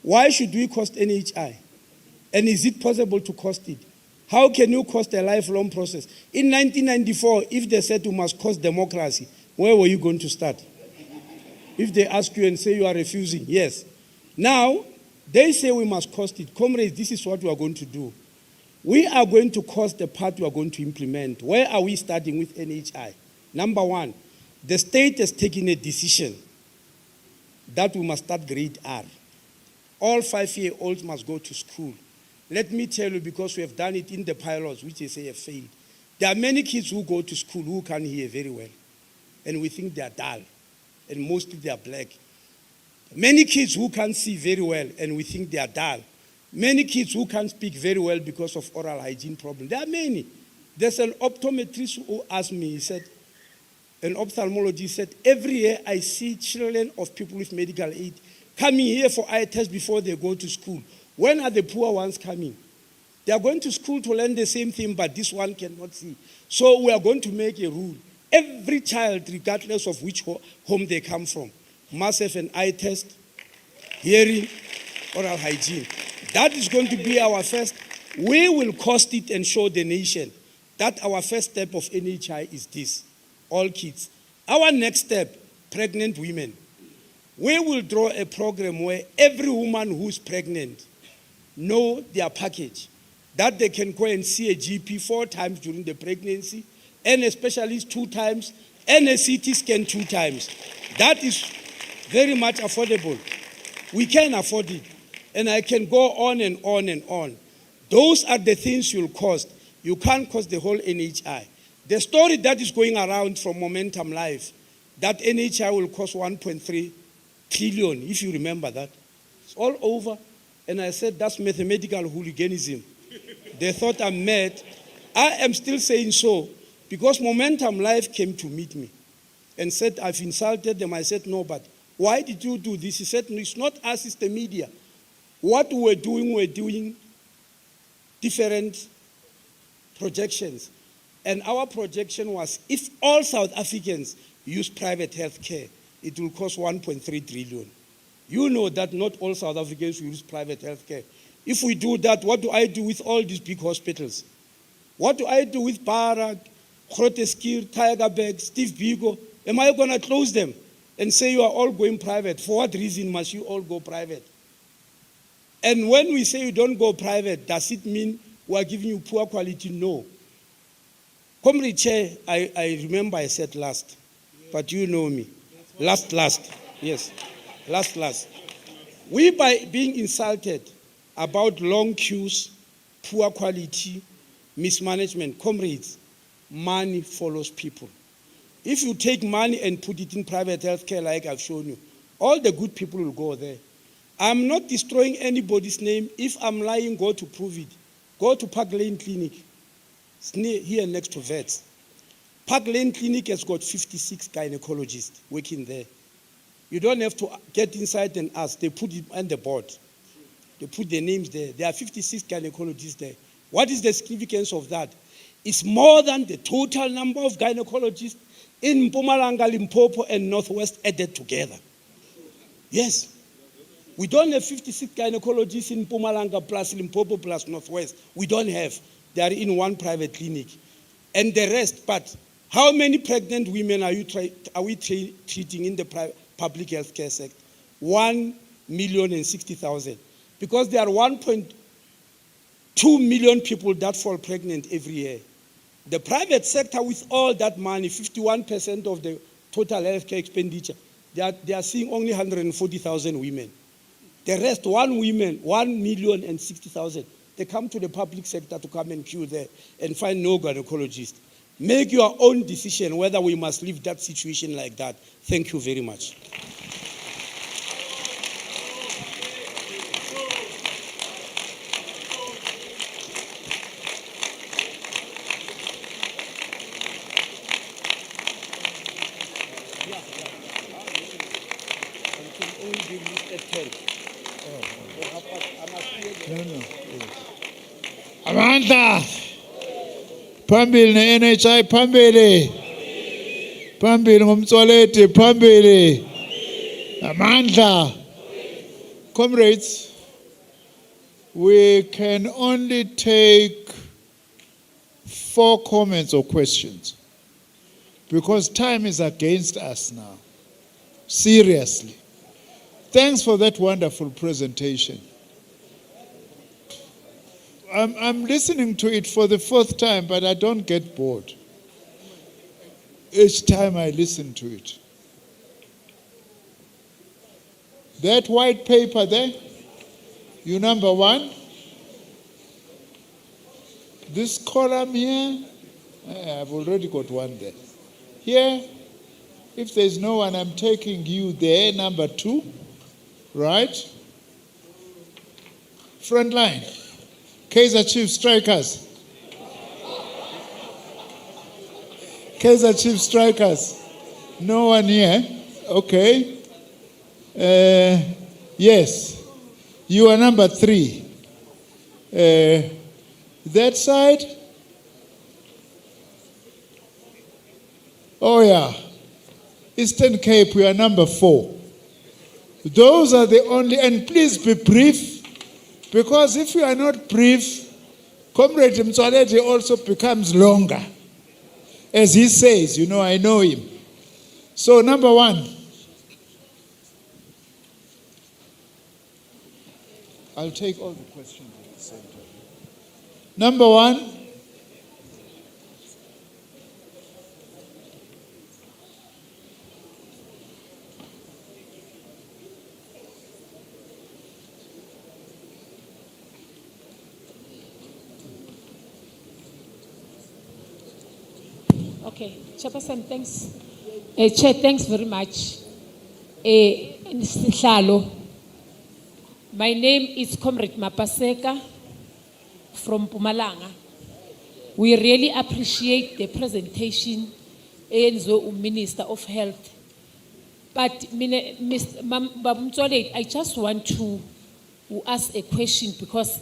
Why should we cost NHI? And is it possible to cost it? How can you cost a lifelong process? In 1994, if they said you must cost democracy, where were you going to start? If they ask you and say you are refusing, yes. Now, they say we must cost it. Comrades, this is what we are going to do. We are going to cost the part we are going to implement. Where are we starting with NHI? Number one, the state has taken a decision that we must start grade R. All 5-year-olds must go to school. Let me tell you, because we have done it in the pilots, which they say have failed. There are many kids who go to school who can't hear very well. And we think they are dull. And mostly they are black. Many kids who can't see very well, and we think they are dull. Many kids who can't speak very well because of oral hygiene problems. There are many. There's an optometrist who asked me, he said, an ophthalmologist said, every year I see children of people with medical aid coming here for eye tests before they go to school. When are the poor ones coming? They are going to school to learn the same thing, but this one cannot see. So we are going to make a rule. Every child, regardless of which home they come from, must have an eye test, hearing, oral hygiene. That is going to be our first. We will cost it and show the nation that our first step of NHI is this, all kids. Our next step, pregnant women. We will draw a program where every woman who's pregnant know their package, that they can go and see a GP 4 times during the pregnancy, and a specialist 2 times, and a CT scan 2 times. That is very much affordable. We can afford it. And I can go on and on and on. Those are the things you'll cost. You can't cost the whole NHI. The story that is going around from Momentum Live, that NHI will cost 1.3 trillion, if you remember that. It's all over. And I said, that's mathematical hooliganism. They thought I'm mad. I am still saying so, because Momentum Live came to meet me and said, I've insulted them. I said, no, but why did you do this? He said, no, it's not us, it's the media. What we're doing different projections. And our projection was, if all South Africans use private health care, it will cost 1.3 trillion. You know that not all South Africans use private health care. If we do that, what do I do with all these big hospitals? What do I do with Bara, Groteskir, Tigerberg, Steve Biko? Am I going to close them and say you are all going private? For what reason must you all go private? And when we say you don't go private, does it mean we are giving you poor quality? No. Comrade Chair, I remember I said last, but you know me. Last. Yes, last. We, by being insulted about long queues, poor quality, mismanagement, comrades, money follows people. If you take money and put it in private health care like I've shown you, all the good people will go there. I'm not destroying anybody's name. If I'm lying, go to prove it. Go to Park Lane Clinic. It's near here next to Vets. Park Lane Clinic has got 56 gynecologists working there. You don't have to get inside and ask. They put it on the board. They put their names there. There are 56 gynecologists there. What is the significance of that? It's more than the total number of gynecologists in Mpumalanga, Limpopo, and Northwest added together. Yes. We don't have 56 gynecologists in Mpumalanga plus Limpopo plus Northwest. We don't have. They are in one private clinic. And the rest, but how many pregnant women are we treating in the public health care sector? 1,060,000. Because there are 1.2 million people that fall pregnant every year. The private sector, with all that money, 51% of the total healthcare expenditure, they are seeing only 140,000 women. The rest, 1,060,000. They come to the public sector to come and queue there and find no gynecologist. Make your own decision whether we must leave that situation like that. Thank you very much. Amandla phambili ne-NHI phambili phambili ngumtswaleti phambili amandla. Comrades, we can only take 4 comments or questions because time is against us now. Seriously. Thanks for that wonderful presentation. I'm listening to it for the 4th time, but I don't get bored each time I listen to it. That white paper there, you number 1. This column here, I've already got one there. Here, if there's no one, I'm taking you there, number 2, right? Front line. Kaiser Chief Strikers. Kaiser Chief Strikers. No one here. Okay. Yes. You are number 3. That side? Oh yeah. Eastern Cape, we are number 4. Those are the only, and please be brief. Because if you are not brief, Comrade Mtswaleti also becomes longer. As he says, you know, I know him. So number 1. I'll take all the questions at the same time. Number 1. Okay, Chairperson, thanks. Chair, thanks very much. My name is Comrade Mapaseka from Mpumalanga. We really appreciate the presentation, Enzo, Minister of Health. But, Mr. Mtswaleti, I just want to ask a question because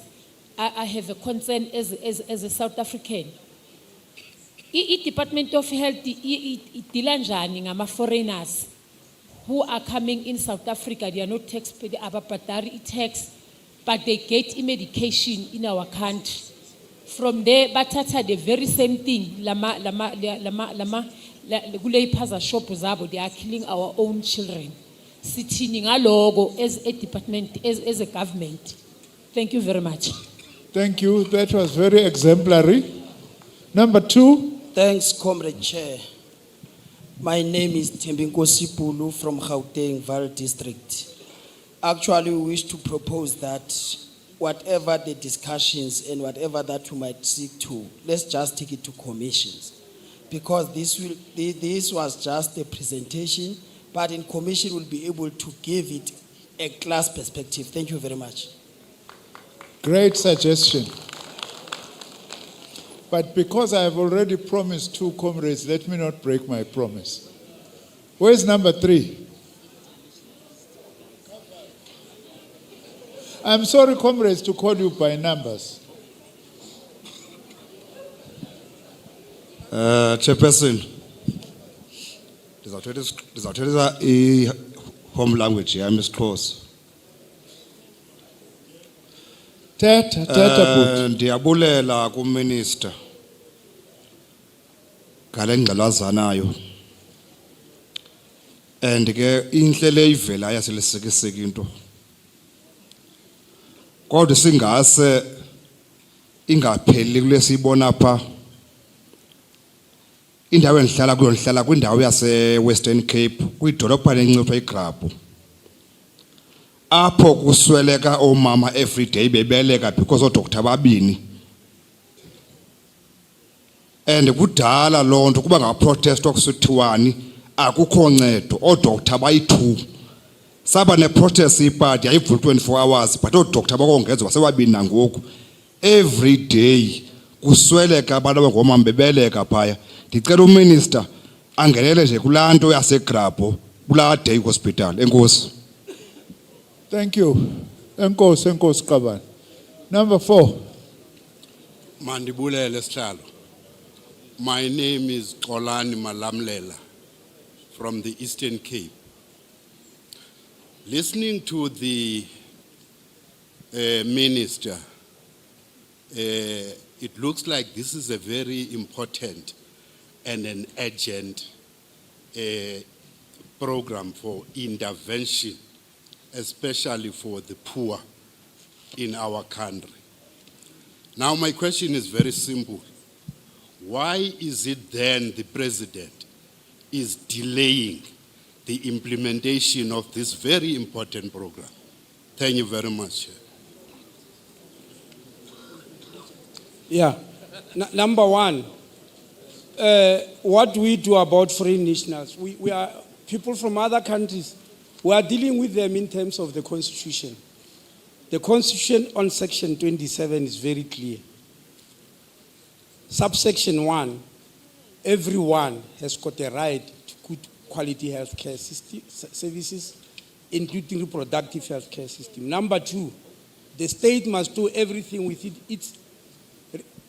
I have a concern as a South African. The Department of Health is foreigners who are coming in South Africa. They are not taxpayers, they are tax, but they get medication in our country. From there, batata the very same thing. They are killing our own children. Sitting a logo as a department, as a government. Thank you very much. Thank you. That was very exemplary. Number 2. Thanks, Comrade Chair. My name is Tembinkosi Pulu from Gauteng, Vaal District. Actually, we wish to propose that whatever the discussions and whatever that we might seek to, let's just take it to commissions. Because this was just a presentation, but in commission we'll be able to give it a class perspective. Thank you very much. Great suggestion. But because I have already promised 2 comrades, let me not break my promise. Where's number 3? I'm sorry, comrades, to call you by numbers. Chairperson, ndizawuthetha i-home language yami isiXhosa. Thetha bhuti. Ndiyabulela kuMinister ngale ngxelazanayo. And ke inhle le ivela yaselesekiseka into. Kodwa singase ingapheli kule sibona pha. Indawo endihlala kuyo ndihlala kwindawo yase-Western Cape, kwidolophu encipha iGrapo. Apho kusweleka oomama everyday bebeleka because oodoktar babini. And kudala loo nto kuba ngaprotestwa kusithiwani akukho ncedo, oodoktar bayi-2. Saba ne-protest ipati yayivula 24 hours, but oodoktar bakongezwa basebabini nangoku. Every day kusweleka abantu abangomama bebeleka phaya. Ndicela uMinister angenele nje kulaa nto yaseGrapo kulaa day hospital. Enkosi. Thank you. Enkosi Qabane. Number 4. Mandibulele sihlalo. My name is Xolani Malamlela from the Eastern Cape. Listening to the Minister, it looks like this is a very important and an urgent program for intervention, especially for the poor in our country. Now my question is very simple. Why is it then the President is delaying the implementation of this very important program? Thank you very much. Yeah. Number 1, what do we do about foreign nationals? We are people from other countries. We are dealing with them in terms of the Constitution. The Constitution on Section 27 is very clear. Subsection 1, everyone has got a right to good quality healthcare services, including reproductive healthcare system. Number 2, the state must do everything with its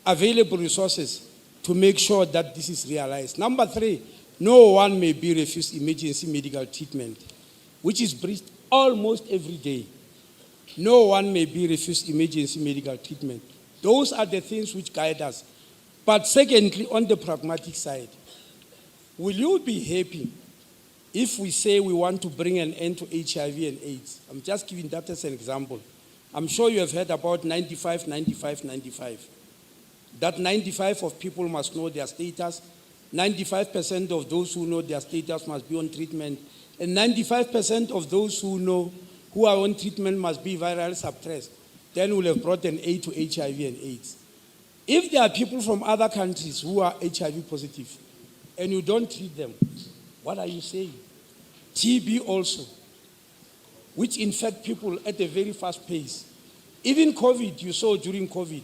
available resources to make sure that this is realized. Number 3, no one may be refused emergency medical treatment, which is breached almost every day. No one may be refused emergency medical treatment. Those are the things which guide us. But secondly, on the pragmatic side, will you be happy if we say we want to bring an end to HIV and AIDS? I'm just giving that as an example. I'm sure you have heard about 95, 95, 95. That 95 of people must know their status, 95% of those who know their status must be on treatment, and 95% of those who are on treatment must be viral suppressed. Then we'll have brought an end to HIV and AIDS. If there are people from other countries who are HIV positive and you don't treat them, what are you saying? TB also, which infect people at a very fast pace. Even COVID, you saw during COVID.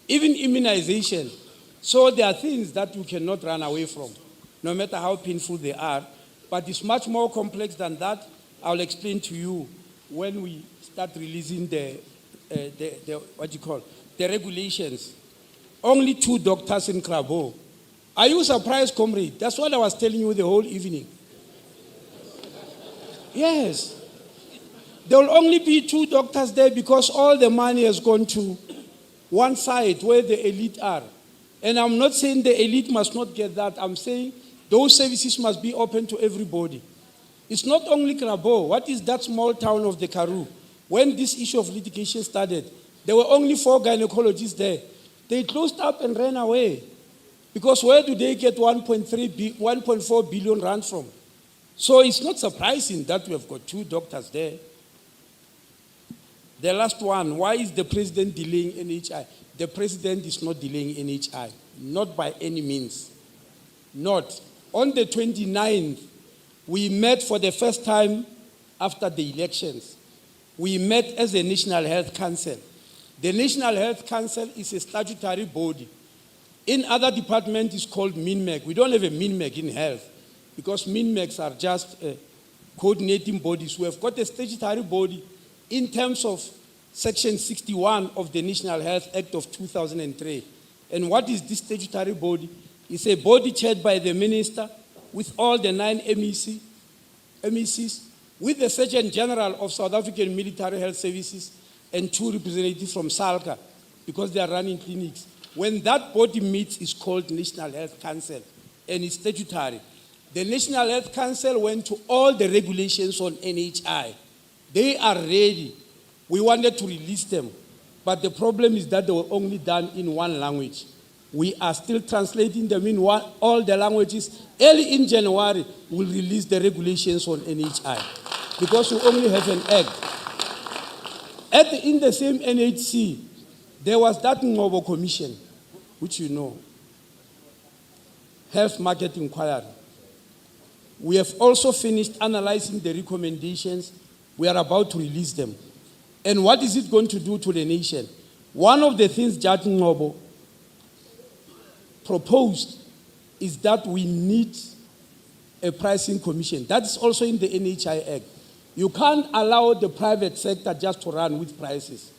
Even immunization. So there are things that you cannot run away from, no matter how painful they are. But it's much more complex than that. I'll explain to you when we start releasing the regulations. Only 2 doctors in Krabo. Are you surprised, comrade? That's what I was telling you the whole evening. Yes. There will only be 2 doctors there because all the money has gone to one side where the elite are. And I'm not saying the elite must not get that. I'm saying those services must be open to everybody. It's not only Krabo. What is that small town of the Karoo? When this issue of litigation started, there were only 4 gynecologists there. They closed up and ran away. Because where do they get 1.4 billion rand from? So it's not surprising that we have got 2 doctors there. The last one, why is the president delaying NHI? The president is not delaying NHI, not by any means. Not. On the 29th, we met for the first time after the elections. We met as a National Health Council. The National Health Council is a statutory body In other departments, it's called MINMEC. We don't have a MINMEC in health because MINMECs are just coordinating bodies. We have got a statutory body in terms of Section 61 of the National Health Act of 2003. And what is this statutory body? It's a body chaired by the minister with all the 9 MECs, with the Surgeon General of South African Military Health Services and 2 representatives from SALCA, because they are running clinics. When that body meets, it's called National Health Council, and it's statutory. The National Health Council went to all the regulations on NHI. They are ready. We wanted to release them, but the problem is that they were only done in 1 language. We are still translating them in all the languages. Early in January, we'll release the regulations on NHI, because we only have an act. In the same NHC, there was that Ngobo Commission, which you know, Health Market Inquiry. We have also finished analyzing the recommendations. We are about to release them. And what is it going to do to the nation? One of the things Judge Ngobo proposed is that we need a pricing commission. That's also in the NHI Act. You can't allow the private sector just to run with prices.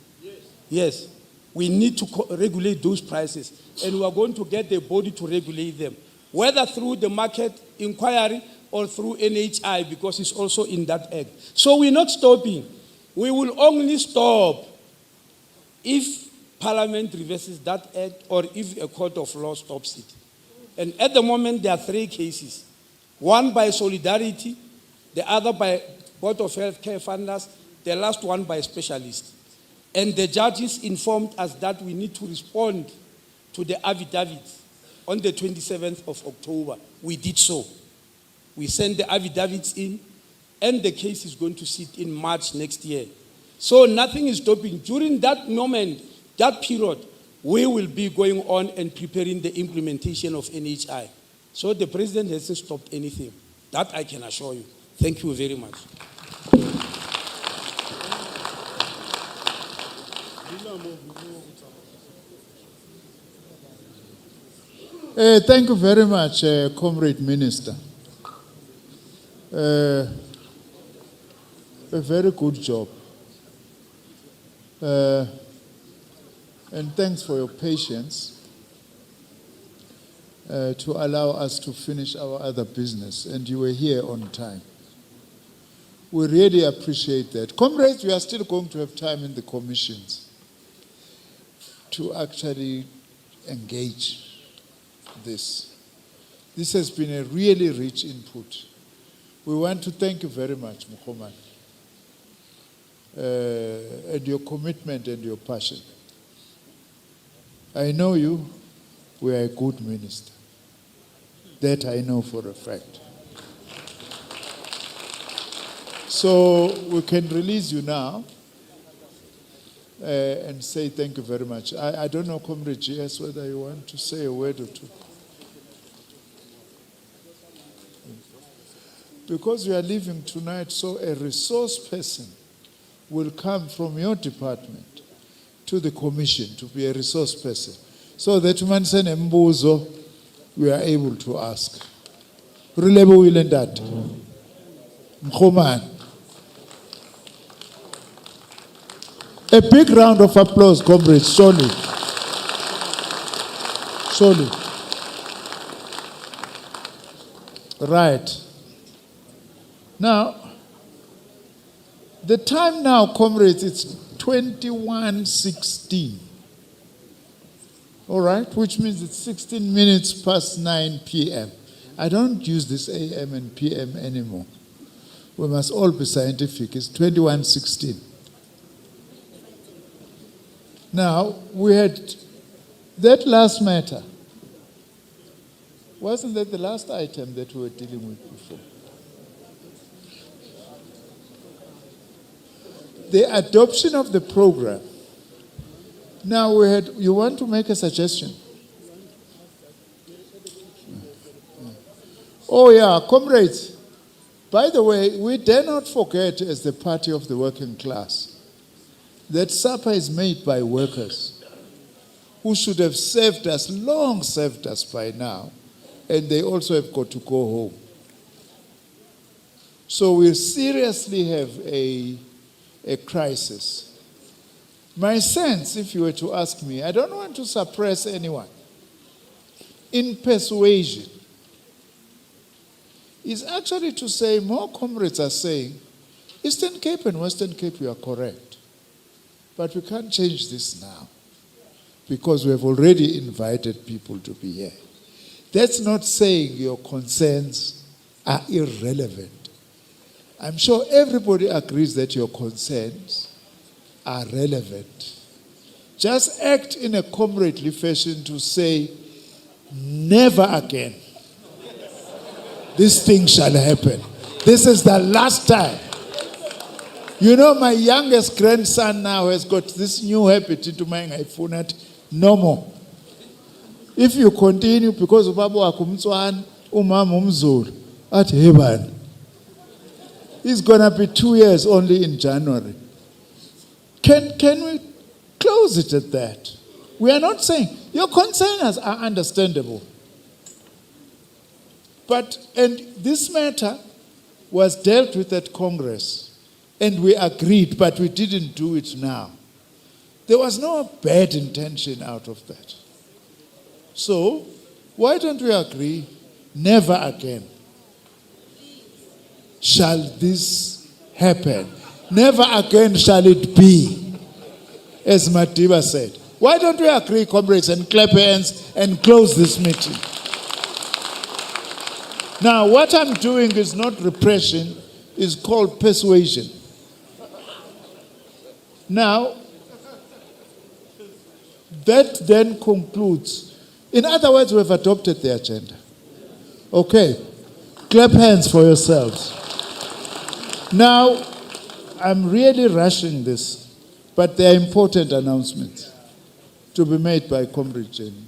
Yes. We need to regulate those prices, and we are going to get the body to regulate them, whether through the market inquiry or through NHI, because it's also in that act. So we're not stopping. We will only stop if Parliament reverses that act or if a court of law stops it. And at the moment, there are 3 cases. One by Solidarity, the other by Board of Health Care Funders, the last one by specialists. And the judges informed us that we need to respond to the affidavits on the 27th of October. We did so. We sent the affidavits in, and the case is going to sit in March next year. So nothing is stopping. During that moment, that period, we will be going on and preparing the implementation of NHI. So the president hasn't stopped anything. That I can assure you. Thank you very much. Thank you very much, Comrade Minister. A very good job. And thanks for your patience to allow us to finish our other business. And you were here on time. We really appreciate that. Comrades, we are still going to have time in the commissions to actually engage this. This has been a really rich input. We want to thank you very much, Mukhoman, and your commitment and your passion. I know you, we are a good minister. That I know for a fact. So we can release you now and say thank you very much. I don't know, Comrade GS, whether you want to say a word or two. Because you are leaving tonight, so a resource person will come from your department to the commission to be a resource person. So that man send embuzo, we are able to ask. Relebo will and that. Mkhoman. A big round of applause, comrades, surely. Surely. Right. Now, the time now, comrades, it's 21:16. All right, which means it's 16 minutes past 9 p.m. I don't use this AM and PM anymore. We must all be scientific. It's 21:16. Now, we had that last matter. Wasn't that the last item that we were dealing with before? The adoption of the program. Now you want to make a suggestion? Oh yeah, comrades, by the way, we dare not forget as the party of the working class that SAPA is made by workers. who should have served us, long served us by now, and they also have got to go home. So we seriously have a crisis. My sense, if you were to ask me, I don't want to suppress anyone, in persuasion, is actually to say, more comrades are saying, Eastern Cape and Western Cape, you are correct. But we can't change this now, because we have already invited people to be here. That's not saying your concerns are irrelevant. I'm sure everybody agrees that your concerns are relevant. Just act in a comradely fashion to say, never again this thing shall happen. This is the last time. You know, my youngest grandson now has got this new habit into my iPhone, no more. If you continue, because of Babu Akumtswan, Umam at Heban, it's gonna be 2 years only in January. Can we close it at that? We are not saying your concerns are understandable. And this matter was dealt with at Congress, and we agreed, but we didn't do it now. There was no bad intention out of that. So, why don't we agree, never again shall this happen. Never again shall it be, as Madiba said. Why don't we agree, comrades, and clap hands and close this meeting? Now, what I'm doing is not repression, it's called persuasion. Now, that then concludes. In other words, we have adopted the agenda. Okay, clap hands for yourselves. Now, I'm really rushing this, but there are important announcements to be made by Comrade Jenny.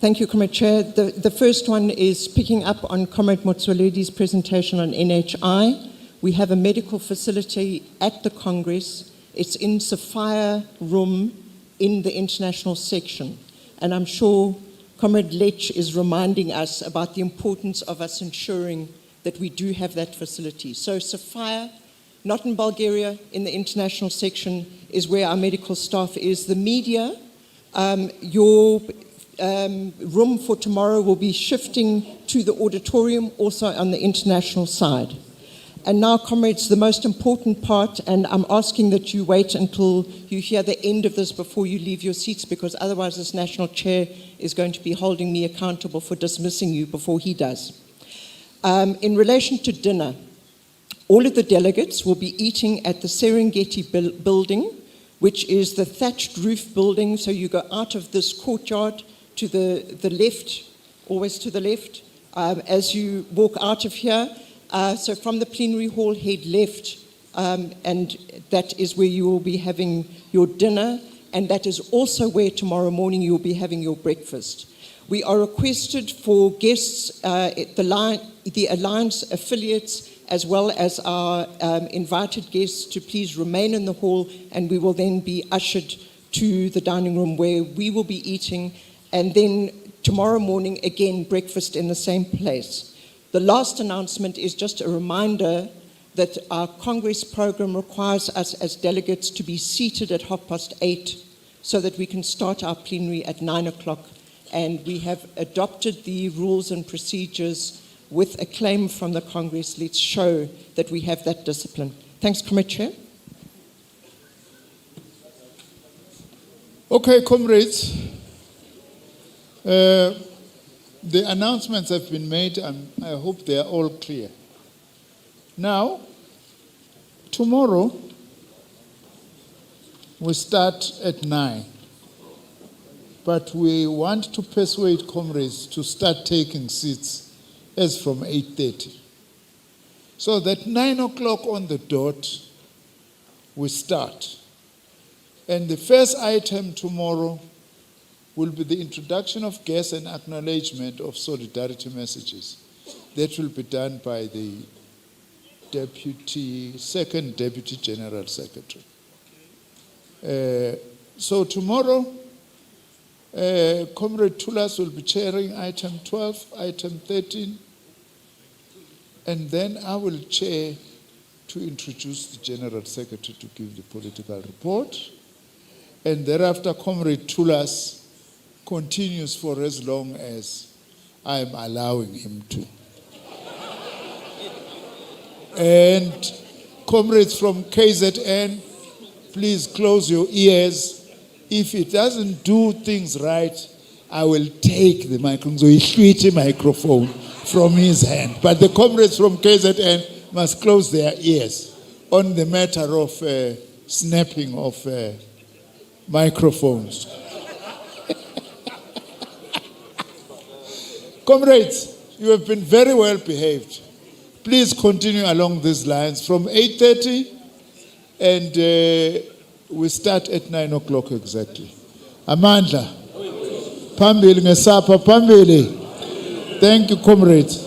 Thank you, Comrade Chair. The first one is picking up on Comrade Motsoaledi's presentation on NHI. We have a medical facility at the Congress. It's in Sapphire Room in the international section. And I'm sure Comrade Lech is reminding us about the importance of us ensuring that we do have that facility. So Sapphire, not in Bulgaria, in the international section, is where our medical staff is. The media, your room for tomorrow will be shifting to the auditorium, also on the international side. And now, comrades, the most important part, and I'm asking that you wait until you hear the end of this before you leave your seats, because otherwise this national chair is going to be holding me accountable for dismissing you before he does. In relation to dinner, all of the delegates will be eating at the Serengeti building, which is the thatched roof building. So you go out of this courtyard to the left, always to the left, as you walk out of here. So from the plenary hall, head left, and that is where you will be having your dinner, and that is also where tomorrow morning you will be having your breakfast. We are requested for guests, the Alliance affiliates, as well as our invited guests, to please remain in the hall, and we will then be ushered to the dining room where we will be eating, and then tomorrow morning, again, breakfast in the same place. The last announcement is just a reminder that our Congress program requires us as delegates to be seated at 8:30 so that we can start our plenary at 9 o'clock. And we have adopted the rules and procedures with acclaim from the Congress. Let's show that we have that discipline. Thanks, Comrade Chair. Okay, comrades. The announcements have been made, and I hope they are all clear. Now, tomorrow, we start at 9. But we want to persuade comrades to start taking seats as from 8:30. So that 9 o'clock on the dot, we start. And the first item tomorrow will be the introduction of guests and acknowledgement of solidarity messages. That will be done by the Second Deputy General Secretary. So tomorrow, Comrade Tulas will be chairing item 12, item 13, and then I will chair to introduce the General Secretary to give the political report, and thereafter Comrade Tulas continues for as long as I am allowing him to. And comrades from KZN, please close your ears. If it doesn't do things right, I will take the microphone from his hand. But the comrades from KZN must close their ears on the matter of snapping of microphones. Comrades, you have been very well behaved. Please continue along these lines from 8:30, and we start at 9 o'clock exactly. Amandla. Phambili ngesapha phambili. Thank you, comrades.